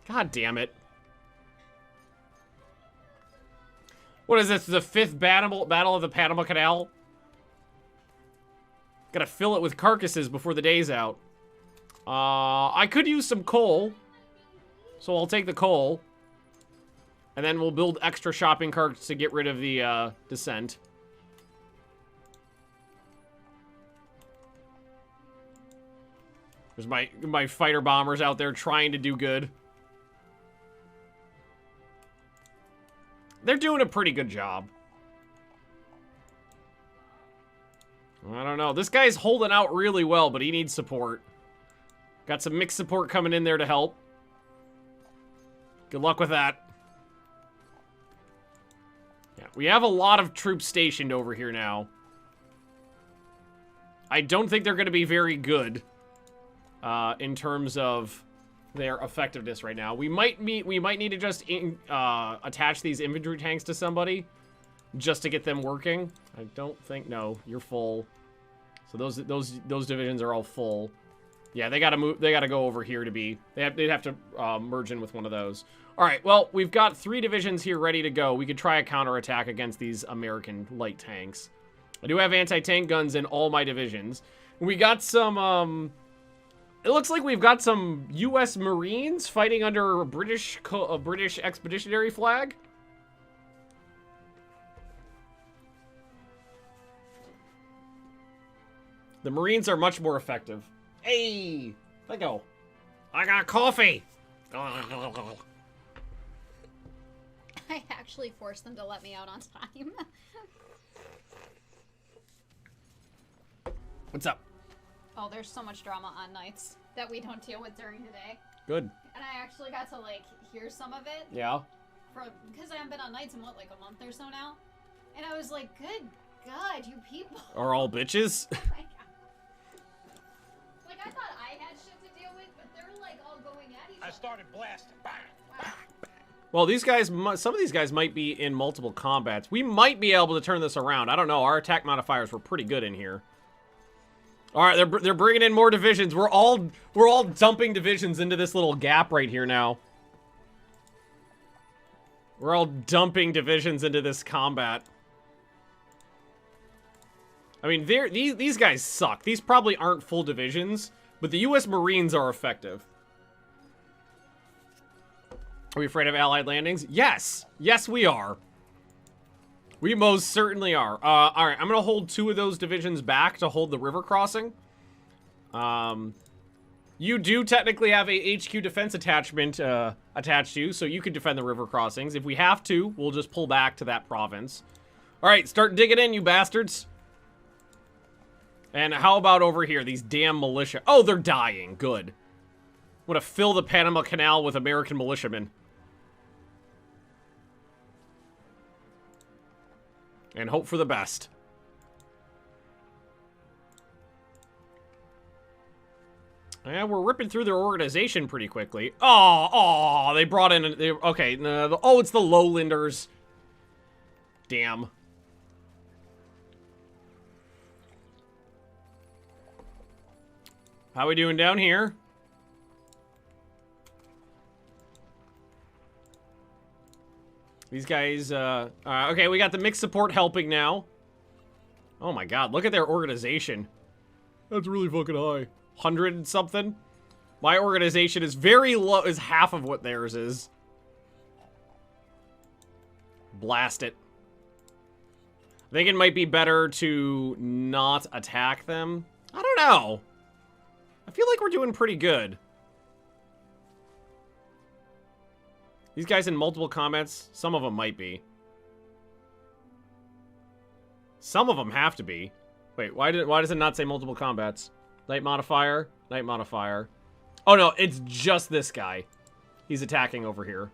God damn it. What is this? The 5th battle of the Panama Canal? Gotta fill it with carcasses before the day's out. I could use some coal. So I'll take the coal. And then we'll build extra shopping carts to get rid of the descent. There's my fighter bombers out there trying to do good. They're doing a pretty good job. I don't know. This guy's holding out really well, but he needs support. Got some mixed support coming in there to help. Good luck with that. Yeah, we have a lot of troops stationed over here now. I don't think they're going to be very good in terms of their effectiveness right now. We might need to just attach these infantry tanks to somebody just to get them working. I don't think... No, you're full. So those divisions are all full. Yeah, they gotta move. They gotta go over here to be... They'd have to merge in with one of those. All right, well, we've got 3 divisions here ready to go. We could try a counterattack against these American light tanks. I do have anti-tank guns in all my divisions. We got some... It looks like we've got some U.S. Marines fighting under a British expeditionary flag. The Marines are much more effective. Hey, let go. I got coffee. I actually forced them to let me out on time. What's up? Oh, there's so much drama on nights that we don't deal with during the day. Good. And I actually got to, like, hear some of it. Yeah. Because I haven't been on nights in, what, like a month or so now? And I was like, good God, you people. Are all bitches? Like, I thought I had shit to deal with, but they're, like, all going at each other. I started blasting. Bang, bang. Well, these guys, some of these guys might be in multiple combats. We might be able to turn this around. I don't know. Our attack modifiers were pretty good in here. All right, they're bringing in more divisions. We're all dumping divisions into this little gap right here now. We're all dumping divisions into this combat. I mean, these guys suck. These probably aren't full divisions, but the U.S. Marines are effective. Are we afraid of Allied landings? Yes. Yes, we are. We most certainly are. All right, I'm going to hold 2 of those divisions back to hold the river crossing. You do technically have a HQ defense attachment attached to you, so you can defend the river crossings. If we have to, we'll just pull back to that province. All right, start digging in, you bastards. And how about over here, these damn militia? Oh, they're dying. Good. I'm going to fill the Panama Canal with American militiamen. And hope for the best. Yeah, we're ripping through their organization pretty quickly. Oh, they brought in... okay, oh, it's the Lowlanders. Damn. How we doing down here? These guys, okay, we got the mixed support helping now. Oh my god, look at their organization. That's really fucking high. 100 and something? My organization is very low, is half of what theirs is. Blast it. I think it might be better to not attack them. I don't know. I feel like we're doing pretty good. These guys in multiple combats, some of them might be. Some of them have to be. Wait, why does it not say multiple combats? Night modifier, night modifier. Oh no, it's just this guy. He's attacking over here.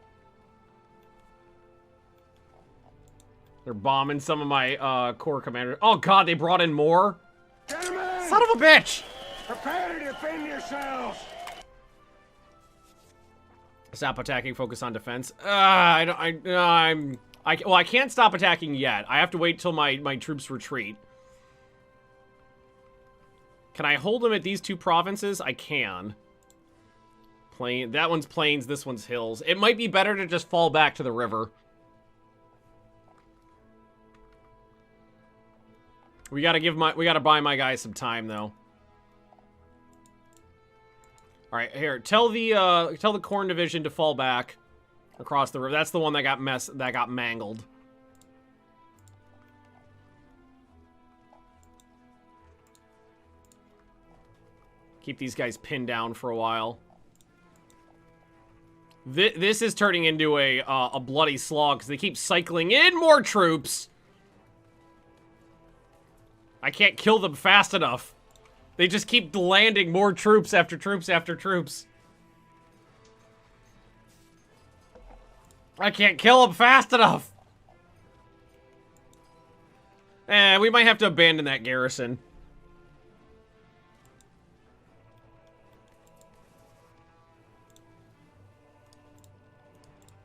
They're bombing some of my core commanders. Oh god, they brought in more? Gentlemen, Son of a bitch! prepare to defend yourselves. Stop attacking, focus on defense. Well, I can't stop attacking yet. I have to wait till my troops retreat. Can I hold them at these two provinces? I can. That one's plains, this one's hills. It might be better to just fall back to the river. We gotta buy my guys some time though. All right, here. Tell the corn division to fall back across the river. That's the one that got mangled. Keep these guys pinned down for a while. This is turning into a bloody slog because they keep cycling in more troops. I can't kill them fast enough. They just keep landing more troops after troops after troops. I can't kill them fast enough. We might have to abandon that garrison.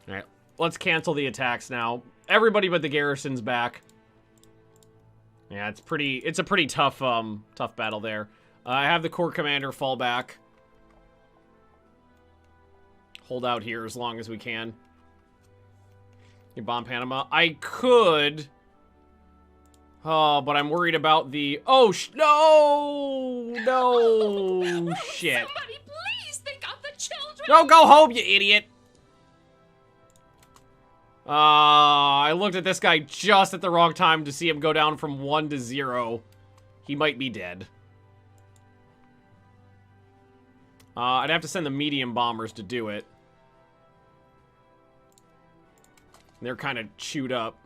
Alright, let's cancel the attacks now. Everybody but the garrison's back. Yeah, it's a pretty tough battle there. I have the Corps Commander fall back. Hold out here as long as we can. You bomb Panama? I could. Oh, but I'm worried about the... Oh, no! No! Shit. Somebody please think of the children! No, go home, you idiot! I looked at this guy just at the wrong time to see him go down from 1 to 0. He might be dead. I'd have to send the medium bombers to do it. They're kind of chewed up.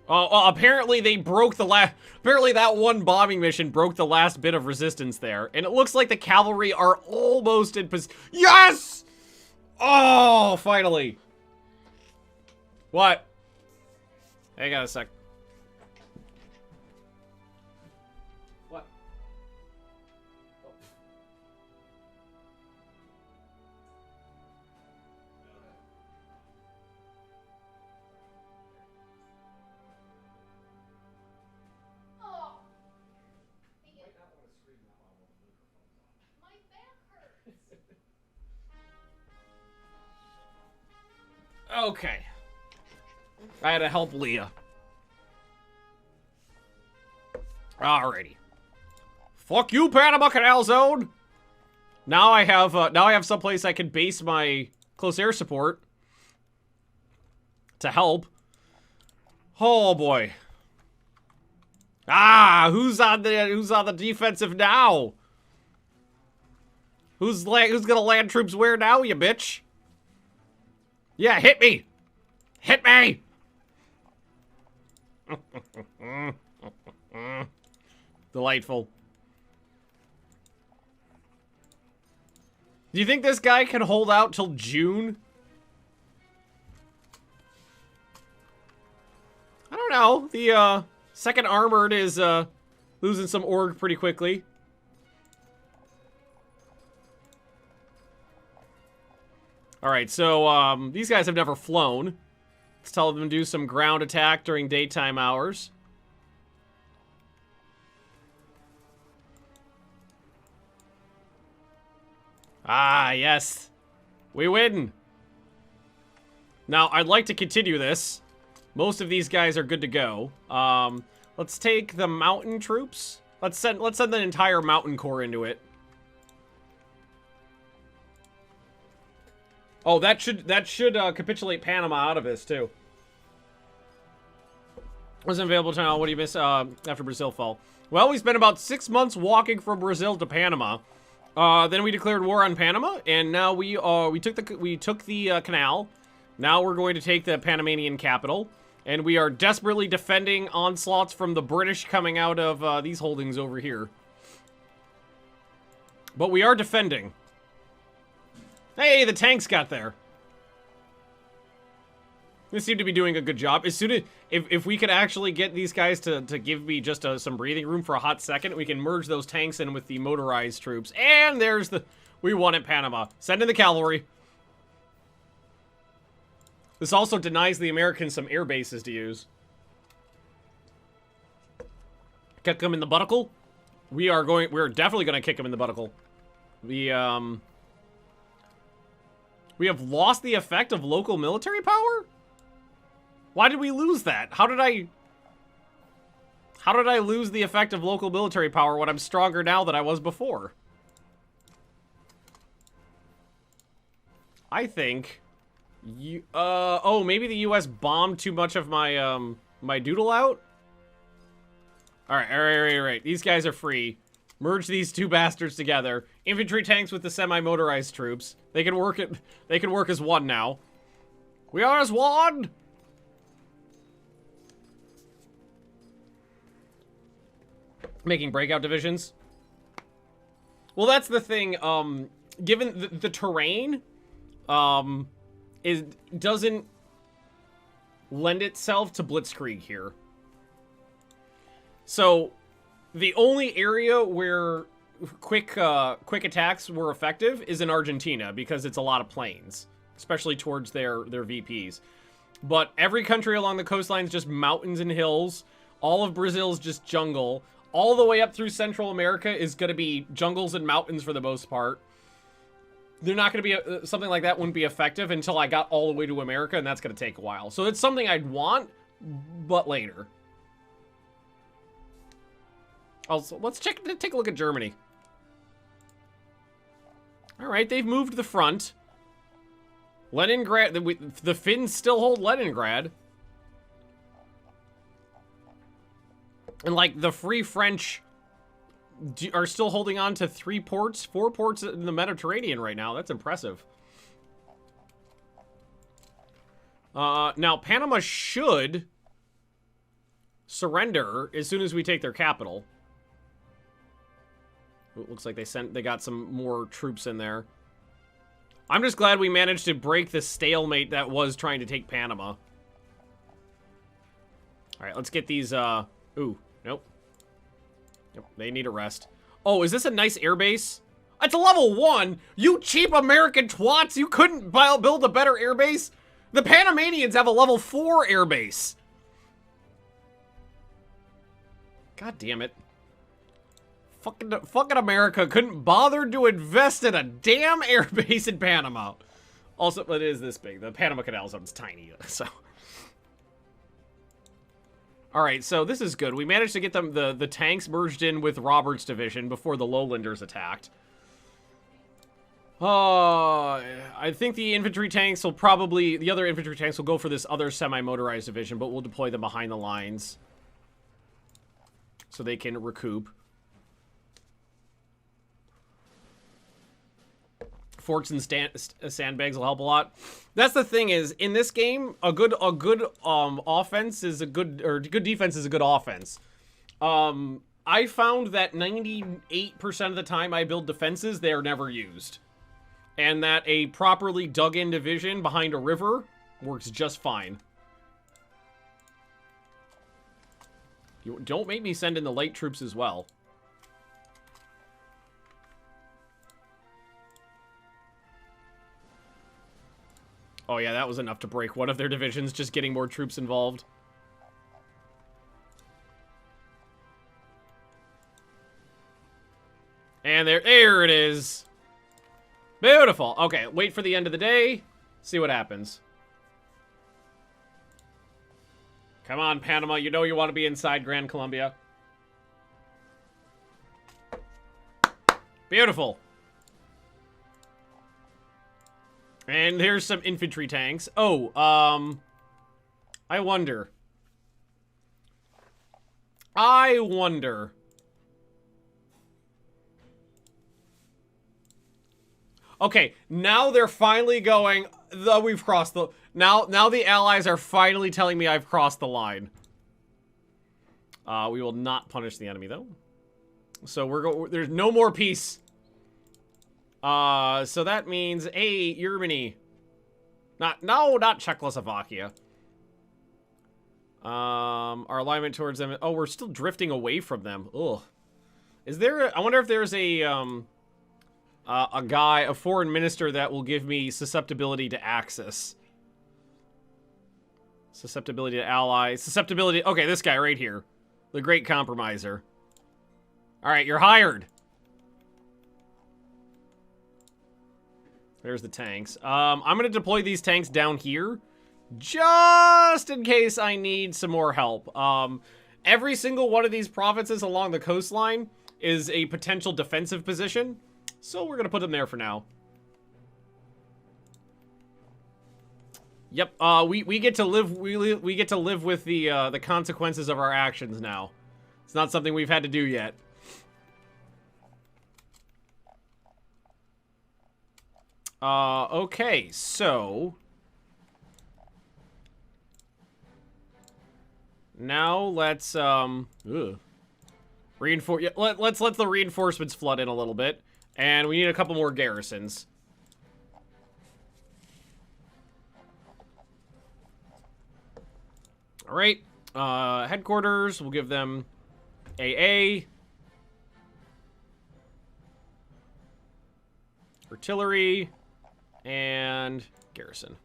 Oh, apparently they broke the last... Apparently that one bombing mission broke the last bit of resistance there. And it looks like the cavalry are almost in position. Yes! Oh, finally. What? Hang on a sec. What? Oh. My back hurts. Okay. I had to help Leah. Alrighty. Fuck you, Panama Canal Zone! Now I have someplace I can base my close air support to help. Oh boy. Ah, who's on the defensive now? Who's gonna land troops where now, you bitch? Yeah, hit me! Hit me! Delightful. Do you think this guy can hold out till June? I don't know. The, second armored is, losing some org pretty quickly. Alright, so, these guys have never flown. Let's tell them to do some ground attack during daytime hours. Ah, yes. We win. Now, I'd like to continue this. Most of these guys are good to go. Let's take the mountain troops. Let's send the entire mountain corps into it. Oh, that should capitulate Panama out of this too. Wasn't available to what do you miss after Brazil fell? Well, we spent about 6 months walking from Brazil to Panama. Then we declared war on Panama, and now we took the Canal. Now we're going to take the Panamanian capital, and we are desperately defending onslaughts from the British coming out of these holdings over here. But we are defending. Hey, the tanks got there. They seem to be doing a good job. As soon as if we could actually get these guys to give me just some breathing room for a hot second, we can merge those tanks in with the motorized troops. And there's the We won at Panama. Send in the cavalry. This also denies the Americans some air bases to use. Kick them in the buttockle. We're definitely going to kick them in the buttockle. We have lost the effect of local military power? Why did we lose that? How did I lose the effect of local military power when I'm stronger now than I was before? I think maybe the US bombed too much of my my doodle out. All right. These guys are free. Merge these two bastards together. Infantry tanks with the semi-motorized troops. They can work as one now. We are as one. Making breakout divisions. Well, that's the thing. Given the terrain, doesn't lend itself to blitzkrieg here. So, the only area where quick attacks were effective is in Argentina because it's a lot of plains, especially towards their VPs. But every country along the coastline is just mountains and hills. All of Brazil's just jungle. All the way up through Central America is going to be jungles and mountains for the most part. They're not going to be something like that wouldn't be effective until I got all the way to America, and that's going to take a while. So it's something I'd want, but later. Also, let's take a look at Germany. All right, they've moved the front. Leningrad, the Finns still hold Leningrad. And, like, the Free French are still holding on to 4 ports in the Mediterranean right now. That's impressive. Now, Panama should surrender as soon as we take their capital. It looks like they got some more troops in there. I'm just glad we managed to break the stalemate that was trying to take Panama. All right, let's get these, ooh, nope. Yep, they need a rest. Oh, is this a nice airbase? It's a level 1! You cheap American twats! You couldn't build a better airbase? The Panamanians have a level 4 airbase! God damn it. Fucking America couldn't bother to invest in a damn airbase in Panama. Also, it is this big. The Panama Canal zone's tiny, so... Alright, so this is good. We managed to get them the tanks merged in with Robert's division before the Lowlanders attacked. I think the infantry tanks will probably... The other infantry tanks will go for this other semi-motorized division, but we'll deploy them behind the lines. So they can recoup. Forts and sandbags will help a lot. That's the thing is, in this game, a good offense is a good, or good defense is a good offense. I found that 98% of the time I build defenses, they are never used. And that a properly dug-in division behind a river works just fine. Don't make me send in the light troops as well. Oh yeah, that was enough to break one of their divisions, just getting more troops involved. And there it is. Beautiful. Okay, wait for the end of the day. See what happens. Come on, Panama. You know you want to be inside Gran Colombia. Beautiful. And here's some infantry tanks. Oh, I wonder. Okay, now they're finally going, we've crossed the, now the allies are finally telling me I've crossed the line. We will not punish the enemy, though. So there's no more peace. So that means, hey, Germany. Not Czechoslovakia. Our alignment towards them. Oh, we're still drifting away from them. Ugh. I wonder if there's a, a foreign minister that will give me susceptibility to Axis. Susceptibility to allies. Susceptibility... Okay, this guy right here. The Great Compromiser. Alright, you're hired. There's the tanks. I'm going to deploy these tanks down here. Just in case I need some more help. Every single one of these provinces along the coastline is a potential defensive position. So we're going to put them there for now. Yep, we get to live we get to live with the consequences of our actions now. It's not something we've had to do yet. Okay, so now let's reinforce. Yeah, let's let the reinforcements flood in a little bit, and we need a couple more garrisons. All right, headquarters. We'll give them AA, artillery, and garrison.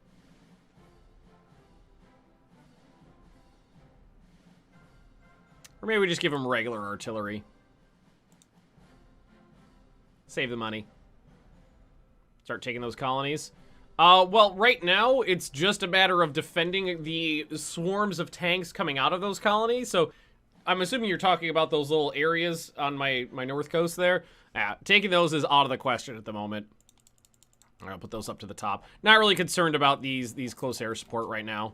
Or maybe we just give them regular artillery. Save the money. Start taking those colonies. Well, right now, it's just a matter of defending the swarms of tanks coming out of those colonies. So, I'm assuming you're talking about those little areas on my north coast there. Taking those is out of the question at the moment. I'll put those up to the top. Not really concerned about these close air support right now.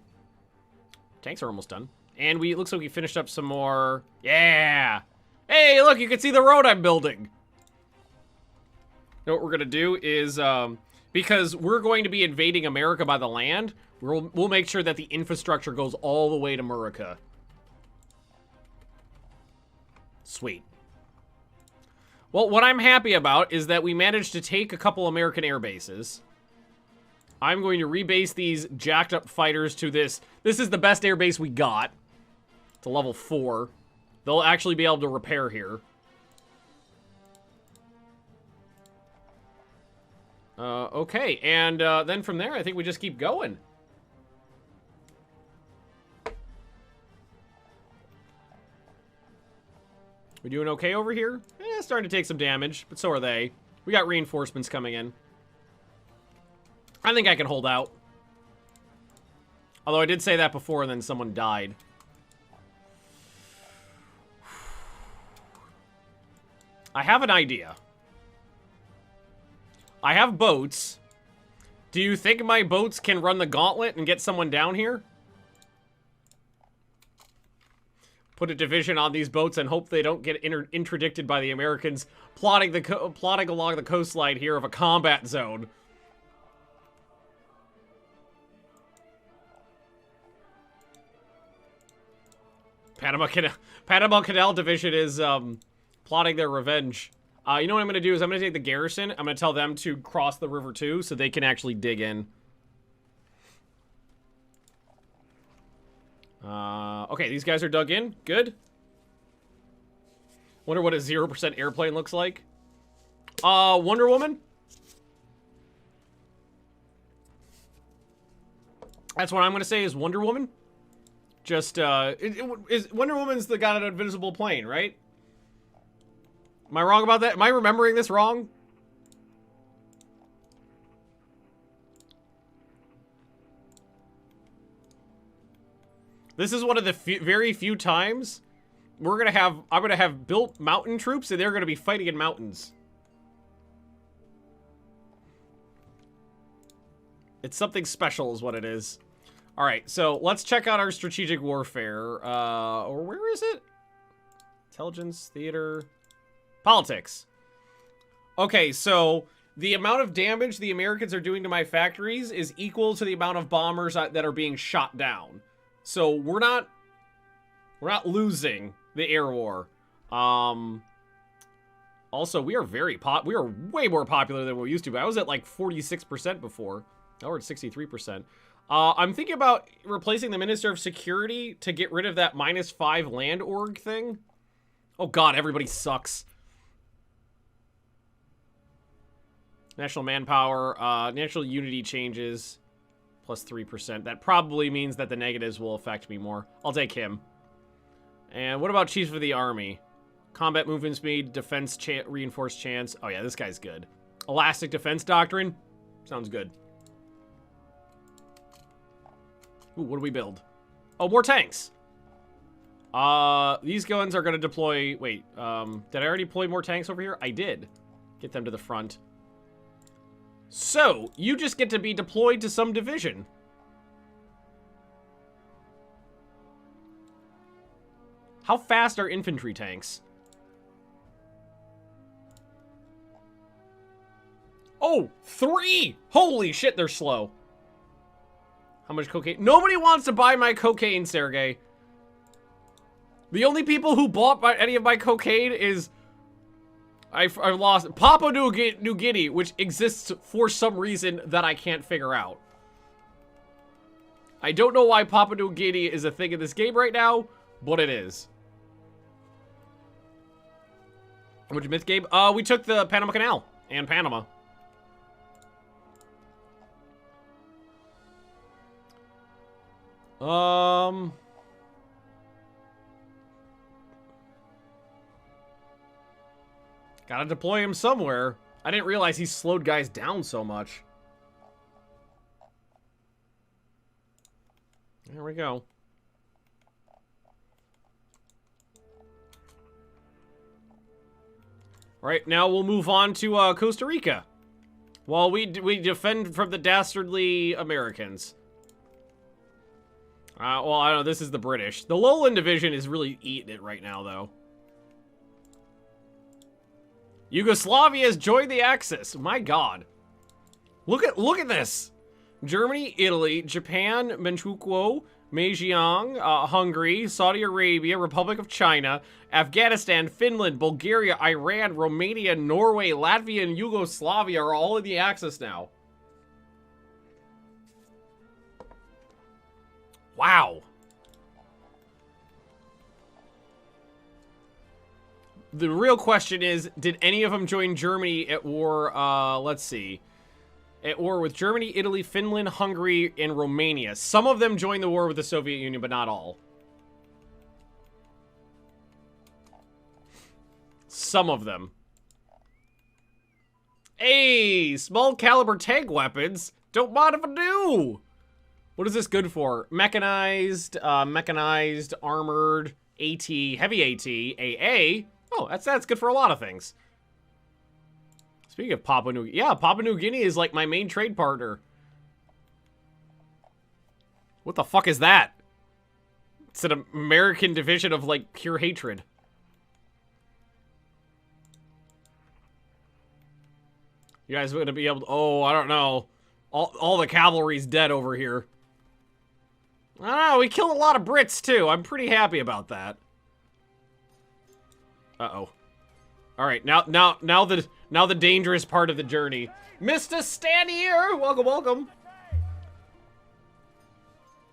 Tanks are almost done. And it looks like we finished up some more. Yeah! Hey, look, you can see the road I'm building. You know what we're going to do is... because we're going to be invading America by the land, we'll make sure that the infrastructure goes all the way to Murica. Sweet. Well, what I'm happy about is that we managed to take a couple American air bases. I'm going to rebase these jacked up fighters to this. This is the best air base we got. It's a level 4. They'll actually be able to repair here. Okay, and then from there, I think we just keep going. We doing okay over here? Starting to take some damage, but so are they. We got reinforcements coming in. I think I can hold out. Although I did say that before and then someone died. I have an idea. I have boats. Do you think my boats can run the gauntlet and get someone down here? Put a division on these boats and hope they don't get interdicted by the Americans plotting along the coastline here of a combat zone. Panama Canal Division is plotting their revenge. You know what I'm going to do is I'm going to take the garrison. I'm going to tell them to cross the river too so they can actually dig in. Okay, these guys are dug in. Good. Wonder what a 0% airplane looks like. Wonder Woman. That's what I'm going to say is Wonder Woman. Just, is Wonder Woman's the got an invisible plane, right? Am I wrong about that? Am I remembering this wrong? This is one of the very few times I'm gonna have built mountain troops and they're gonna be fighting in mountains. It's something special is what it is. All right, so let's check out our strategic warfare. Or where is it? Intelligence, theater, politics. Okay, so the amount of damage the Americans are doing to my factories is equal to the amount of bombers that are being shot down. So we're not losing the air war. Also, we are we are way more popular than we used to be. I was at like 46% before. Now we're at 63%. I'm thinking about replacing the Minister of Security to get rid of that -5 land org thing. Oh god, everybody sucks. National manpower, national unity changes, plus 3%. That probably means that the negatives will affect me more. I'll take him. And what about Chief of the Army? Combat movement speed, defense reinforced chance. Oh yeah, this guy's good. Elastic defense doctrine. Sounds good. Ooh, what do we build? Oh, more tanks. These guns are going to deploy... Wait, did I already deploy more tanks over here? I did. Get them to the front. So, you just get to be deployed to some division. How fast are infantry tanks? Oh, 3! Holy shit, they're slow. How much cocaine? Nobody wants to buy my cocaine, Sergey. The only people who bought any of my cocaine is... I've lost Papua New Guinea, which exists for some reason that I can't figure out. I don't know why Papua New Guinea is a thing in this game right now, but it is. What'd you miss, Gabe? We took the Panama Canal and Panama. Gotta deploy him somewhere. I didn't realize he slowed guys down so much. There we go. All right, now we'll move on to Costa Rica. While we defend from the dastardly Americans. Well, I don't know. This is the British. The Lowland Division is really eating it right now, though. Yugoslavia has joined the Axis. My God. Look at this. Germany, Italy, Japan, Manchukuo, Zhejiang, Hungary, Saudi Arabia, Republic of China, Afghanistan, Finland, Bulgaria, Iran, Romania, Norway, Latvia, and Yugoslavia are all in the Axis now. Wow. The real question is, did any of them join Germany at war, let's see. At war with Germany, Italy, Finland, Hungary, and Romania. Some of them joined the war with the Soviet Union, but not all. Some of them. Hey, small caliber tank weapons. Don't mind if I do. What is this good for? Mechanized, armored, AT, heavy AT, AA. Oh, that's good for a lot of things. Speaking of Papua New Guinea, yeah, Papua New Guinea is like my main trade partner. What the fuck is that? It's an American division of like pure hatred. You guys are gonna be able to, oh, I don't know. All the cavalry's dead over here. I don't know, we killed a lot of Brits too. I'm pretty happy about that. Uh-oh. Alright, now the dangerous part of the journey. Mr. Stanier! Welcome, welcome.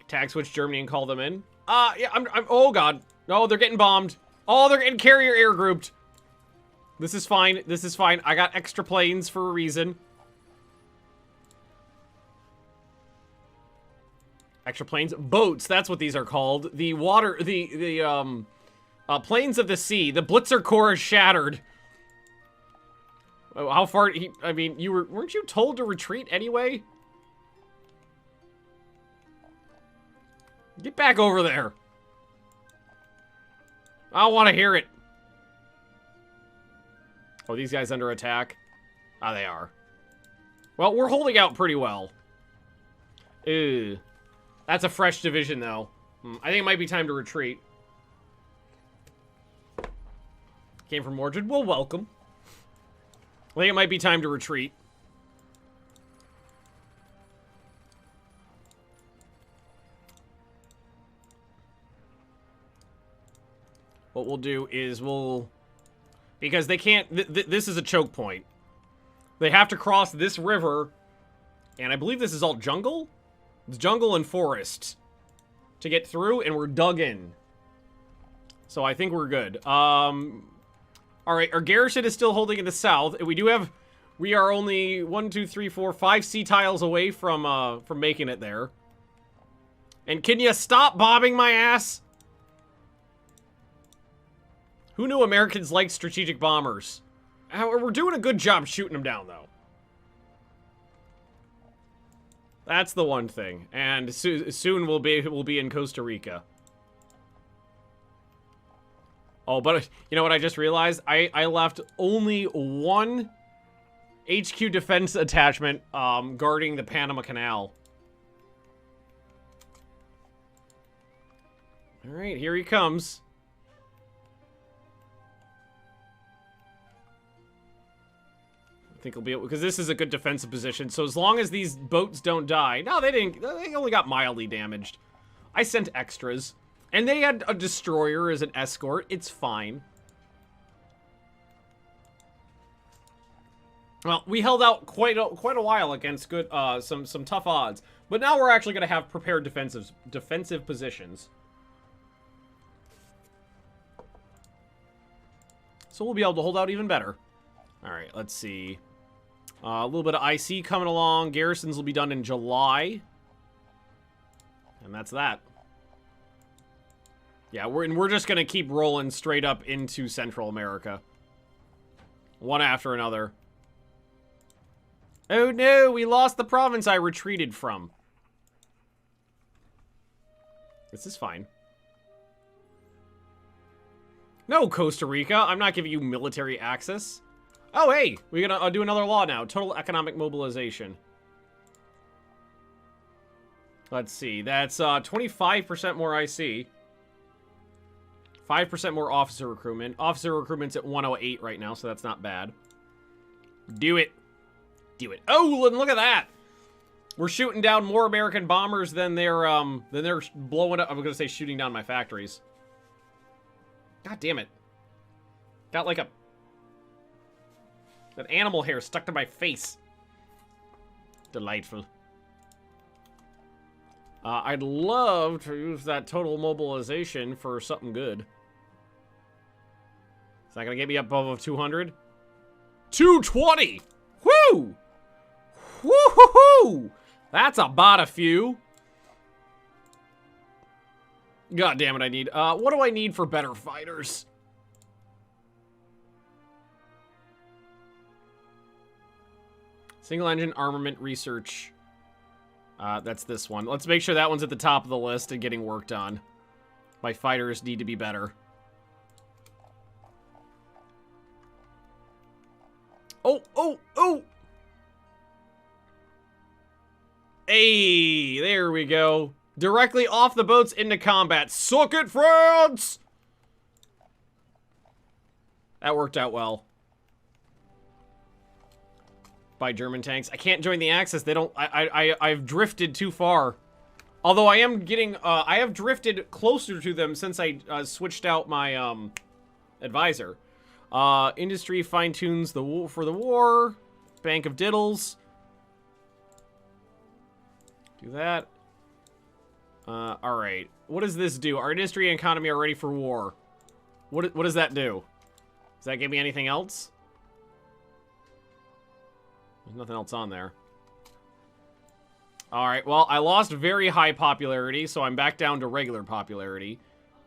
Tag switch Germany and call them in. Yeah, I'm oh god. No, they're getting bombed. Oh, they're getting carrier air grouped. This is fine, this is fine. I got extra planes for a reason. Extra planes? Boats, that's what these are called. The water, the planes of the sea. The Blitzer core is shattered. Oh, how far, I mean, weren't you told to retreat anyway? Get back over there. I don't want to hear it. Oh, these guys under attack? Ah, they are. Well, we're holding out pretty well. Ew. That's a fresh division, though. I think it might be time to retreat. Came from Mordred. Well, welcome. I think it might be time to retreat. What we'll do is because they can't, this is a choke point. They have to cross this river, and I believe this is all jungle? It's jungle and forest to get through, and we're dug in. So I think we're good. Alright, our garrison is still holding in the south, and we do have We are only 1, 2, 3, 4, 5 sea tiles away from making it there. And can you stop bombing my ass? Who knew Americans liked strategic bombers? We're doing a good job shooting them down, though. That's the one thing. And soon we'll be in Costa Rica. Oh, but you know what I just realized? I left only one HQ defense attachment guarding the Panama Canal. Alright, here he comes. I think he'll be able, because this is a good defensive position. So as long as these boats don't die. No, they didn't. They only got mildly damaged. I sent extras. And they had a destroyer as an escort. It's fine. Well, we held out quite a while against good some tough odds. But now we're actually going to have prepared defensive positions. So we'll be able to hold out even better. All right, let's see. A little bit of IC coming along. Garrisons will be done in July. And that's that. Yeah, we're just going to keep rolling straight up into Central America. One after another. Oh no, we lost the province I retreated from. This is fine. No, Costa Rica, I'm not giving you military access. Oh, hey, we're gonna do another law now. Total economic mobilization. Let's see, that's 25% more IC. 5% more officer recruitment. Officer recruitment's at 108 right now, so that's not bad. Do it. Do it. Oh, look at that. We're shooting down more American bombers than they're blowing up. I'm gonna say shooting down my factories. God damn it. Got like that animal hair stuck to my face. Delightful. I'd love to use that total mobilization for something good. Is that gonna get me up above 200? 220! Woo! Woo-hoo-hoo! That's about a few. God damn it, I need... what do I need for better fighters? Single engine armament research. That's this one. Let's make sure that one's at the top of the list and getting worked on. My fighters need to be better. Oh, oh, oh! Hey, there we go. Directly off the boats into combat. Suck it, France! That worked out well. By German tanks. I can't join the Axis. They don't... I've drifted too far. Although I am getting... I have drifted closer to them since I switched out my advisor. Industry fine-tunes for the war. Bank of Diddles. Do that. Alright. What does this do? Our industry and economy are ready for war. What does that do? Does that give me anything else? There's nothing else on there. Alright, well, I lost very high popularity, so I'm back down to regular popularity.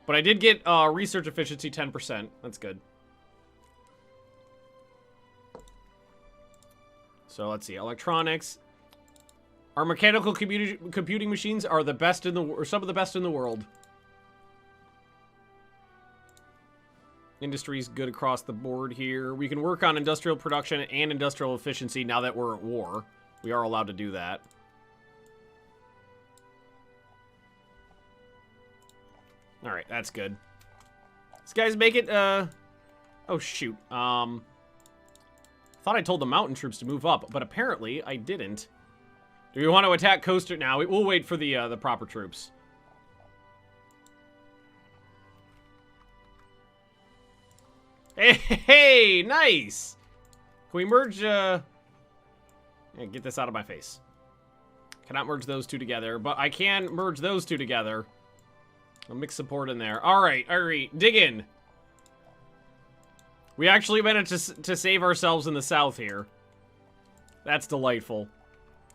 But I did get research efficiency 10%. That's good. So let's see. Electronics. Our mechanical computing machines are the best in the or some of the best in the world. Industry's good across the board here. We can work on industrial production and industrial efficiency now that we're at war. We are allowed to do that. Alright, that's good. These guys make it, oh shoot. Thought I told the mountain troops to move up, but apparently I didn't. Do we want to attack Costa now? We'll wait for the proper troops. Hey, nice! Can we merge, yeah, get this out of my face. Cannot merge those two together, but I can merge those two together. I'll mix support in there. Alright, dig in. We actually managed to save ourselves in the south here. That's delightful.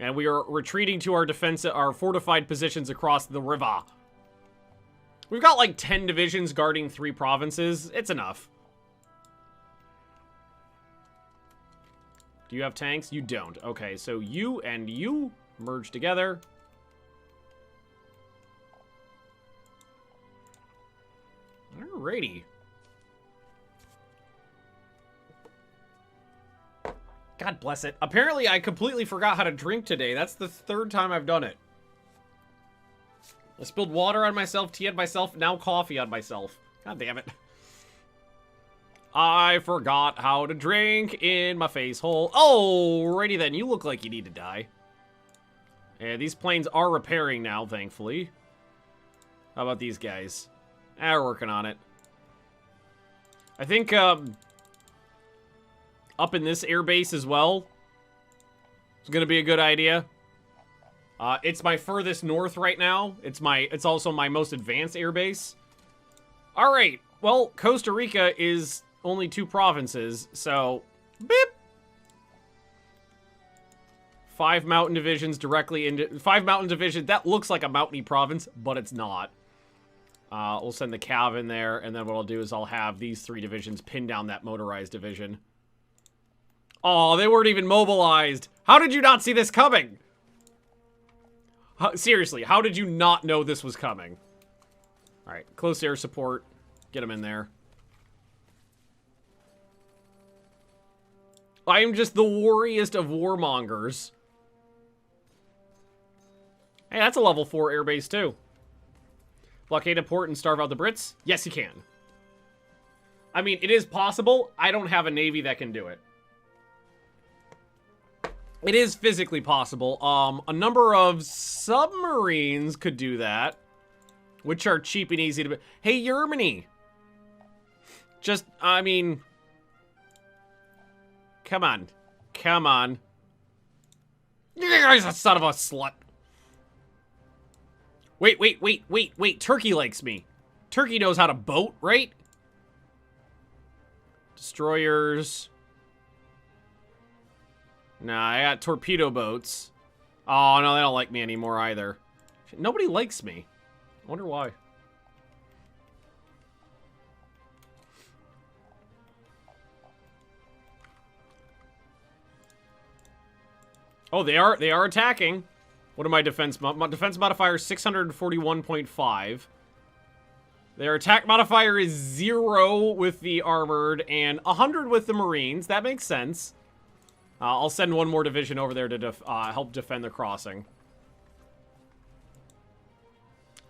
And we are retreating to our fortified positions across the river. We've got like 10 divisions guarding 3 provinces. It's enough. Do you have tanks? You don't. Okay, so you and you merge together. Alrighty. God bless it. Apparently, I completely forgot how to drink today. That's the 3rd time I've done it. I spilled water on myself, tea on myself, now coffee on myself. God damn it. I forgot how to drink in my face hole. Alrighty then, you look like you need to die. Yeah, these planes are repairing now, thankfully. How about these guys? We're working on it. I think, up in this airbase as well is gonna be a good idea. It's my furthest north right now. It's also my most advanced airbase. Alright, well, Costa Rica is only 2 provinces, so beep. 5 mountain divisions directly into 5 mountain divisions. That looks like a mountainy province, but it's not. We'll send the cav in there, and then what I'll do is I'll have these 3 divisions pin down that motorized division. Oh, they weren't even mobilized. How did you not see this coming? Seriously, how did you not know this was coming? All right, close air support. Get them in there. I am just the wariest of warmongers. Hey, that's a level 4 airbase too. Blockade a port and starve out the Brits? Yes, you can. I mean, it is possible. I don't have a navy that can do it. It is physically possible. A number of submarines could do that, which are cheap and easy to... Hey, Germany! Just, I mean... Come on. Come on. You guys a son of a slut. Wait. Turkey likes me. Turkey knows how to boat, right? Destroyers. Nah, I got torpedo boats. Oh, no, they don't like me anymore either. Nobody likes me. I wonder why. Oh, they are attacking. What are my defense modifier? 641.5. Their attack modifier is 0 with the armored and 100 with the marines. That makes sense. I'll send one more division over there to help defend the crossing.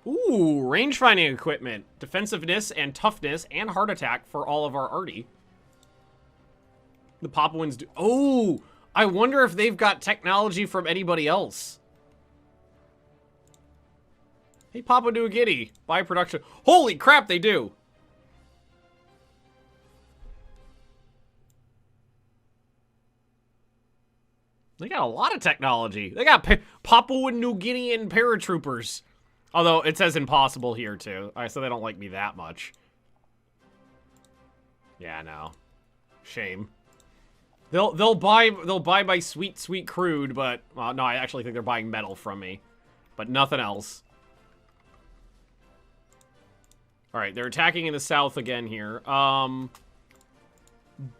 Ooh, range finding equipment. Defensiveness and toughness and heart attack for all of our arty. The Papuans do... Oh! I wonder if they've got technology from anybody else. Hey, Papua New Guinea. Buy production. Holy crap, they do! They got a lot of technology. They got Papua New Guinean paratroopers. Although, it says impossible here, too. Alright, so they don't like me that much. Yeah, no. Shame. They'll buy my sweet crude, but no, I actually think they're buying metal from me. But nothing else. Alright, they're attacking in the south again here.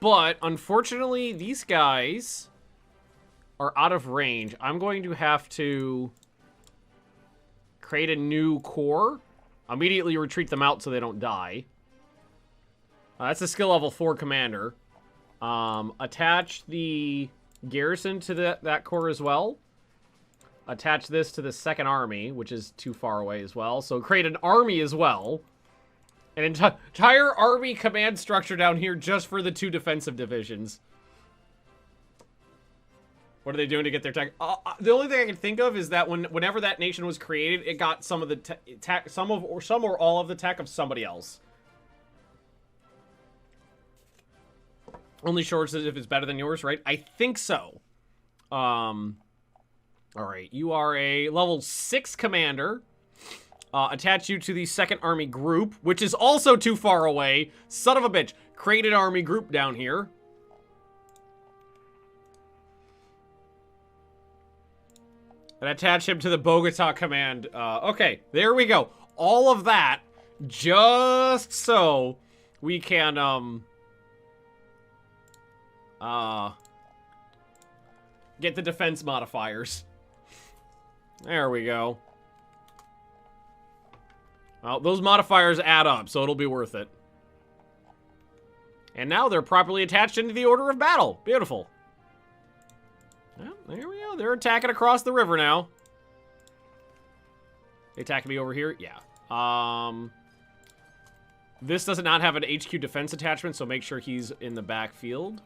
But, unfortunately, these guys are out of range. I'm going to have to create a new corps. Immediately retreat them out so they don't die. That's a skill level 4 commander. Attach the garrison to that corps as well. Attach this to the 2nd Army, which is too far away as well. So create an army as well. An entire army command structure down here just for the 2 defensive divisions. What are they doing to get their tech? The only thing I can think of is that whenever that nation was created, it got some of the tech, some or all of the tech of somebody else. Only shorts if it's better than yours, right? I think so. All right, you are a level 6 commander. Attach you to the 2nd Army group, which is also too far away. Son of a bitch. Create an army group down here. And attach him to the Bogota command. Okay, there we go. All of that just so we can, get the defense modifiers. There we go. Well, those modifiers add up, so it'll be worth it. And now they're properly attached into the order of battle. Beautiful. Well, there we go. They're attacking across the river now. They attacking me over here? Yeah. This does not have an HQ defense attachment, so make sure he's in the backfield.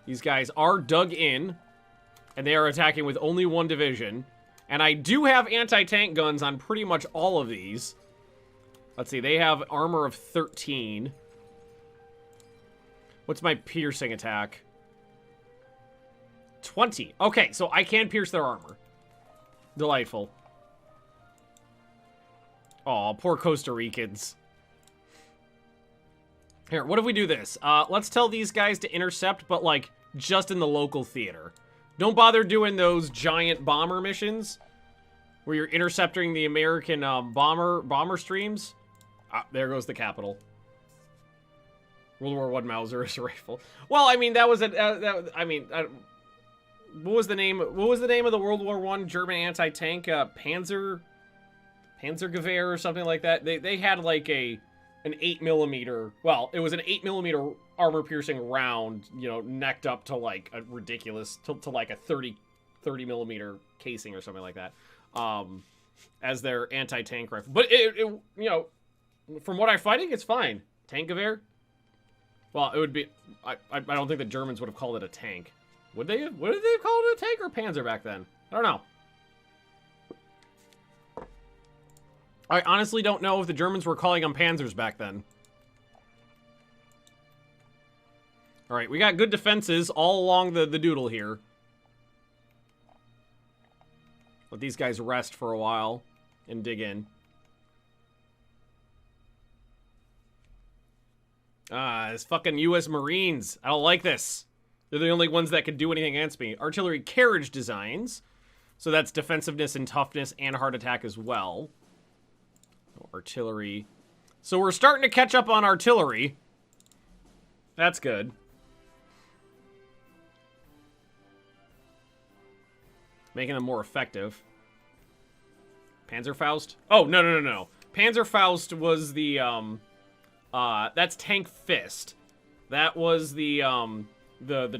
These guys are dug in, and they are attacking with only one division. And I do have anti-tank guns on pretty much all of these. Let's see, they have armor of 13. What's my piercing attack? 20. Okay, so I can pierce their armor. Delightful. Aw, poor Costa Ricans. Here, what if we do this? Let's tell these guys to intercept, but, like, just in the local theater. Don't bother doing those giant bomber missions where you're intercepting the American bomber streams. Ah, there goes the capital. World War I Mauser is a rifle. Well, I mean, that was what was the name? What was the name of the World War I German anti-tank? Panzergewehr or something like that. They had like an 8mm. Well, it was an 8mm armor-piercing round, you know, necked up to like a ridiculous to like a 30mm casing or something like that, as their anti-tank rifle. But it you know, from what I'm fighting, it's fine. Tankgewehr. Well, it would be. I don't think the Germans would have called it a tank. Would they? Would they have called it a tank or Panzer back then? I don't know. I honestly don't know if the Germans were calling them Panzers back then. All right, we got good defenses all along the doodle here. Let these guys rest for a while and dig in. It's fucking U.S. Marines. I don't like this. They're the only ones that can do anything against me. Artillery carriage designs. So that's defensiveness and toughness and heart attack as well. Artillery. So we're starting to catch up on artillery. That's good. Making them more effective. Panzerfaust? Oh, no. Panzerfaust was the, that's Tank Fist. That was the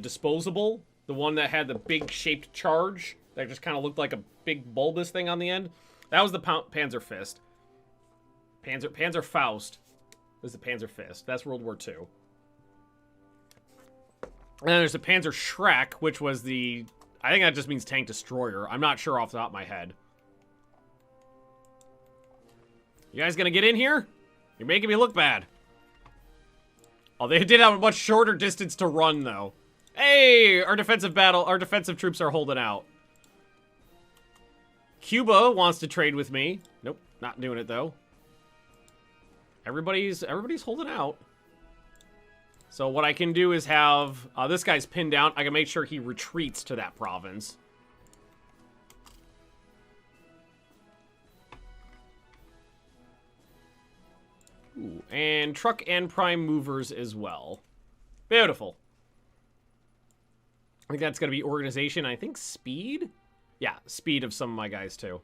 disposable. The one that had the big shaped charge. That just kind of looked like a big bulbous thing on the end. That was the Panzer Fist. Panzerfaust was the Panzer Fist. That's World War II. And then there's the Panzer Schreck, which was the... I think that just means tank destroyer. I'm not sure off the top of my head. You guys gonna get in here? You're making me look bad. Oh, they did have a much shorter distance to run, though. Hey, our defensive troops are holding out. Cuba wants to trade with me. Nope, not doing it, though. Everybody's holding out. So what I can do is have this guy's pinned down. I can make sure he retreats to that province. Ooh, and truck and prime movers as well. Beautiful. I think that's going to be organization. I think speed? Yeah, speed of some of my guys, too.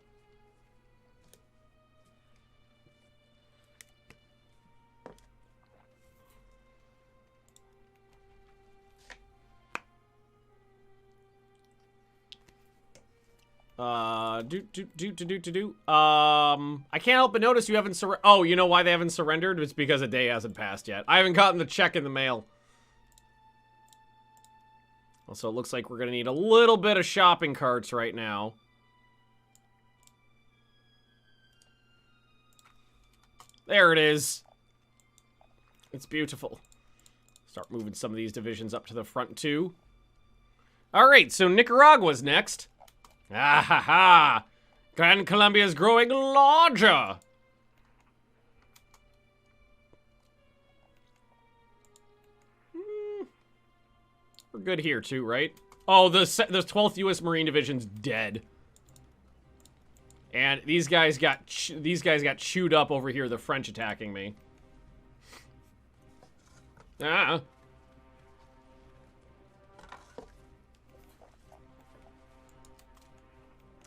I can't help but notice you haven't surrendered. Oh, you know why they haven't surrendered? It's because a day hasn't passed yet. I haven't gotten the check in the mail. Also, it looks like we're gonna need a little bit of shopping carts right now. There it is. It's beautiful. Start moving some of these divisions up to the front, too. Alright, so Nicaragua's next. Ah ha ha! Gran Colombia is growing larger! We're good here too, right? Oh, the 12th U.S. Marine Division's dead. And these guys got chewed up over here. The French attacking me. Ah.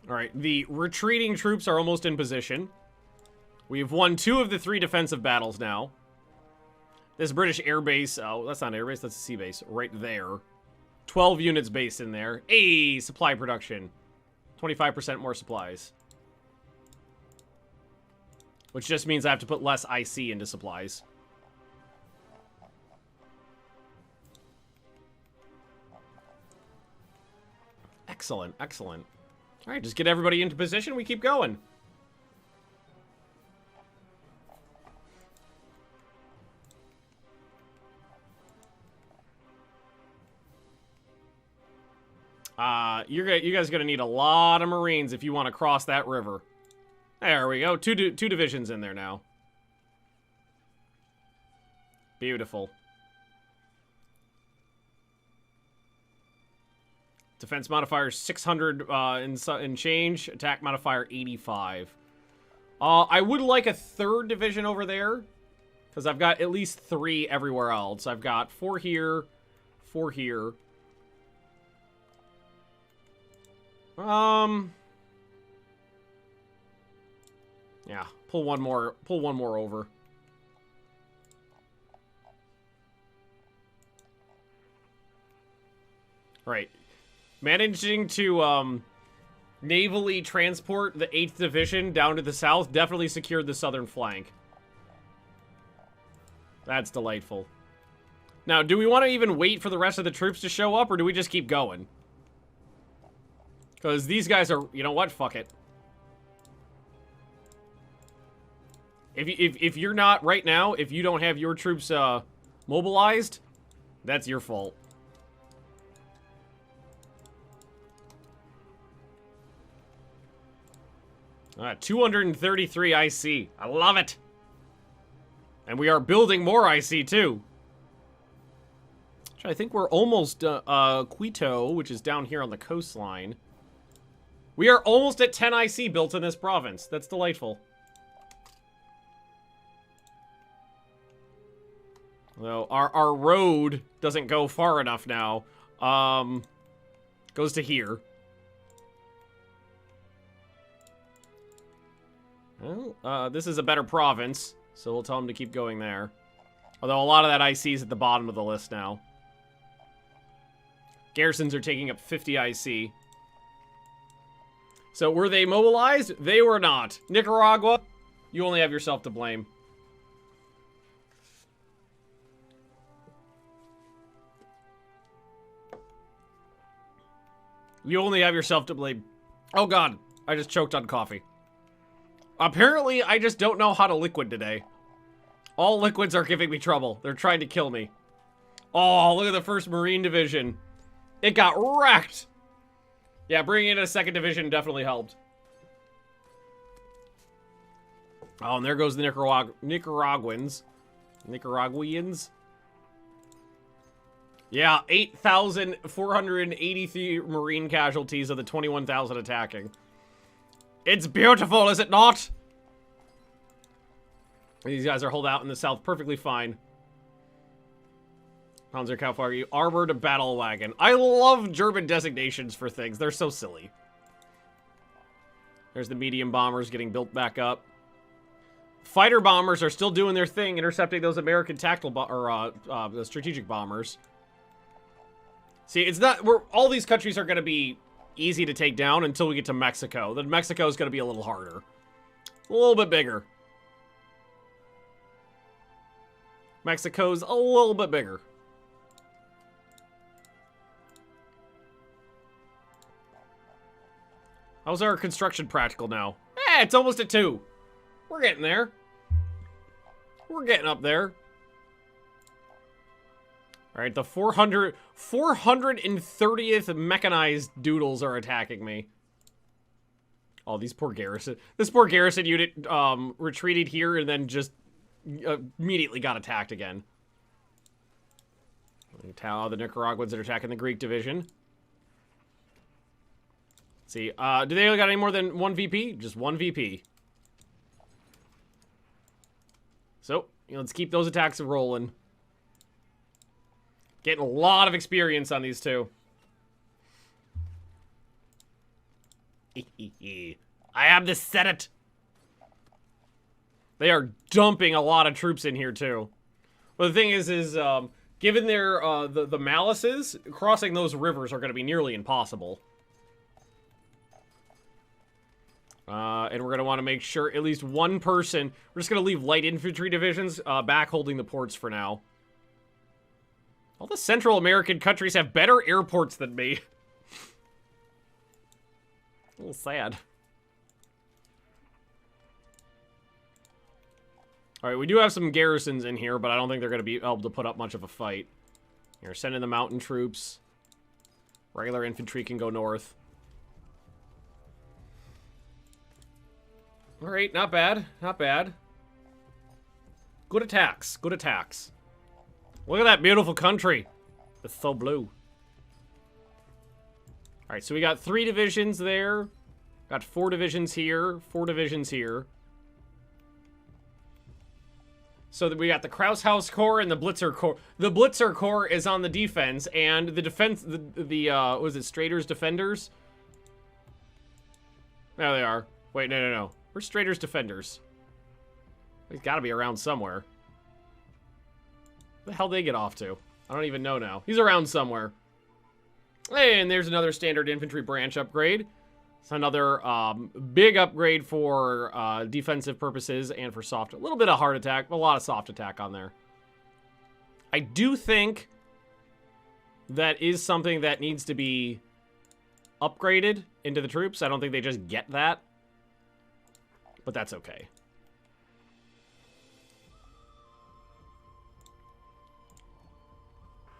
All right, the retreating troops are almost in position. We've won 2 of the 3 defensive battles now. This British air base, oh, that's not an air base, that's a sea base, right there. 12 units based in there. Hey, supply production. 25% more supplies. Which just means I have to put less IC into supplies. Excellent, excellent. All right, just get everybody into position. We keep going. You guys are gonna need a lot of Marines if you want to cross that river. There we go. Two divisions in there now. Beautiful. Defense modifier 600 in change. Attack modifier 85. I would like a 3rd division over there, because I've got at least 3 everywhere else. I've got 4 here, 4 here. Yeah, pull one more over. Right. Managing to navally transport the 8th Division down to the south definitely secured the southern flank. That's delightful. Now, do we want to even wait for the rest of the troops to show up, or do we just keep going? Because these guys are, you know what? Fuck it. If you're not right now, if you don't have your troops mobilized, that's your fault. 233 IC. I love it. And we are building more IC too. I think we're almost Quito, which is down here on the coastline. We are almost at 10 IC built in this province. That's delightful. Though our road doesn't go far enough now. Goes to here. Well, this is a better province, so we'll tell them to keep going there. Although a lot of that IC is at the bottom of the list now. Garrisons are taking up 50 IC. So were they mobilized? They were not. Nicaragua, you only have yourself to blame. You only have yourself to blame. Oh god, I just choked on coffee. Apparently, I just don't know how to liquid today. All liquids are giving me trouble. They're trying to kill me. Oh, look at the 1st Marine Division. It got wrecked. Yeah, bringing in a 2nd Division definitely helped. Oh, and there goes the Nicaraguans. Nicaraguans. Yeah, 8,483 Marine casualties of the 21,000 attacking. It's beautiful, is it not? These guys are holed out in the south perfectly fine. Panzer Kaufwagen, armored battle wagon. I love German designations for things. They're so silly. There's the medium bombers getting built back up. Fighter bombers are still doing their thing, intercepting those American tactical the strategic bombers. See, it's not. All these countries are going to be easy to take down until we get to Mexico. Then Mexico is going to be a little harder. A little bit bigger. Mexico's a little bit bigger. How's our construction practical now? Eh, it's almost at 2. We're getting there. We're getting up there. All right, the 430th mechanized doodles are attacking me. Oh, these poor garrison. This poor garrison unit retreated here and then just immediately got attacked again. The Nicaraguans that are attacking the Greek division. See, do they got any more than one VP? Just one VP. So, let's keep those attacks rolling. Getting a lot of experience on these two. I am the Senate. They are dumping a lot of troops in here, too. But the thing is given their, the malices, crossing those rivers are going to be nearly impossible. And we're going to want to make sure at least one person... We're just going to leave light infantry divisions back holding the ports for now. All the Central American countries have better airports than me. A little sad. Alright, we do have some garrisons in here, but I don't think they're going to be able to put up much of a fight. Here, send in the mountain troops. Regular infantry can go north. Alright, not bad. Not bad. Good attacks. Good attacks. Look at that beautiful country. It's so blue. Alright, so we got 3 divisions there. Got 4 divisions here. 4 divisions here. So we got the Kraushaus Corps and the Blitzer Corps. The Blitzer Corps is on the defense, and the defense, what was it, Strader's Defenders? There they are. Wait, no. Where's Strader's Defenders? He's got to be around somewhere. Where the hell did they get off to? I don't even know now. He's around somewhere. And there's another standard infantry branch upgrade. It's another big upgrade for defensive purposes and for soft. A little bit of hard attack, but a lot of soft attack on there. I do think that is something that needs to be upgraded into the troops. I don't think they just get that. But that's okay.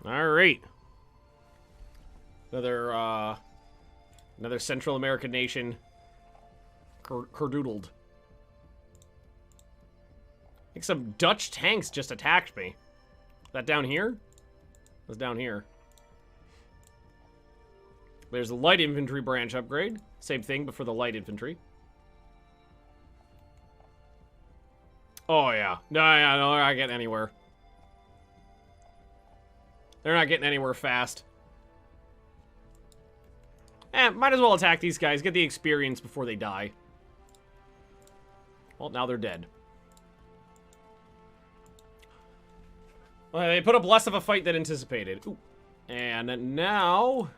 All right. Another Central American nation kerdoodled. I think some Dutch tanks just attacked me. Is that down here? That's down here. There's the light infantry branch upgrade. Same thing, but for the light infantry. Oh, yeah. No, they're not getting anywhere. They're not getting anywhere fast. Might as well attack these guys. Get the experience before they die. Well, now they're dead. Well, they put up less of a fight than anticipated. Ooh. And now...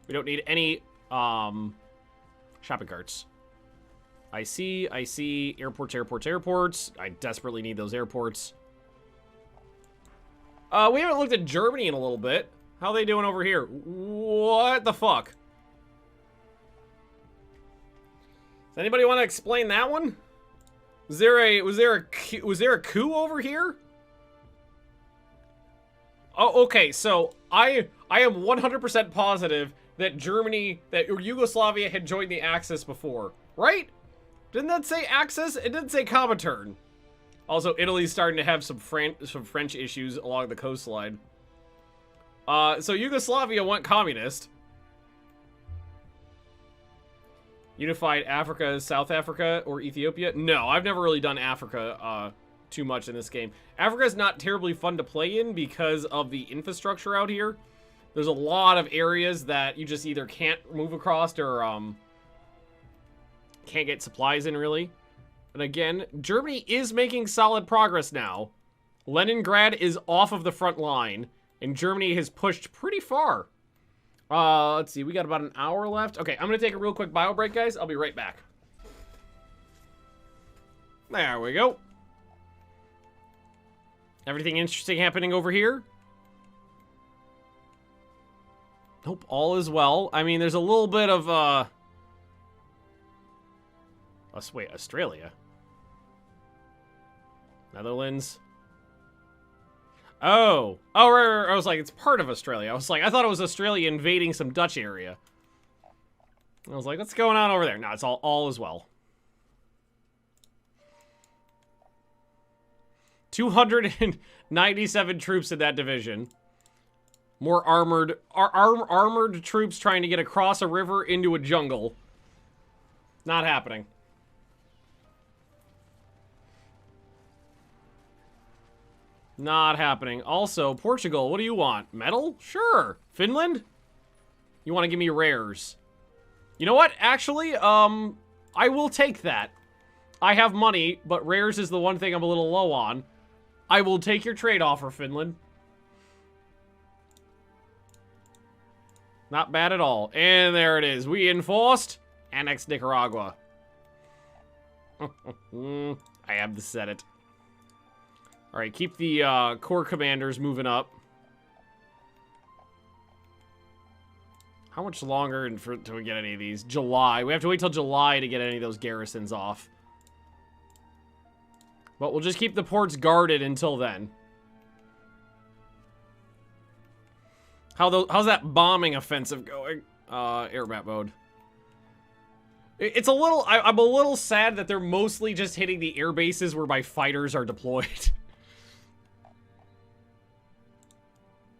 we don't need any shopping carts. I see. Airports. I desperately need those airports. We haven't looked at Germany in a little bit. How are they doing over here? What the fuck? Does anybody want to explain that one? Was there a coup over here? Oh, okay. So I am 100% positive that Yugoslavia had joined the Axis before, right? Didn't that say Axis? It didn't say Comintern. Also, Italy's starting to have some French issues along the coastline. So Yugoslavia went communist. Unified Africa, South Africa, or Ethiopia? No, I've never really done Africa too much in this game. Africa is not terribly fun to play in because of the infrastructure out here. There's a lot of areas that you just either can't move across or can't get supplies in, really. And again, Germany is making solid progress now. Leningrad is off of the front line, and Germany has pushed pretty far. Let's see, we got about an hour left. Okay, I'm going to take a real quick bio break, guys. I'll be right back. There we go. Everything interesting happening over here? Nope, all is well. I mean, there's a little bit of, wait, Australia? Netherlands? Oh, right. I was like, it's part of Australia. I thought it was Australia invading some Dutch area. I was like, what's going on over there? No, it's all is well. 297 troops in that division. More armored troops trying to get across a river into a jungle. Not happening. Not happening. Also, Portugal, what do you want? Metal? Sure. Finland? You want to give me rares? You know what? Actually, I will take that. I have money, but rares is the one thing I'm a little low on. I will take your trade offer, Finland. Not bad at all. And there it is. We enforced. Annex Nicaragua. I have to set it. Alright, keep the Corps commanders moving up. How much longer until we get any of these? July. We have to wait till July to get any of those garrisons off. But we'll just keep the ports guarded until then. How's that bombing offensive going? Air map mode. It's a little... I'm a little sad that they're mostly just hitting the air bases where my fighters are deployed.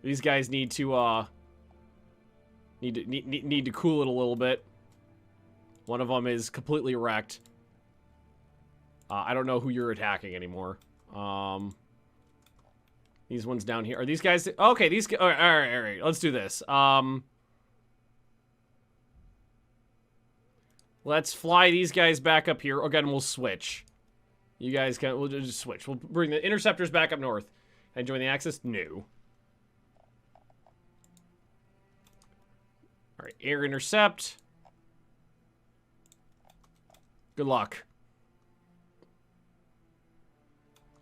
These guys need to, need to cool it a little bit. One of them is completely wrecked. I don't know who you're attacking anymore. These ones down here. Are these guys... Okay, these... All right. Let's do this. Let's fly these guys back up here. Again, we'll switch. You guys can... We'll just switch. We'll bring the interceptors back up north. And join the Axis? No. Alright, air intercept. Good luck.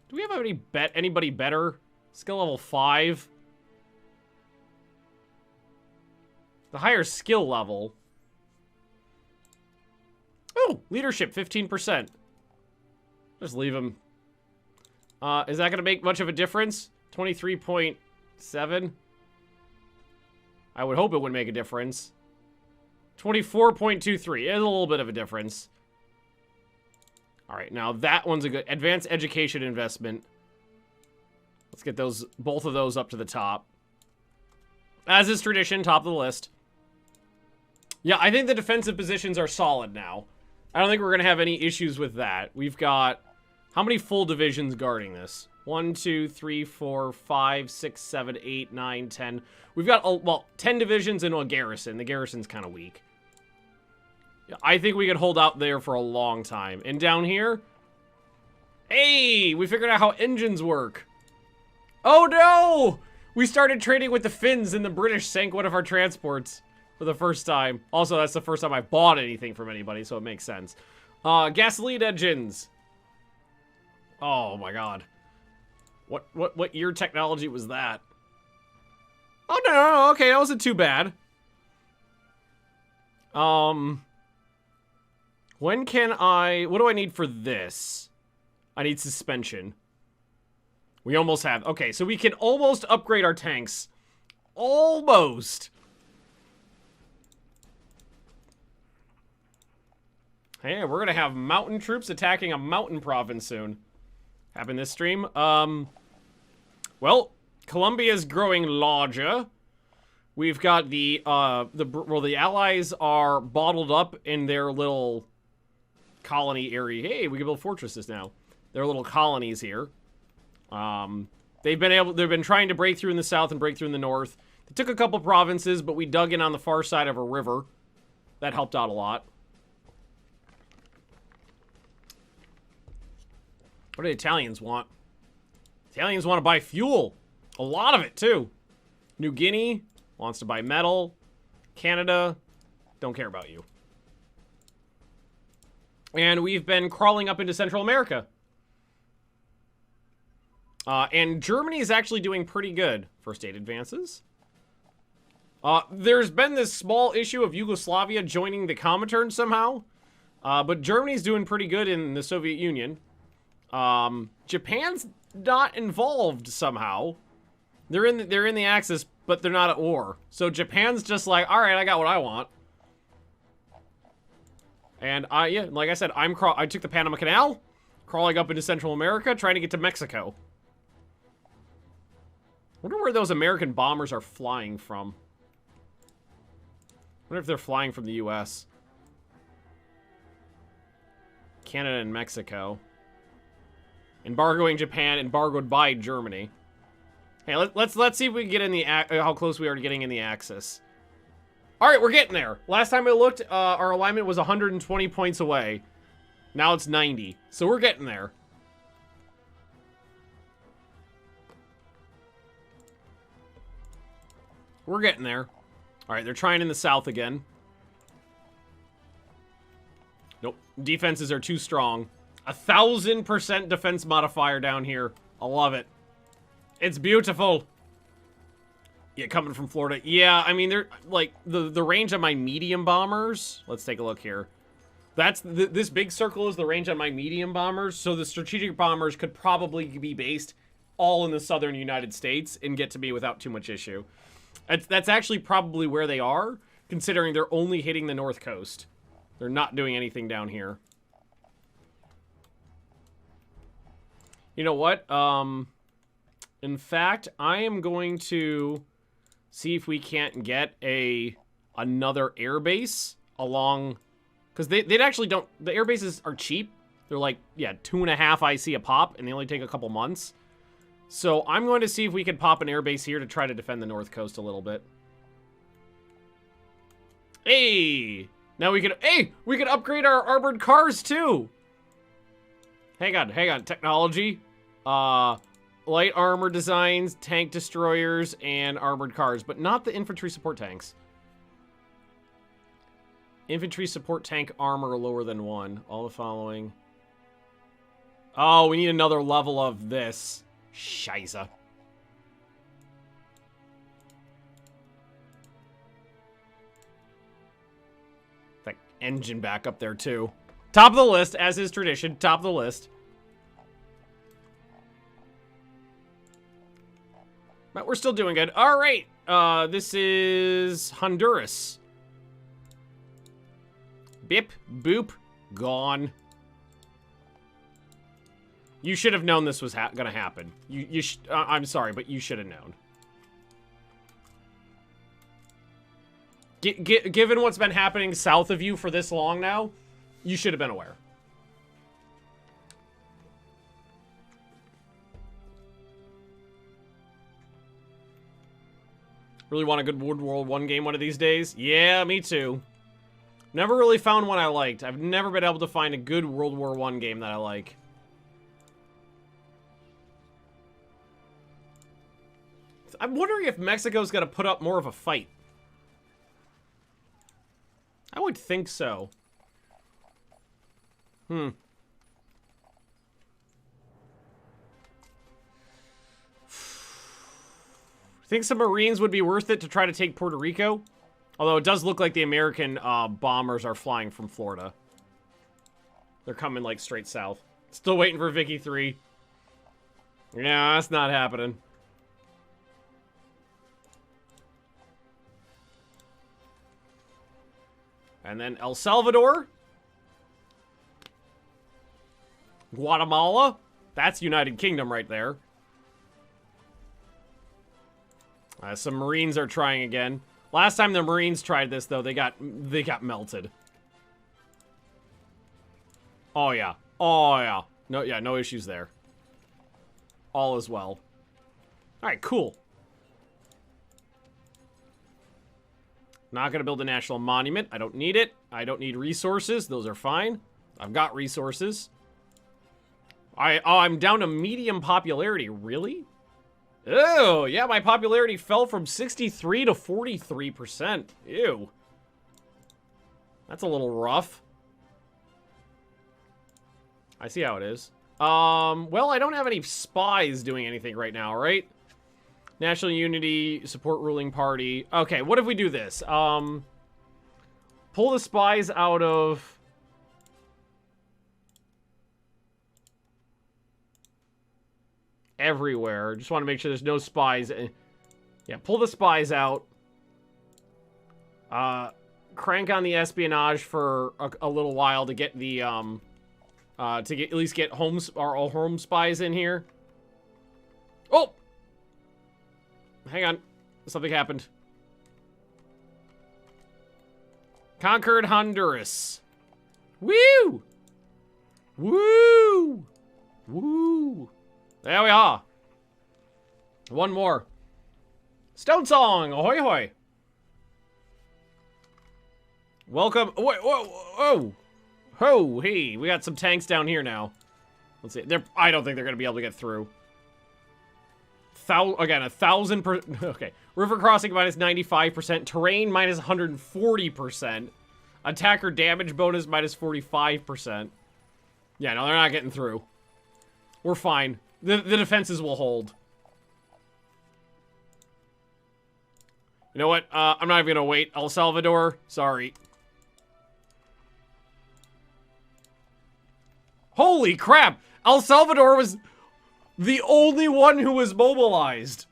Do we have anybody better? Skill level 5. The higher skill level. Oh, leadership 15%. Just leave him. Is that going to make much of a difference? 23.7. I would hope it would make a difference. 24.23. It's a little bit of a difference. All right, now that one's a good advanced education investment. Let's get both of those up to the top. As is tradition, top of the list. Yeah, I think the defensive positions are solid now. I don't think we're going to have any issues with that. We've got... How many full divisions guarding this? 1, 2, 3, 4, 5, 6, 7, 8, 9, 10. We've got, well, 10 divisions and a garrison. The garrison's kind of weak. I think we could hold out there for a long time. And down here... Hey! We figured out how engines work. Oh, no! We started trading with the Finns and the British sank one of our transports for the first time. Also, that's the first time I bought anything from anybody, so it makes sense. Gasoline engines. Oh, my God. What year technology was that? Oh, no, okay, that wasn't too bad. When can I... What do I need for this? I need suspension. We almost have... Okay, so we can almost upgrade our tanks. Almost. Hey, we're gonna have mountain troops attacking a mountain province soon. Happen this stream. Well, Colombia's growing larger. We've got the Allies are bottled up in their little colony area. Hey, we can build fortresses now. Their little colonies here. They've been trying to break through in the south and break through in the north. They took a couple provinces, but we dug in on the far side of a river. That helped out a lot. What do the Italians want? Italians want to buy fuel. A lot of it, too. New Guinea wants to buy metal. Canada, don't care about you. And we've been crawling up into Central America. And Germany is actually doing pretty good. First aid advances. There's been this small issue of Yugoslavia joining the Comintern somehow. But Germany's doing pretty good in the Soviet Union. Japan's not involved somehow. They're in the Axis, but they're not at war. So Japan's just like, all right, I got what I want. And yeah, like I said, I took the Panama Canal, crawling up into Central America, trying to get to Mexico. wonder where those American bombers are flying from. Wonder if they're flying from the U.S. Canada and Mexico. Embargoing Japan, embargoed by Germany. Hey, let's see if we can get in the how close we are to getting in the Axis. All right, we're getting there. Last time I looked, our alignment was 120 points away. Now it's 90, so we're getting there. We're getting there. All right, they're trying in the south again. Nope, defenses are too strong. 1,000% defense modifier down here. I love it. It's beautiful. Yeah, coming from Florida. Yeah, I mean, they're like the range on my medium bombers. Let's take a look here. That's this big circle is the range on my medium bombers. So the strategic bombers could probably be based all in the southern United States and get to me without too much issue. That's actually probably where they are, considering they're only hitting the north coast. They're not doing anything down here. You know what? In fact, I am going to see if we can't get another air base along, because they'd actually don't. The air bases are cheap. They're like, yeah, 2.5 IC a pop, and they only take a couple months. So I'm going to see if we can pop an air base here to try to defend the north coast a little bit. Hey, now we can upgrade our armored cars too. Hang on, technology. Light armor designs, tank destroyers, and armored cars, but not the infantry support tanks. Infantry support tank armor lower than 1. All the following. Oh, we need another level of this. Scheisse. That engine back up there, too. Top of the list, as is tradition. Top of the list. But we're still doing good. All right. This is Honduras. Bip, boop, gone. You should have known this was gonna happen. I'm sorry, but you should have known. Given what's been happening south of you for this long now, you should have been aware. Really want a good World War I game one of these days? Yeah, me too. Never really found one I liked. I've never been able to find a good World War I game that I like. I'm wondering if Mexico's gonna put up more of a fight. I would think so. Think some Marines would be worth it to try to take Puerto Rico? Although it does look like the American bombers are flying from Florida. They're coming like straight south. Still waiting for Vicky 3. Yeah, that's not happening. And then El Salvador. Guatemala. That's United Kingdom right there. Some Marines are trying again. Last time the Marines tried this, though, they got melted. Oh yeah. Oh yeah. No issues there. All is well. All right, cool. Not gonna build a national monument. I don't need it. I don't need resources. Those are fine. I've got resources. I'm down to medium popularity. Really? Oh, yeah, my popularity fell from 63 to 43%. Ew. That's a little rough. I see how it is. Well, I don't have any spies doing anything right now, right? National Unity, support ruling party. Okay, what if we do this? Pull the spies out of... everywhere. Just want to make sure there's no spies. Yeah, pull the spies out. Crank on the espionage for a little while to get the at least get our home spies in here. Oh, hang on. Something happened. Conquered Honduras. Woo! Woo! Woo! There we are. One more. Stone Song! Ahoy, ahoy! Welcome. Whoa, whoa, whoa! Oh, hey, we got some tanks down here now. Let's see. I don't think they're going to be able to get through. Again, 1,000%. Okay. River crossing minus 95%. Terrain minus 140%. Attacker damage bonus minus 45%. Yeah, no, they're not getting through. We're fine. The defenses will hold. You know what? I'm not even going to wait. El Salvador, sorry. Holy crap! El Salvador was the only one who was mobilized.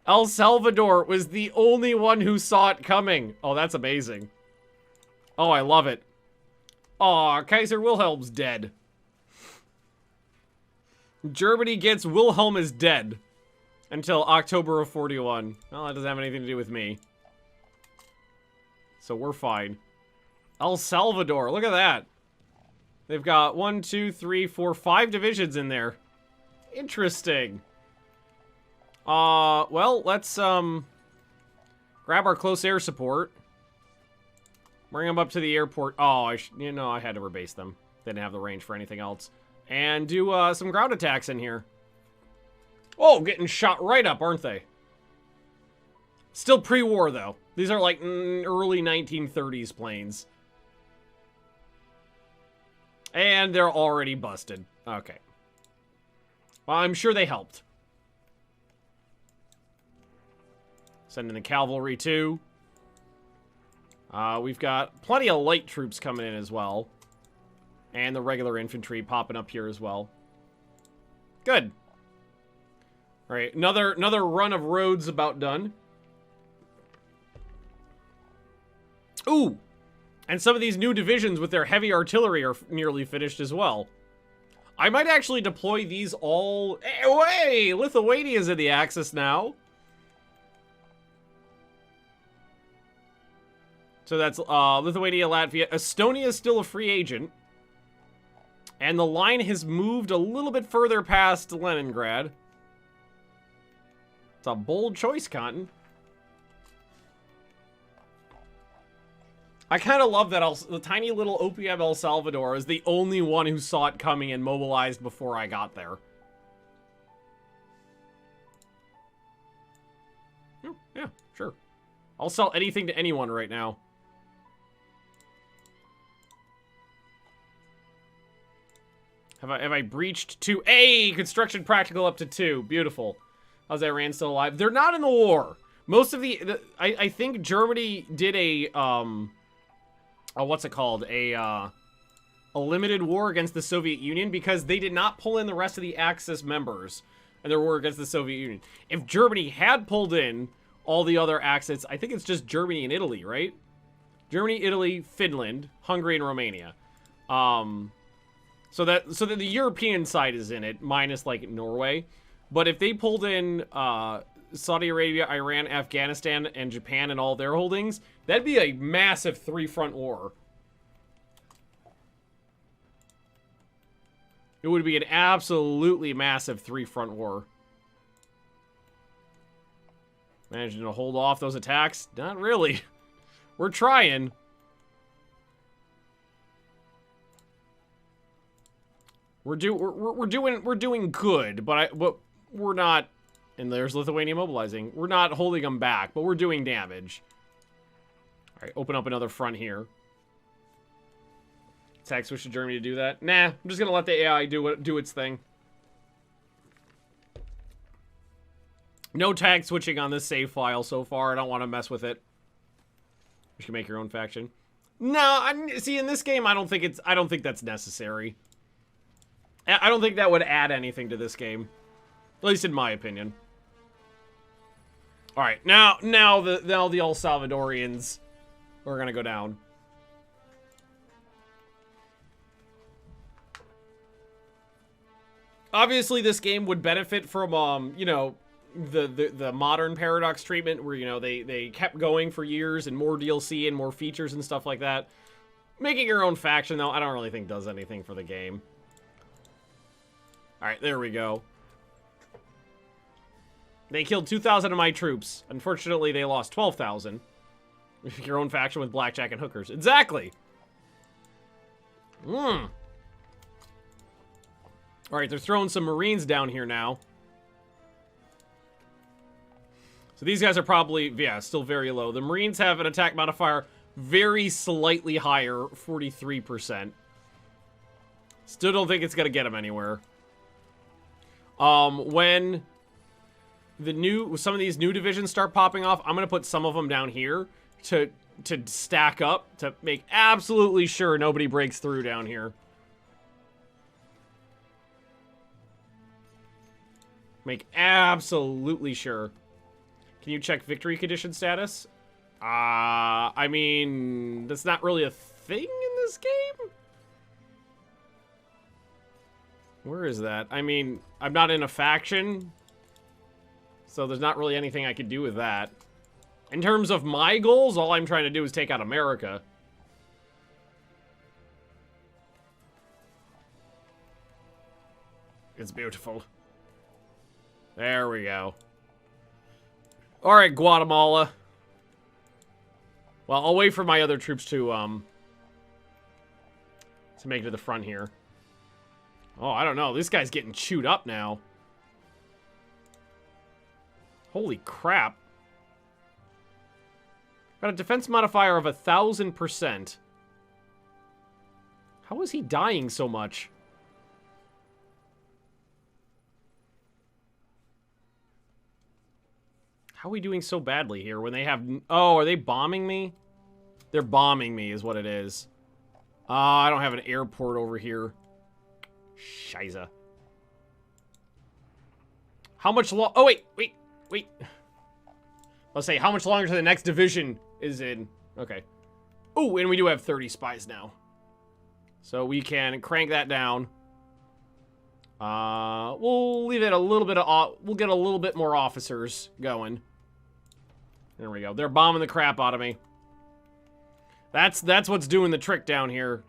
El Salvador was the only one who saw it coming. Oh, that's amazing. Oh, I love it. Aw, Kaiser Wilhelm's dead. Germany gets Wilhelm is dead. Until October of 41. Well, that doesn't have anything to do with me. So we're fine. El Salvador, look at that. They've got 1, 2, 3, 4, 5 divisions in there. Interesting. Well, let's, grab our close air support. Bring them up to the airport. Oh, I had to rebase them. They didn't have the range for anything else. And do, some ground attacks in here. Oh, getting shot right up, aren't they? Still pre-war, though. These are like early 1930s planes. And they're already busted. Okay. Well, I'm sure they helped. Sending the cavalry, too. We've got plenty of light troops coming in as well. And the regular infantry popping up here as well. Good. All right, another run of roads about done. Ooh, and some of these new divisions with their heavy artillery are nearly finished as well. I might actually deploy these all... Hey, Lithuania's in the Axis now. So that's Lithuania, Latvia. Estonia is still a free agent. And the line has moved a little bit further past Leningrad. It's a bold choice, Cotton. I kind of love that the tiny little OPM El Salvador is the only one who saw it coming and mobilized before I got there. Yeah, sure. I'll sell anything to anyone right now. Have I breached 2? Hey, construction practical up to 2. Beautiful. How's Iran still alive? They're not in the war. Most of I think Germany did what's it called? A limited war against the Soviet Union because they did not pull in the rest of the Axis members in their war against the Soviet Union. If Germany had pulled in all the other Axis, I think it's just Germany and Italy, right? Germany, Italy, Finland, Hungary, and Romania. So that the European side is in it, minus like Norway. But if they pulled in Saudi Arabia, Iran, Afghanistan, and Japan and all their holdings, that'd be a massive three-front war. It would be an absolutely massive three-front war. Managing to hold off those attacks? Not really. We're trying. We're doing good, but we're not. And there's Lithuania mobilizing. We're not holding them back, but we're doing damage. All right, open up another front here. Tag switch to Germany to do that. Nah, I'm just gonna let the AI do its thing. No tag switching on this save file so far. I don't want to mess with it. You can make your own faction. No, see in this game, I don't think that's necessary. I don't think that would add anything to this game. At least in my opinion. Alright, now the El Salvadorians are gonna go down. Obviously, this game would benefit from, you know, the modern Paradox treatment where, you know, they kept going for years and more DLC and more features and stuff like that. Making your own faction, though, I don't really think does anything for the game. Alright, there we go. They killed 2,000 of my troops. Unfortunately, they lost 12,000. Your own faction with blackjack and hookers. Exactly! Alright, they're throwing some Marines down here now. So these guys are probably, yeah, still very low. The Marines have an attack modifier very slightly higher, 43%. Still don't think it's going to get them anywhere. When some of these new divisions start popping off, I'm going to put some of them down here to stack up to make absolutely sure nobody breaks through down here. Make absolutely sure. Can you check victory condition status? I mean, that's not really a thing in this game? Where is that? I mean, I'm not in a faction, so there's not really anything I could do with that. In terms of my goals, all I'm trying to do is take out America. It's beautiful. There we go. Alright, Guatemala. Well, I'll wait for my other troops to make it to the front here. Oh, I don't know. This guy's getting chewed up now. Holy crap. Got a defense modifier of 1,000%. How is he dying so much? How are we doing so badly here when they have... Oh, are they bombing me? They're bombing me is what it is. I don't have an airport over here. Shiza. How much long... Oh, wait. Let's say, how much longer to the next division is in? Okay. Oh, and we do have 30 spies now. So we can crank that down. We'll leave it a little bit of... We'll get a little bit more officers going. There we go. They're bombing the crap out of me. That's what's doing the trick down here.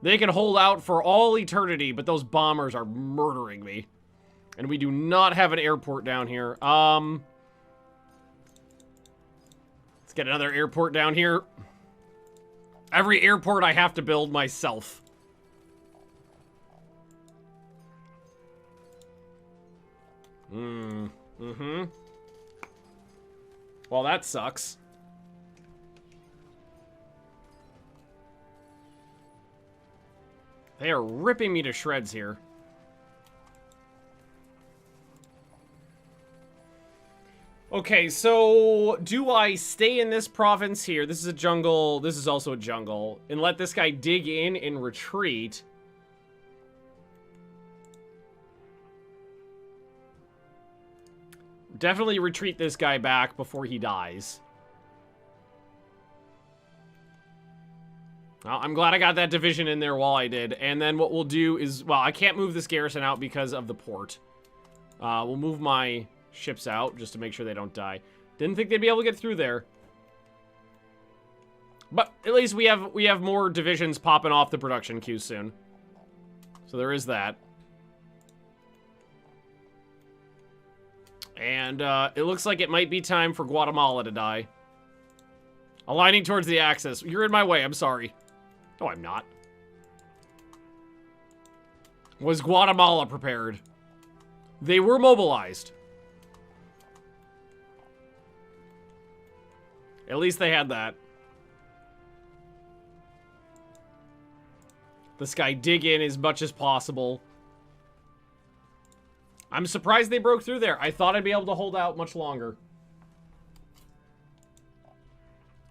They can hold out for all eternity, but those bombers are murdering me. And we do not have an airport down here. Let's get another airport down here. Every airport I have to build myself. Well, that sucks. They are ripping me to shreds here. Okay, so do I stay in this province here? This is a jungle. This is also a jungle. And let this guy dig in and retreat. Definitely retreat this guy back before he dies. Well, I'm glad I got that division in there while I did. And then what we'll do is... Well, I can't move this garrison out because of the port. We'll move my ships out just to make sure they don't die. Didn't think they'd be able to get through there. But at least we have more divisions popping off the production queue soon. So there is that. And it looks like it might be time for Guatemala to die. Aligning towards the axis. You're in my way, I'm sorry. No, I'm not. Was Guatemala prepared? They were mobilized. At least they had that. This guy dig in as much as possible. I'm surprised they broke through there. I thought I'd be able to hold out much longer.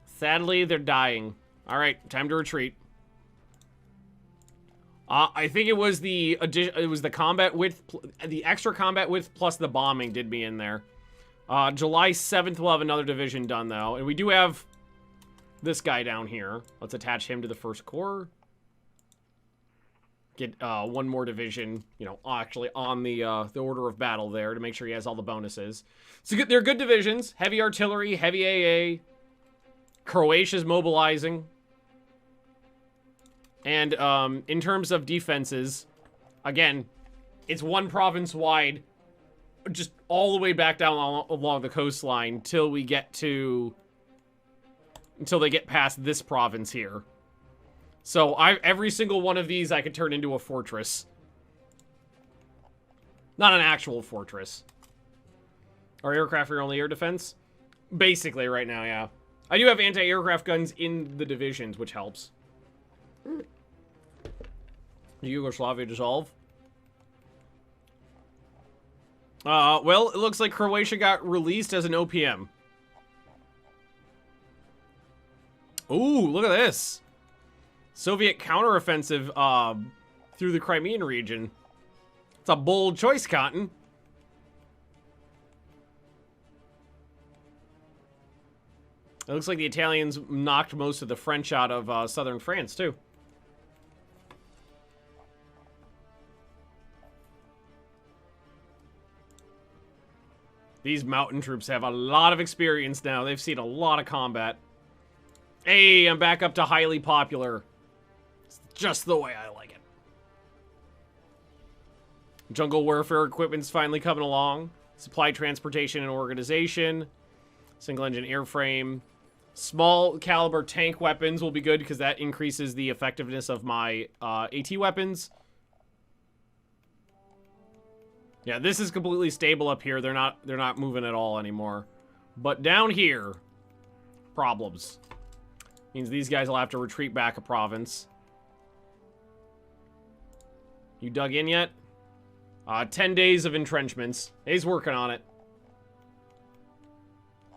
Sadly, they're dying. All right, time to retreat. I think it was the combat width, the extra combat width plus the bombing did me in there. July 7th, we'll have another division done though, and we do have this guy down here. Let's attach him to the first corps. get one more division, you know, actually on the order of battle there to make sure he has all the bonuses. So they're good divisions. Heavy artillery, heavy AA. Croatia's mobilizing. And in terms of defenses, again, it's one province wide, just all the way back down along the coastline until they get past this province here. So every single one of these I could turn into a fortress. Not an actual fortress. Are aircraft your only air defense? Basically right now, yeah. I do have anti-aircraft guns in the divisions, which helps. Yugoslavia dissolve? Well, it looks like Croatia got released as an OPM. Ooh, look at this. Soviet counteroffensive through the Crimean region. It's a bold choice, Cotton. It looks like the Italians knocked most of the French out of southern France, too. These mountain troops have a lot of experience now. They've seen a lot of combat. Hey, I'm back up to highly popular. It's just the way I like it. Jungle warfare equipment's finally coming along. Supply transportation and organization. Single engine airframe. Small caliber tank weapons will be good because that increases the effectiveness of my AT weapons. Yeah, this is completely stable up here. They're not moving at all anymore. But down here, problems. Means these guys will have to retreat back a province. You dug in yet? 10 days of entrenchments. He's working on it.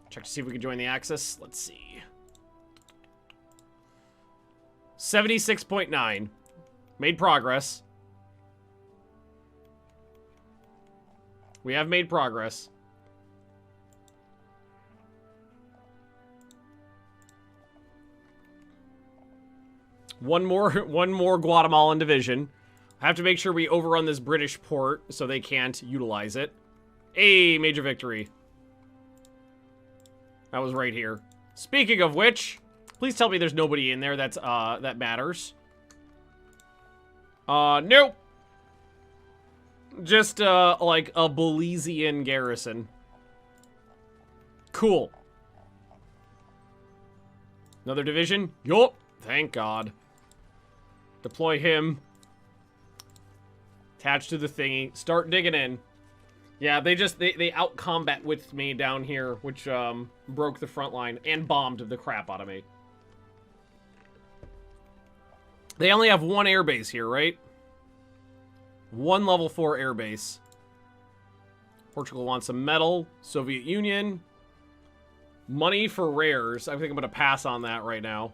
Check to see if we can join the Axis. Let's see. 76.9. Made progress. We have made progress. One more Guatemalan division. I have to make sure we overrun this British port so they can't utilize it. Hey, major victory. That was right here. Speaking of which, please tell me there's nobody in there that's that matters. Nope. Just like a Belizean garrison. Cool. Another division? Yup. Thank God. Deploy him. Attach to the thingy. Start digging in. Yeah, they out-combat with me down here, which broke the front line and bombed the crap out of me. They only have one airbase here, right? One level 4 airbase. Portugal wants some metal. Soviet Union. Money for rares. I think I'm going to pass on that right now.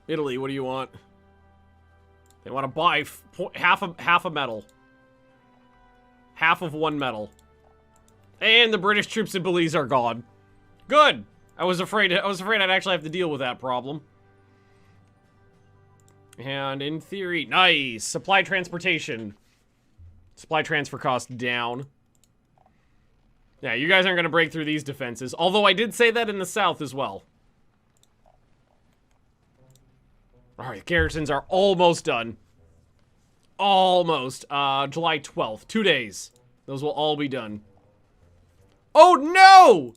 Italy, what do you want? They want to buy half a medal. Half of one medal. And the British troops in Belize are gone. Good. I was afraid I'd actually have to deal with that problem. And in theory, nice. Supply transportation. Supply transfer cost down. Yeah, you guys aren't going to break through these defenses. Although I did say that in the south as well. Alright, garrisons are almost done. Almost. July 12th. 2 days. Those will all be done. Oh, no!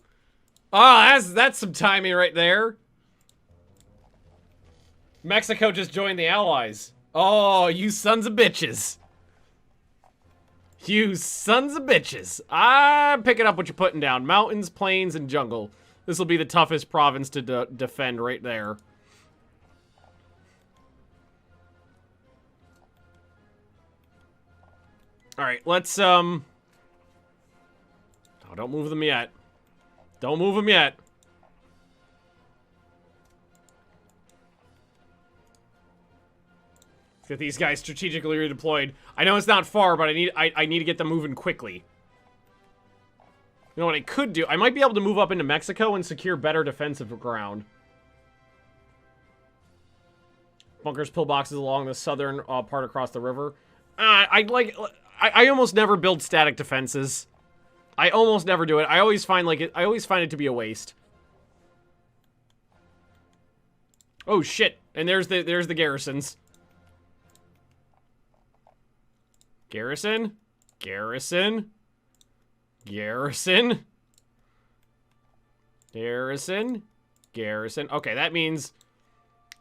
Ah, that's some timing right there. Mexico just joined the Allies. Oh, you sons of bitches. You sons of bitches. I'm picking up what you're putting down. Mountains, plains, and jungle. This will be the toughest province to defend right there. Alright, let's, Oh, don't move them yet. Don't move them yet. Let's get these guys strategically redeployed. I know it's not far, but I need to get them moving quickly. You know what I could do? I might be able to move up into Mexico and secure better defensive ground. Bunkers, pillboxes along the southern part across the river. I almost never build static defenses. I almost never do it. I always find it to be a waste. Oh shit! And there's the garrisons. Garrison, garrison, garrison, garrison, garrison. Okay, that means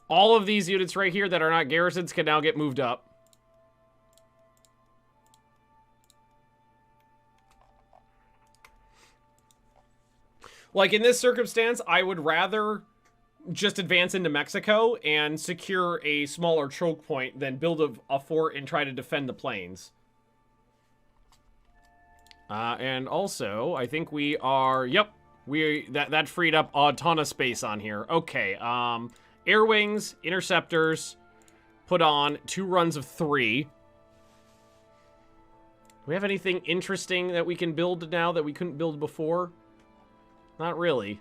all of these units right here that are not garrisons can now get moved up. Like, in this circumstance, I would rather just advance into Mexico and secure a smaller choke point than build a fort and try to defend the plains. And also, I think we are... Yep, that freed up a ton of space on here. Okay, air wings, interceptors, put on 2 runs of 3. Do we have anything interesting that we can build now that we couldn't build before? Not really.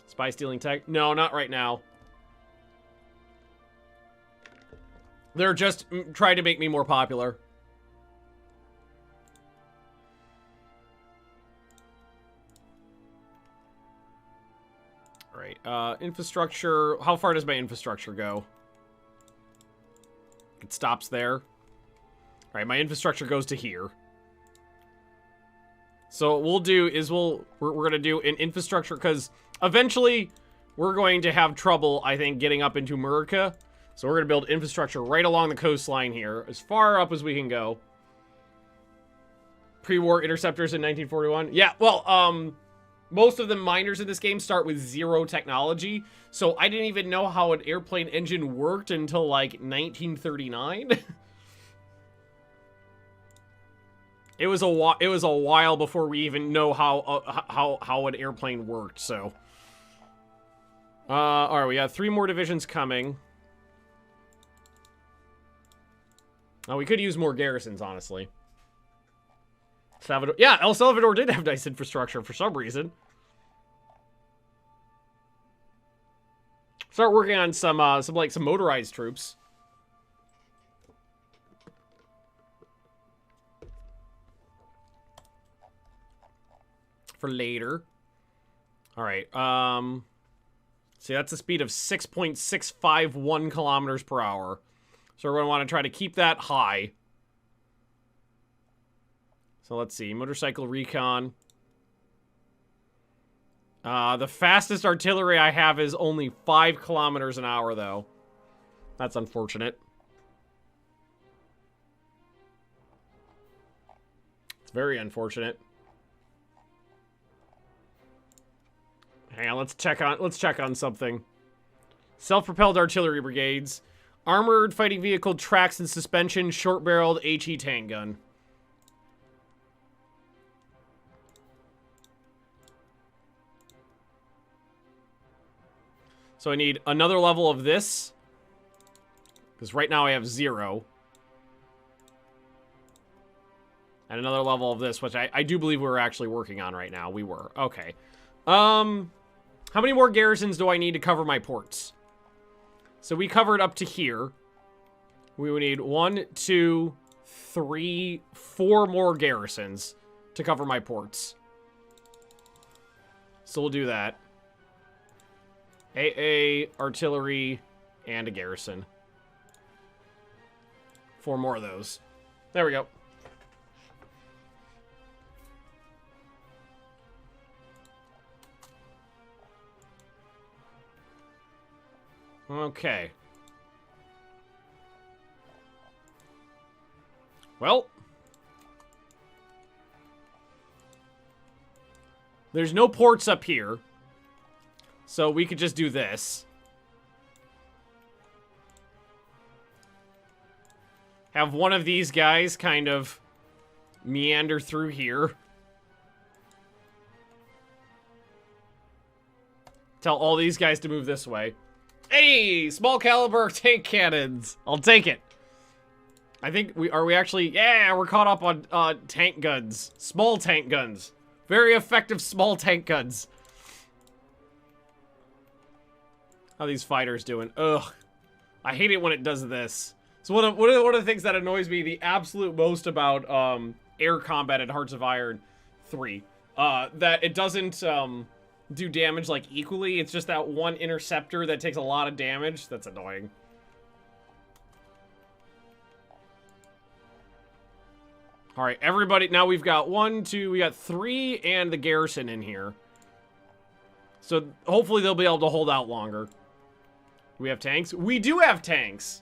Spy stealing tech? No, not right now. They're just trying to make me more popular. Alright, infrastructure. How far does my infrastructure go? It stops there. Alright, my infrastructure goes to here. So what we'll do is we're going to do an infrastructure, because eventually we're going to have trouble, I think, getting up into America. So we're going to build infrastructure right along the coastline here, as far up as we can go. Pre-war interceptors in 1941. Yeah, well, most of the miners in this game start with 0 technology, so I didn't even know how an airplane engine worked until, like, 1939. It was a while before we even know how an airplane worked, so. Alright, we got 3 more divisions coming. We could use more garrisons, honestly. Salvador. Yeah, El Salvador did have nice infrastructure for some reason. Start working on some motorized troops. For later. Alright, see, that's a speed of 6.651 kilometers per hour. So we're going to want to try to keep that high. So let's see, motorcycle recon. The fastest artillery I have is only 5 kilometers an hour, though. That's unfortunate. It's very unfortunate. Hang on, let's check on something. Self-propelled artillery brigades. Armored fighting vehicle tracks and suspension, short-barreled HE tank gun. So I need another level of this. Because right now I have 0. And another level of this, which I do believe we're actually working on right now. We were. Okay. How many more garrisons do I need to cover my ports? So we covered up to here. We would need 1, 2, 3, 4 more garrisons to cover my ports. So we'll do that. AA, artillery, and a garrison. 4 more of those. There we go. Okay. Well. There's no ports up here. So we could just do this. Have one of these guys kind of meander through here. Tell all these guys to move this way. Hey, small caliber tank cannons. I'll take it. I think we actually, yeah, we're caught up on tank guns. Small tank guns. Very effective small tank guns. How are these fighters doing? Ugh. I hate it when it does this. So one of the things that annoys me the absolute most about air combat in Hearts of Iron 3, that it doesn't do damage like equally. It's just that one interceptor that takes a lot of damage. That's annoying. All right, everybody. Now we've got 1, 2, we got 3, and the garrison in here. So hopefully they'll be able to hold out longer. We have tanks. We do have tanks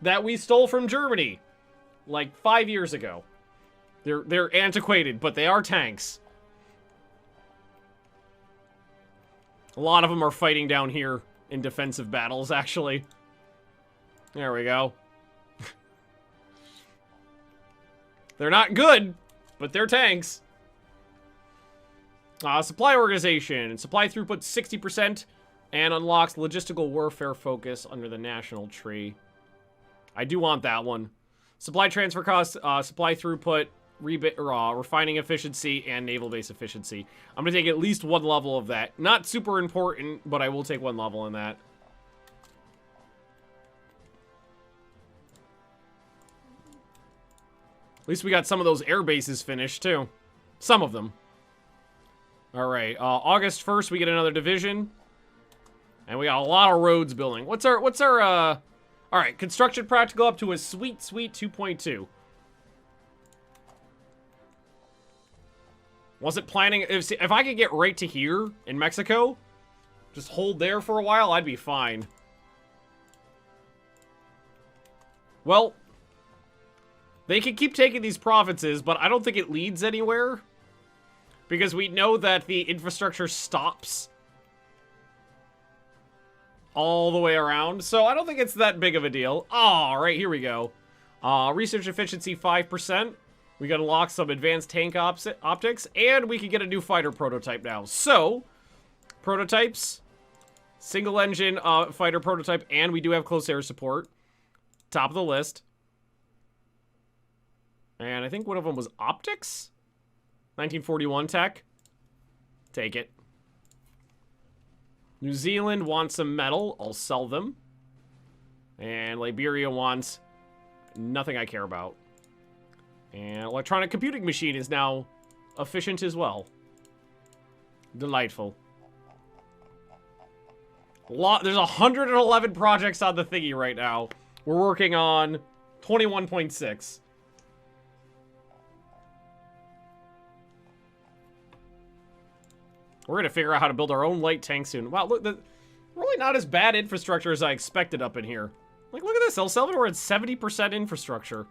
that we stole from Germany like 5 years ago. They're antiquated, but they are tanks. A lot of them are fighting down here in defensive battles, actually. There we go. They're not good, but they're tanks. Supply organization. Supply throughput 60% and unlocks logistical warfare focus under the national tree. I do want that one. Supply transfer costs, supply throughput, refining efficiency, and naval base efficiency. I'm going to take at least 1 level of that. Not super important, but I will take 1 level in that. At least we got some of those air bases finished, too. Some of them. Alright, August 1st, we get another division. And we got a lot of roads building. What's our, alright, construction practical up to a sweet 2.2. Wasn't planning, if I could get right to here in Mexico, just hold there for a while, I'd be fine. Well, they can keep taking these provinces, but I don't think it leads anywhere. Because we know that the infrastructure stops all the way around. So I don't think it's that big of a deal. All right, here we go. Research efficiency 5%. We can unlock some advanced tank optics. And we can get a new fighter prototype now. So, prototypes. Single engine fighter prototype. And we do have close air support. Top of the list. And I think one of them was optics? 1941 tech. Take it. New Zealand wants some metal. I'll sell them. And Liberia wants nothing I care about. And electronic computing machine is now efficient as well. Delightful. There's 111 projects on the thingy right now. We're working on 21.6. We're going to figure out how to build our own light tank soon. Wow, look, really not as bad infrastructure as I expected up in here. Like, look at this. El Salvador had 70% infrastructure.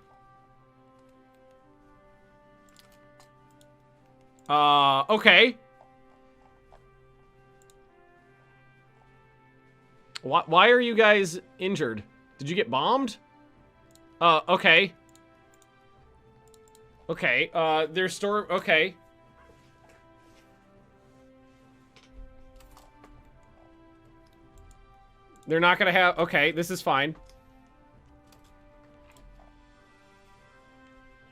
Okay. Why are you guys injured? Did you get bombed? Okay. Okay, there's storm... Okay. They're not gonna have... Okay, this is fine.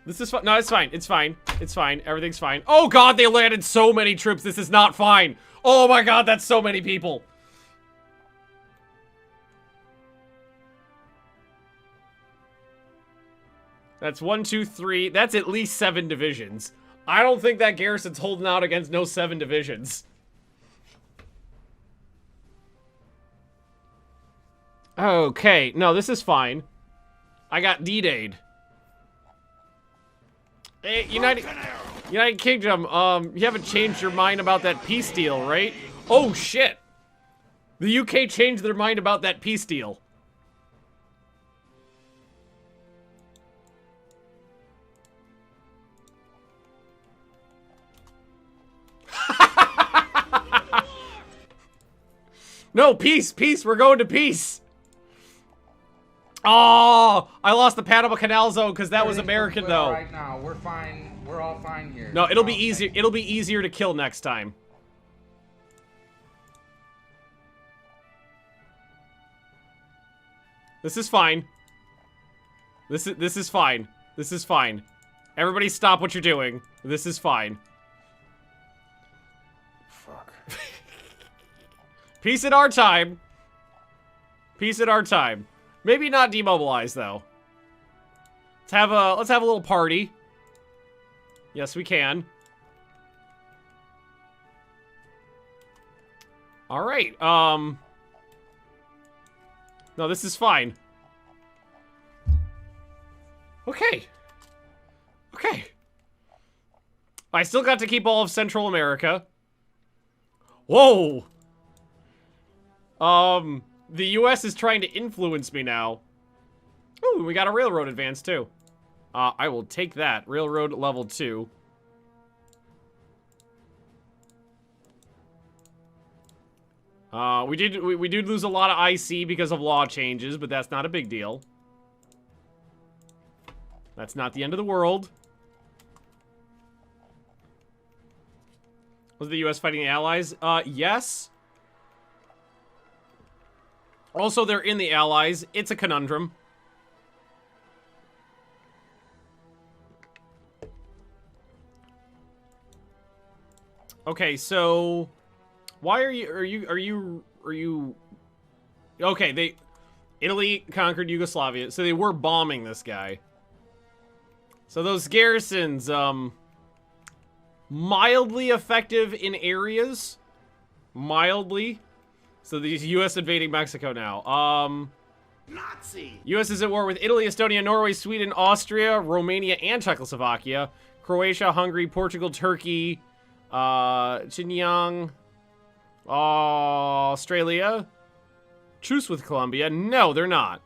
This is fine. No, it's fine. It's fine. It's fine. Everything's fine. Oh, God, they landed so many troops. This is not fine. Oh, my God, that's so many people. That's 1, 2, 3. That's at least 7 divisions. I don't think that garrison's holding out against no 7 divisions. Okay, no, this is fine. I got D-Day'd. Hey, United Kingdom, you haven't changed your mind about that peace deal, right? Oh, shit! The UK changed their mind about that peace deal. No, peace, peace, we're going to peace! Oh, I lost the Panama Canal zone because that was American, though. Right now, we're fine. We're all fine here. No, it'll be easier. It'll be easier to kill next time. This is fine. This is fine. This is fine. Everybody, stop what you're doing. This is fine. fuck. Peace at our time. Peace at our time. Maybe not demobilize though. Let's have a little party. Yes, we can. All right. No, this is fine. Okay. Okay. I still got to keep all of Central America. Whoa. The US is trying to influence me now. Ooh, we got a railroad advance too. I will take that. Railroad level 2. We did lose a lot of IC because of law changes, but that's not a big deal. That's not the end of the world. Was the US fighting the Allies? Yes. Also, they're in the Allies. It's a conundrum. Okay, so why are you okay, Italy conquered Yugoslavia, so they were bombing this guy. So those garrisons, mildly effective in areas. Mildly. So these US invading Mexico now. Nazi! US is at war with Italy, Estonia, Norway, Sweden, Austria, Romania, and Czechoslovakia. Croatia, Hungary, Portugal, Turkey, Xinjiang, Australia. Truce with Colombia. No, they're not.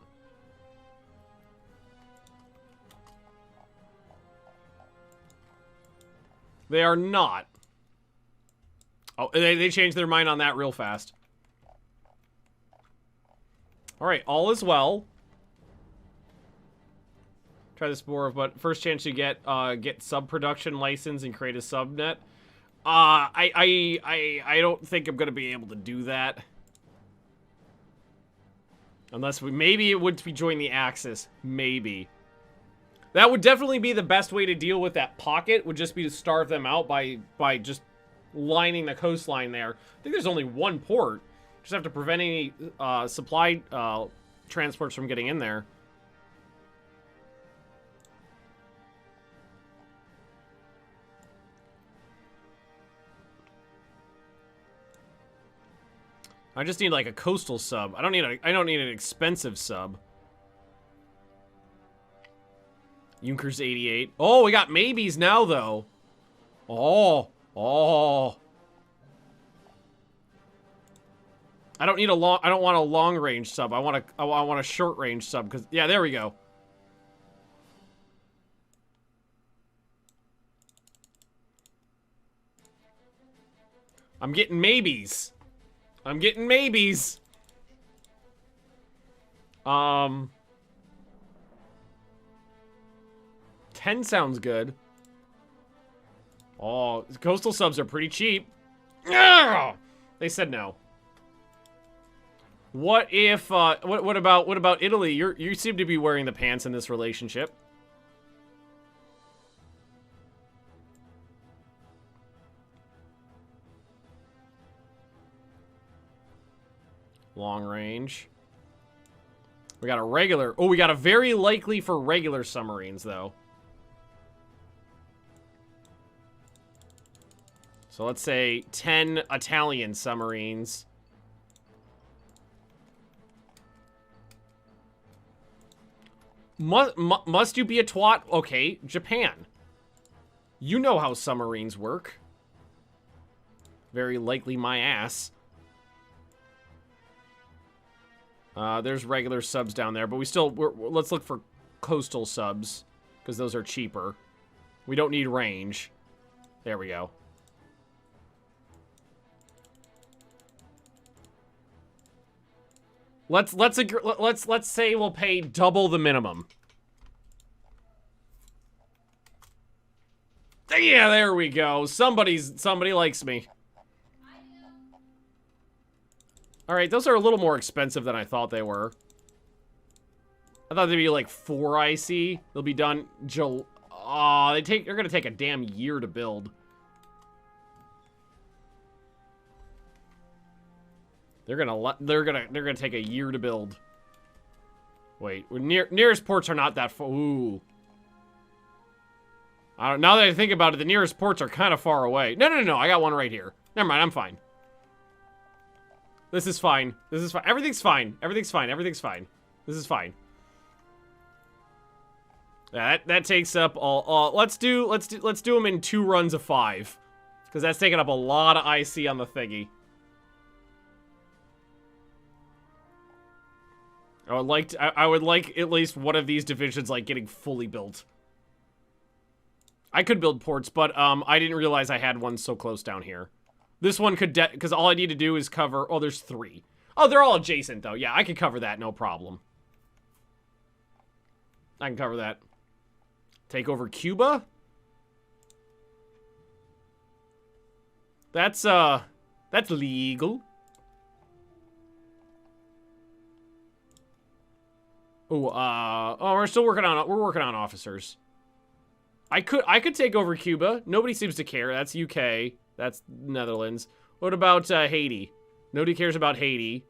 They are not. Oh, they changed their mind on that real fast. Alright, all is well. Try this more, but first chance you get sub-production license and create a subnet. I don't think I'm gonna be able to do that. Unless maybe it would be join the Axis. Maybe. That would definitely be the best way to deal with that pocket, would just be to starve them out by just lining the coastline there. I think there's only one port. Just have to prevent any supply transports from getting in there. I just need like a coastal sub. I don't need an expensive sub. Junkers 88. Oh, we got maybes now though. Oh. I don't want a long range sub. I want a short range sub cuz yeah, there we go. I'm getting maybes. 10 sounds good. Oh, coastal subs are pretty cheap. Ugh! They said no. What if what about Italy? You seem to be wearing the pants in this relationship. Long range. We got a regular. Oh, we got a very likely for regular submarines, though. So let's say 10 Italian submarines. Must you be a twat? Okay, Japan. You know how submarines work. Very likely my ass. There's regular subs down there, but let's look for coastal subs, because those are cheaper. We don't need range. There we go. Let's say we'll pay double the minimum. Yeah, there we go. Somebody likes me. All right, those are a little more expensive than I thought they were. I thought they'd be like 4 IC. They'll be done. They're gonna take a damn year to build. They're gonna take a year to build. Wait, nearest ports are not that far. Ooh. Now that I think about it, the nearest ports are kind of far away. No. I got one right here. Never mind, I'm fine. This is fine. This is fine. Everything's fine. Everything's fine. Everything's fine. This is fine. That takes up all. Let's do them in 2 runs of 5, because that's taking up a lot of IC on the thingy. I would like at least one of these divisions like getting fully built. I could build ports, but I didn't realize I had one so close down here. This one could, because all I need to do is cover. Oh, there's 3. Oh, they're all adjacent though. Yeah, I could cover that, no problem. I can cover that. Take over Cuba. That's legal. Oh, we're still working on officers. I could take over Cuba. Nobody seems to care. That's UK. That's Netherlands. What about Haiti? Nobody cares about Haiti.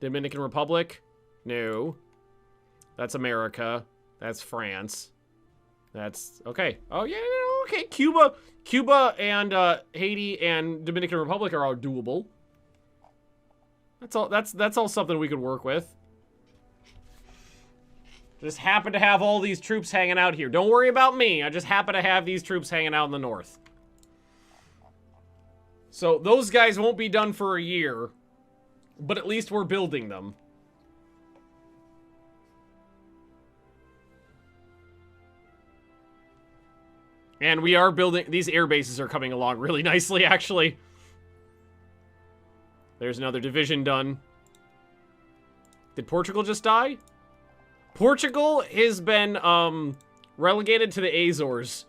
Dominican Republic? No. That's America. That's France. That's okay. Oh yeah, okay. Cuba and Haiti and Dominican Republic are all doable. That's all something we could work with. Just happen to have all these troops hanging out here. Don't worry about me. I just happen to have these troops hanging out in the north. So those guys won't be done for a year, but at least we're building them. And we are building, these air bases are coming along really nicely, actually. There's another division done. Did Portugal just die? Portugal has been, relegated to the Azores.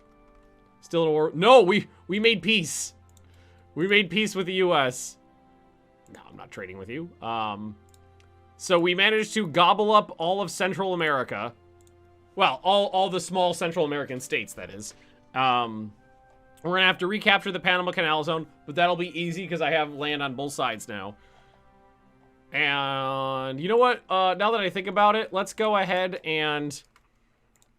Still in a war. No, we made peace. We made peace with the US. No, I'm not trading with you. So we managed to gobble up all of Central America. Well, all the small Central American states, that is. We're gonna have to recapture the Panama Canal Zone, but that'll be easy because I have land on both sides now. And you know what? Now that I think about it, let's go ahead and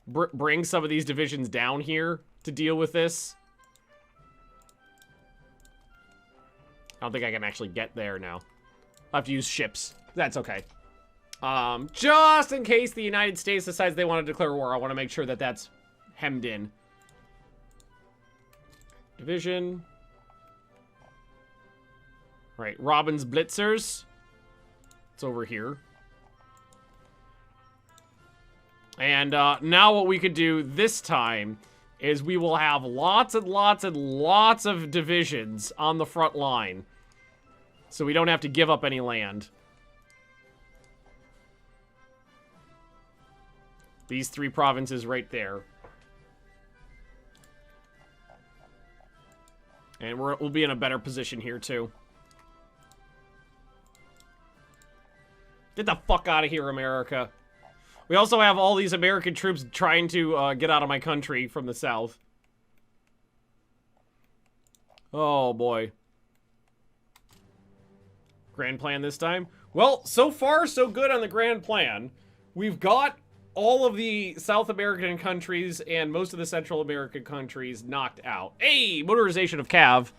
bring some of these divisions down here to deal with this. I don't think I can actually get there now. I'll have to use ships. That's okay. Just in case the United States decides they want to declare war, I want to make sure that that's hemmed in. Division. Right, Robin's Blitzers. It's over here. And now what we could do this time is we will have lots and lots and lots of divisions on the front line. So we don't have to give up any land. These 3 provinces right there. And we'll be in a better position here, too. Get the fuck out of here, America. We also have all these American troops trying to get out of my country from the south. Oh, boy. Grand plan this time? Well, so far, so good on the grand plan. We've got all of the South American countries and most of the Central American countries knocked out. Hey, motorization of Cav.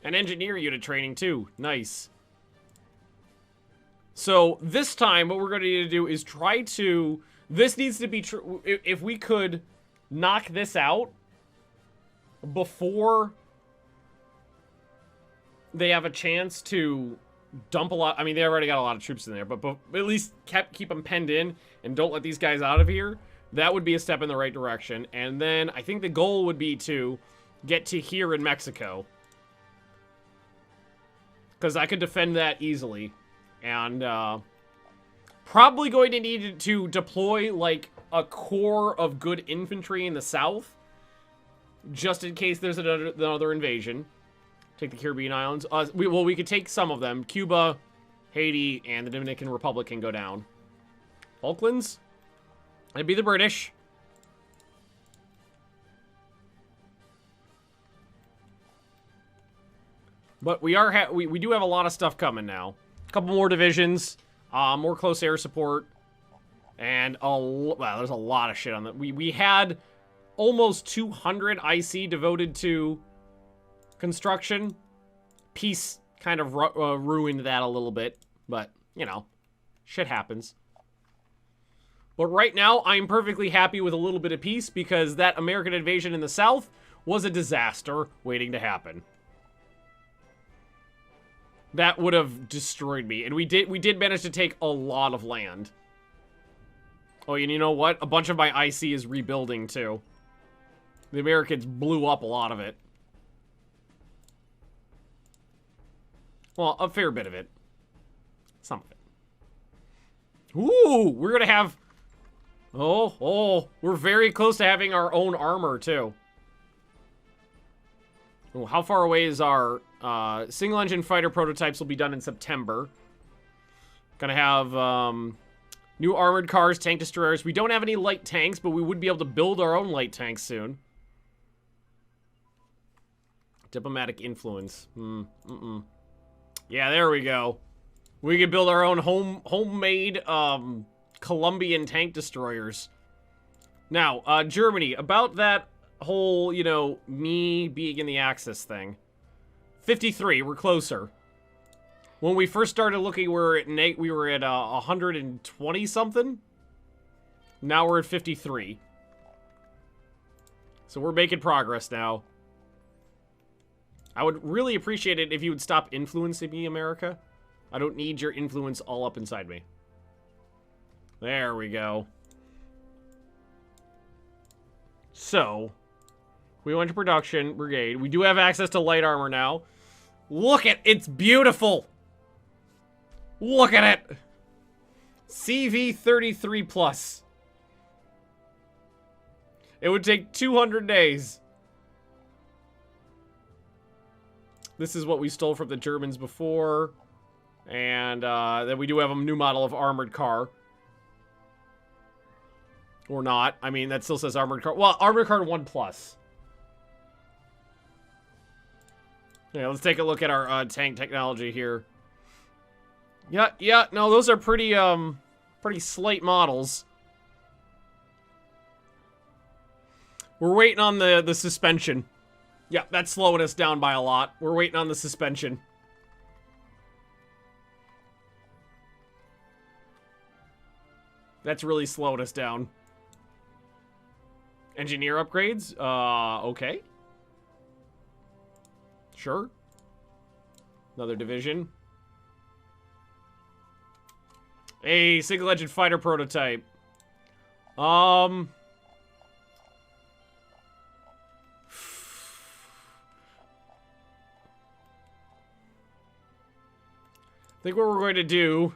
And engineer unit training, too. Nice. So, this time, what we're going to need to do is try to... This needs to be true. If we could knock this out before they have a chance to dump a lot... I mean, they already got a lot of troops in there, but at least keep them penned in and don't let these guys out of here. That would be a step in the right direction. And then I think the goal would be to get to here in Mexico. Because I could defend that easily. And probably going to need to deploy, like, a core of good infantry in the south. Just in case there's another invasion. Take the Caribbean Islands. We could take some of them. Cuba, Haiti, and the Dominican Republic can go down. Falklands? It'd be the British. But we do have a lot of stuff coming now. couple more divisions, more close air support, and wow, there's a lot of shit on that. We had almost 200 IC devoted to construction. Peace kind of ruined that a little bit, but, you know, shit happens. But right now, I'm perfectly happy with a little bit of peace because that American invasion in the south was a disaster waiting to happen. That would have destroyed me. And we did manage to take a lot of land. Oh, and you know what? A bunch of my IC is rebuilding, too. The Americans blew up a lot of it. Well, a fair bit of it. Some of it. Ooh, we're gonna have... Oh, we're very close to having our own armor, too. Oh, how far away is our... single-engine fighter prototypes will be done in September. Gonna have, new armored cars, tank destroyers. We don't have any light tanks, but we would be able to build our own light tanks soon. Diplomatic influence. Yeah, there we go. We could build our own homemade, Colombian tank destroyers. Now, Germany, about that whole, you know, me being in the Axis thing. 53, we're closer. When we first started looking, we were at 120 something. Now we're at 53. So we're making progress now. I would really appreciate it if you would stop influencing me, America. I don't need your influence all up inside me. There we go. So, we went to production brigade. We do have access to light armor now. Look at it's beautiful. Look at it. CV-33 plus. It would take 200 days. This is what we stole from the Germans before. And then we do have a new model of armored car. Or not. I mean, that still says armored car. Well, armored car 1 plus. Yeah, let's take a look at our tank technology here. Yeah, no, those are pretty slight models. We're waiting on the suspension. Yeah, that's slowing us down by a lot. We're waiting on the suspension. That's really slowing us down. Engineer upgrades? Okay. Sure. Another division. A single-engine fighter prototype. I think what we're going to do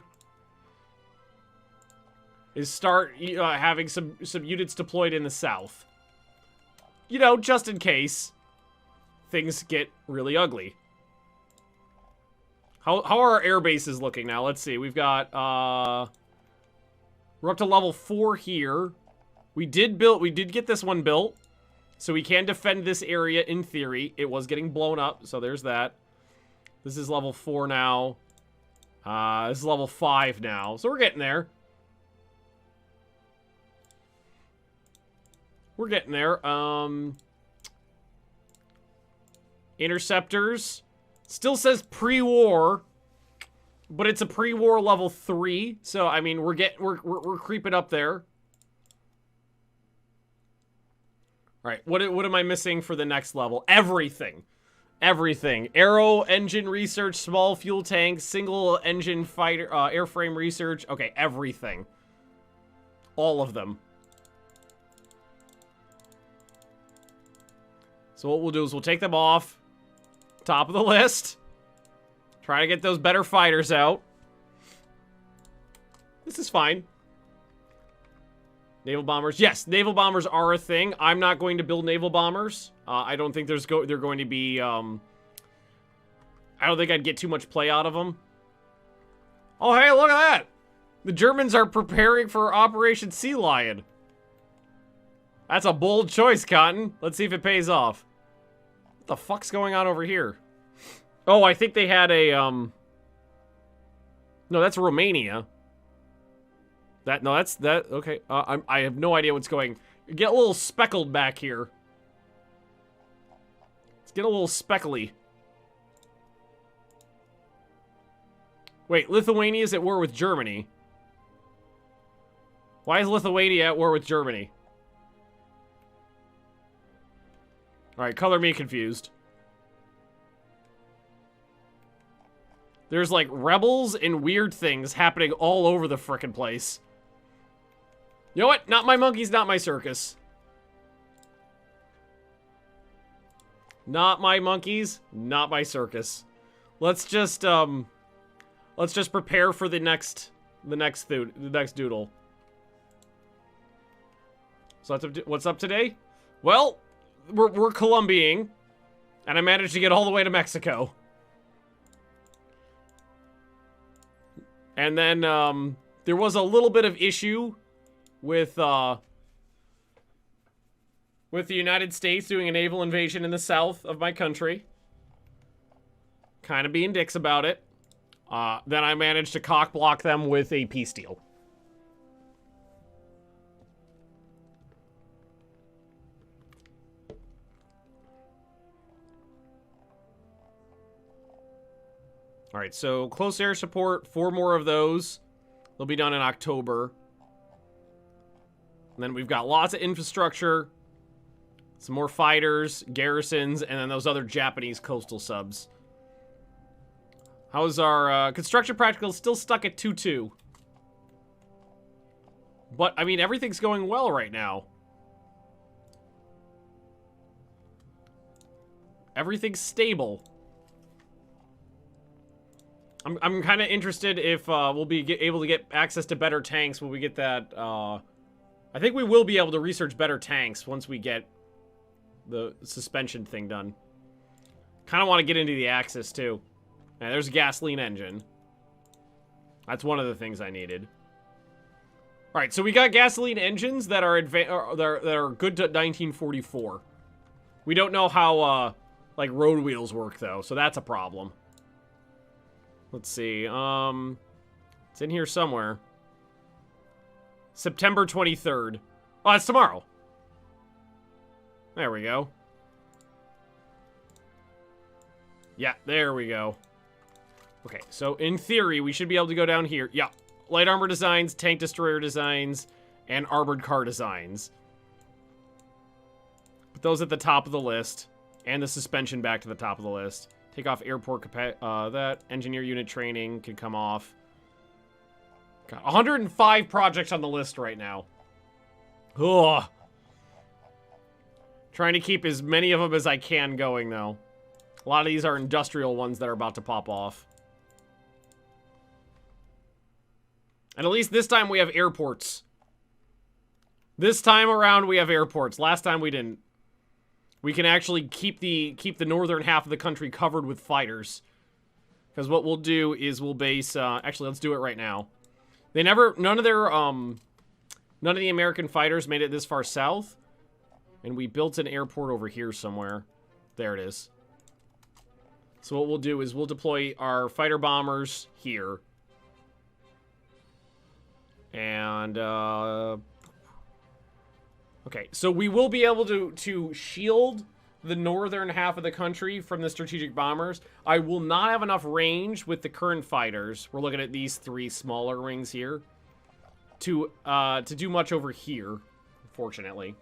is start having some units deployed in the south. You know, just in case things get really ugly. How are our air bases looking now? Let's see. We've got we're up to level 4 here. We did get this one built. So we can defend this area in theory. It was getting blown up, so there's that. This is level 4 now. This is level 5 now. So we're getting there. We're getting there. Interceptors. Still says pre-war, but it's a pre-war level 3. So I mean, we're creeping up there. All right, what am I missing for the next level? Everything. Everything. Aero engine research, small fuel tanks, single engine fighter, airframe research. Okay, everything. All of them. So what we'll do is we'll take them off. Top of the list. Try to get those better fighters out. This is fine. Naval bombers. Yes, naval bombers are a thing. I'm not going to build naval bombers. I don't think they're going to be... I don't think I'd get too much play out of them. Oh, hey, look at that! The Germans are preparing for Operation Sea Lion. That's a bold choice, Cotton. Let's see if it pays off. What the fuck's going on over here? Oh, I think they had a, No, that's Romania. Okay. I have no idea what's going. Get a little speckled back here. Let's get a little speckly. Wait, Lithuania's at war with Germany. Why is Lithuania at war with Germany? Alright, color me confused. There's like rebels and weird things happening all over the frickin' place. You know what? Not my monkeys, not my circus. Not my monkeys, not my circus. Let's just prepare for the next doodle. So what's up today? Well, we're Colombiaing, and I managed to get all the way to Mexico. And then there was a little bit of issue with the United States doing a naval invasion in the south of my country. Kind of being dicks about it. Then I managed to cock block them with a peace deal. Alright, so close air support, 4 more of those. They'll be done in October. And then we've got lots of infrastructure, some more fighters, garrisons, and then those other Japanese coastal subs. How's our construction practical? Still stuck at 2-2. But, I mean, everything's going well right now. Everything's stable. I'm kind of interested if we'll be able to get access to better tanks when we get that. I think we will be able to research better tanks once we get the suspension thing done. Kind of want to get into the Axis too. And there's a gasoline engine. That's one of the things I needed. All right, so we got gasoline engines that are that are good to 1944. We don't know how like road wheels work though, so that's a problem. Let's see. It's in here somewhere. September 23rd. Oh, it's tomorrow. There we go. Yeah, there we go. Okay, so in theory, we should be able to go down here. Yeah, light armor designs, tank destroyer designs, and armored car designs. Put those at the top of the list, and the suspension back to the top of the list. Take off airport that engineer unit training can come off. Got 105 projects on the list right now. Ugh. Trying to keep as many of them as I can going, though. A lot of these are industrial ones that are about to pop off. And at least this time we have airports. This time around we have airports. Last time we didn't. We can actually keep the northern half of the country covered with fighters. Because what we'll do is we'll base actually let's do it right now. None of the American fighters made it this far south. And we built an airport over here somewhere. There it is. So what we'll do is we'll deploy our fighter bombers here. And okay, so we will be able to shield the northern half of the country from the strategic bombers. I will not have enough range with the current fighters. We're looking at these 3 smaller wings here to do much over here, unfortunately.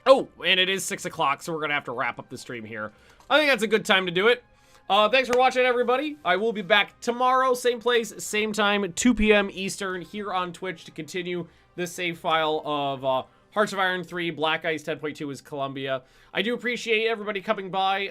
Oh, and it is 6 o'clock, so we're gonna have to wrap up the stream here. I think that's a good time to do it. Thanks for watching, everybody. I will be back tomorrow, same place, same time, 2 p.m. Eastern, here on Twitch to continue this save file of Hearts of Iron 3, Black Ice 10.2 is Colombia. I do appreciate everybody coming by.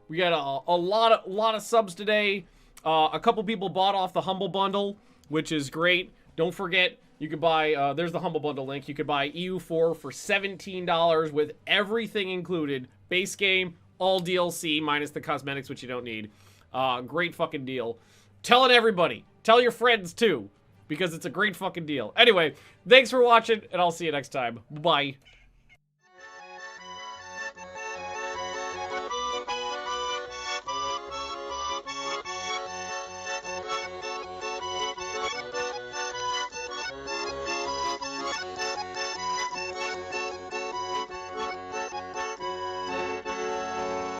We got a lot of subs today. A couple people bought off the Humble Bundle, which is great. Don't forget, you can buy, there's the Humble Bundle link. You could buy EU4 for $17 with everything included. Base game, all DLC, minus the cosmetics, which you don't need. Great fucking deal. Telling everybody. Tell your friends, too. Because it's a great fucking deal. Anyway, thanks for watching, and I'll see you next time. Bye.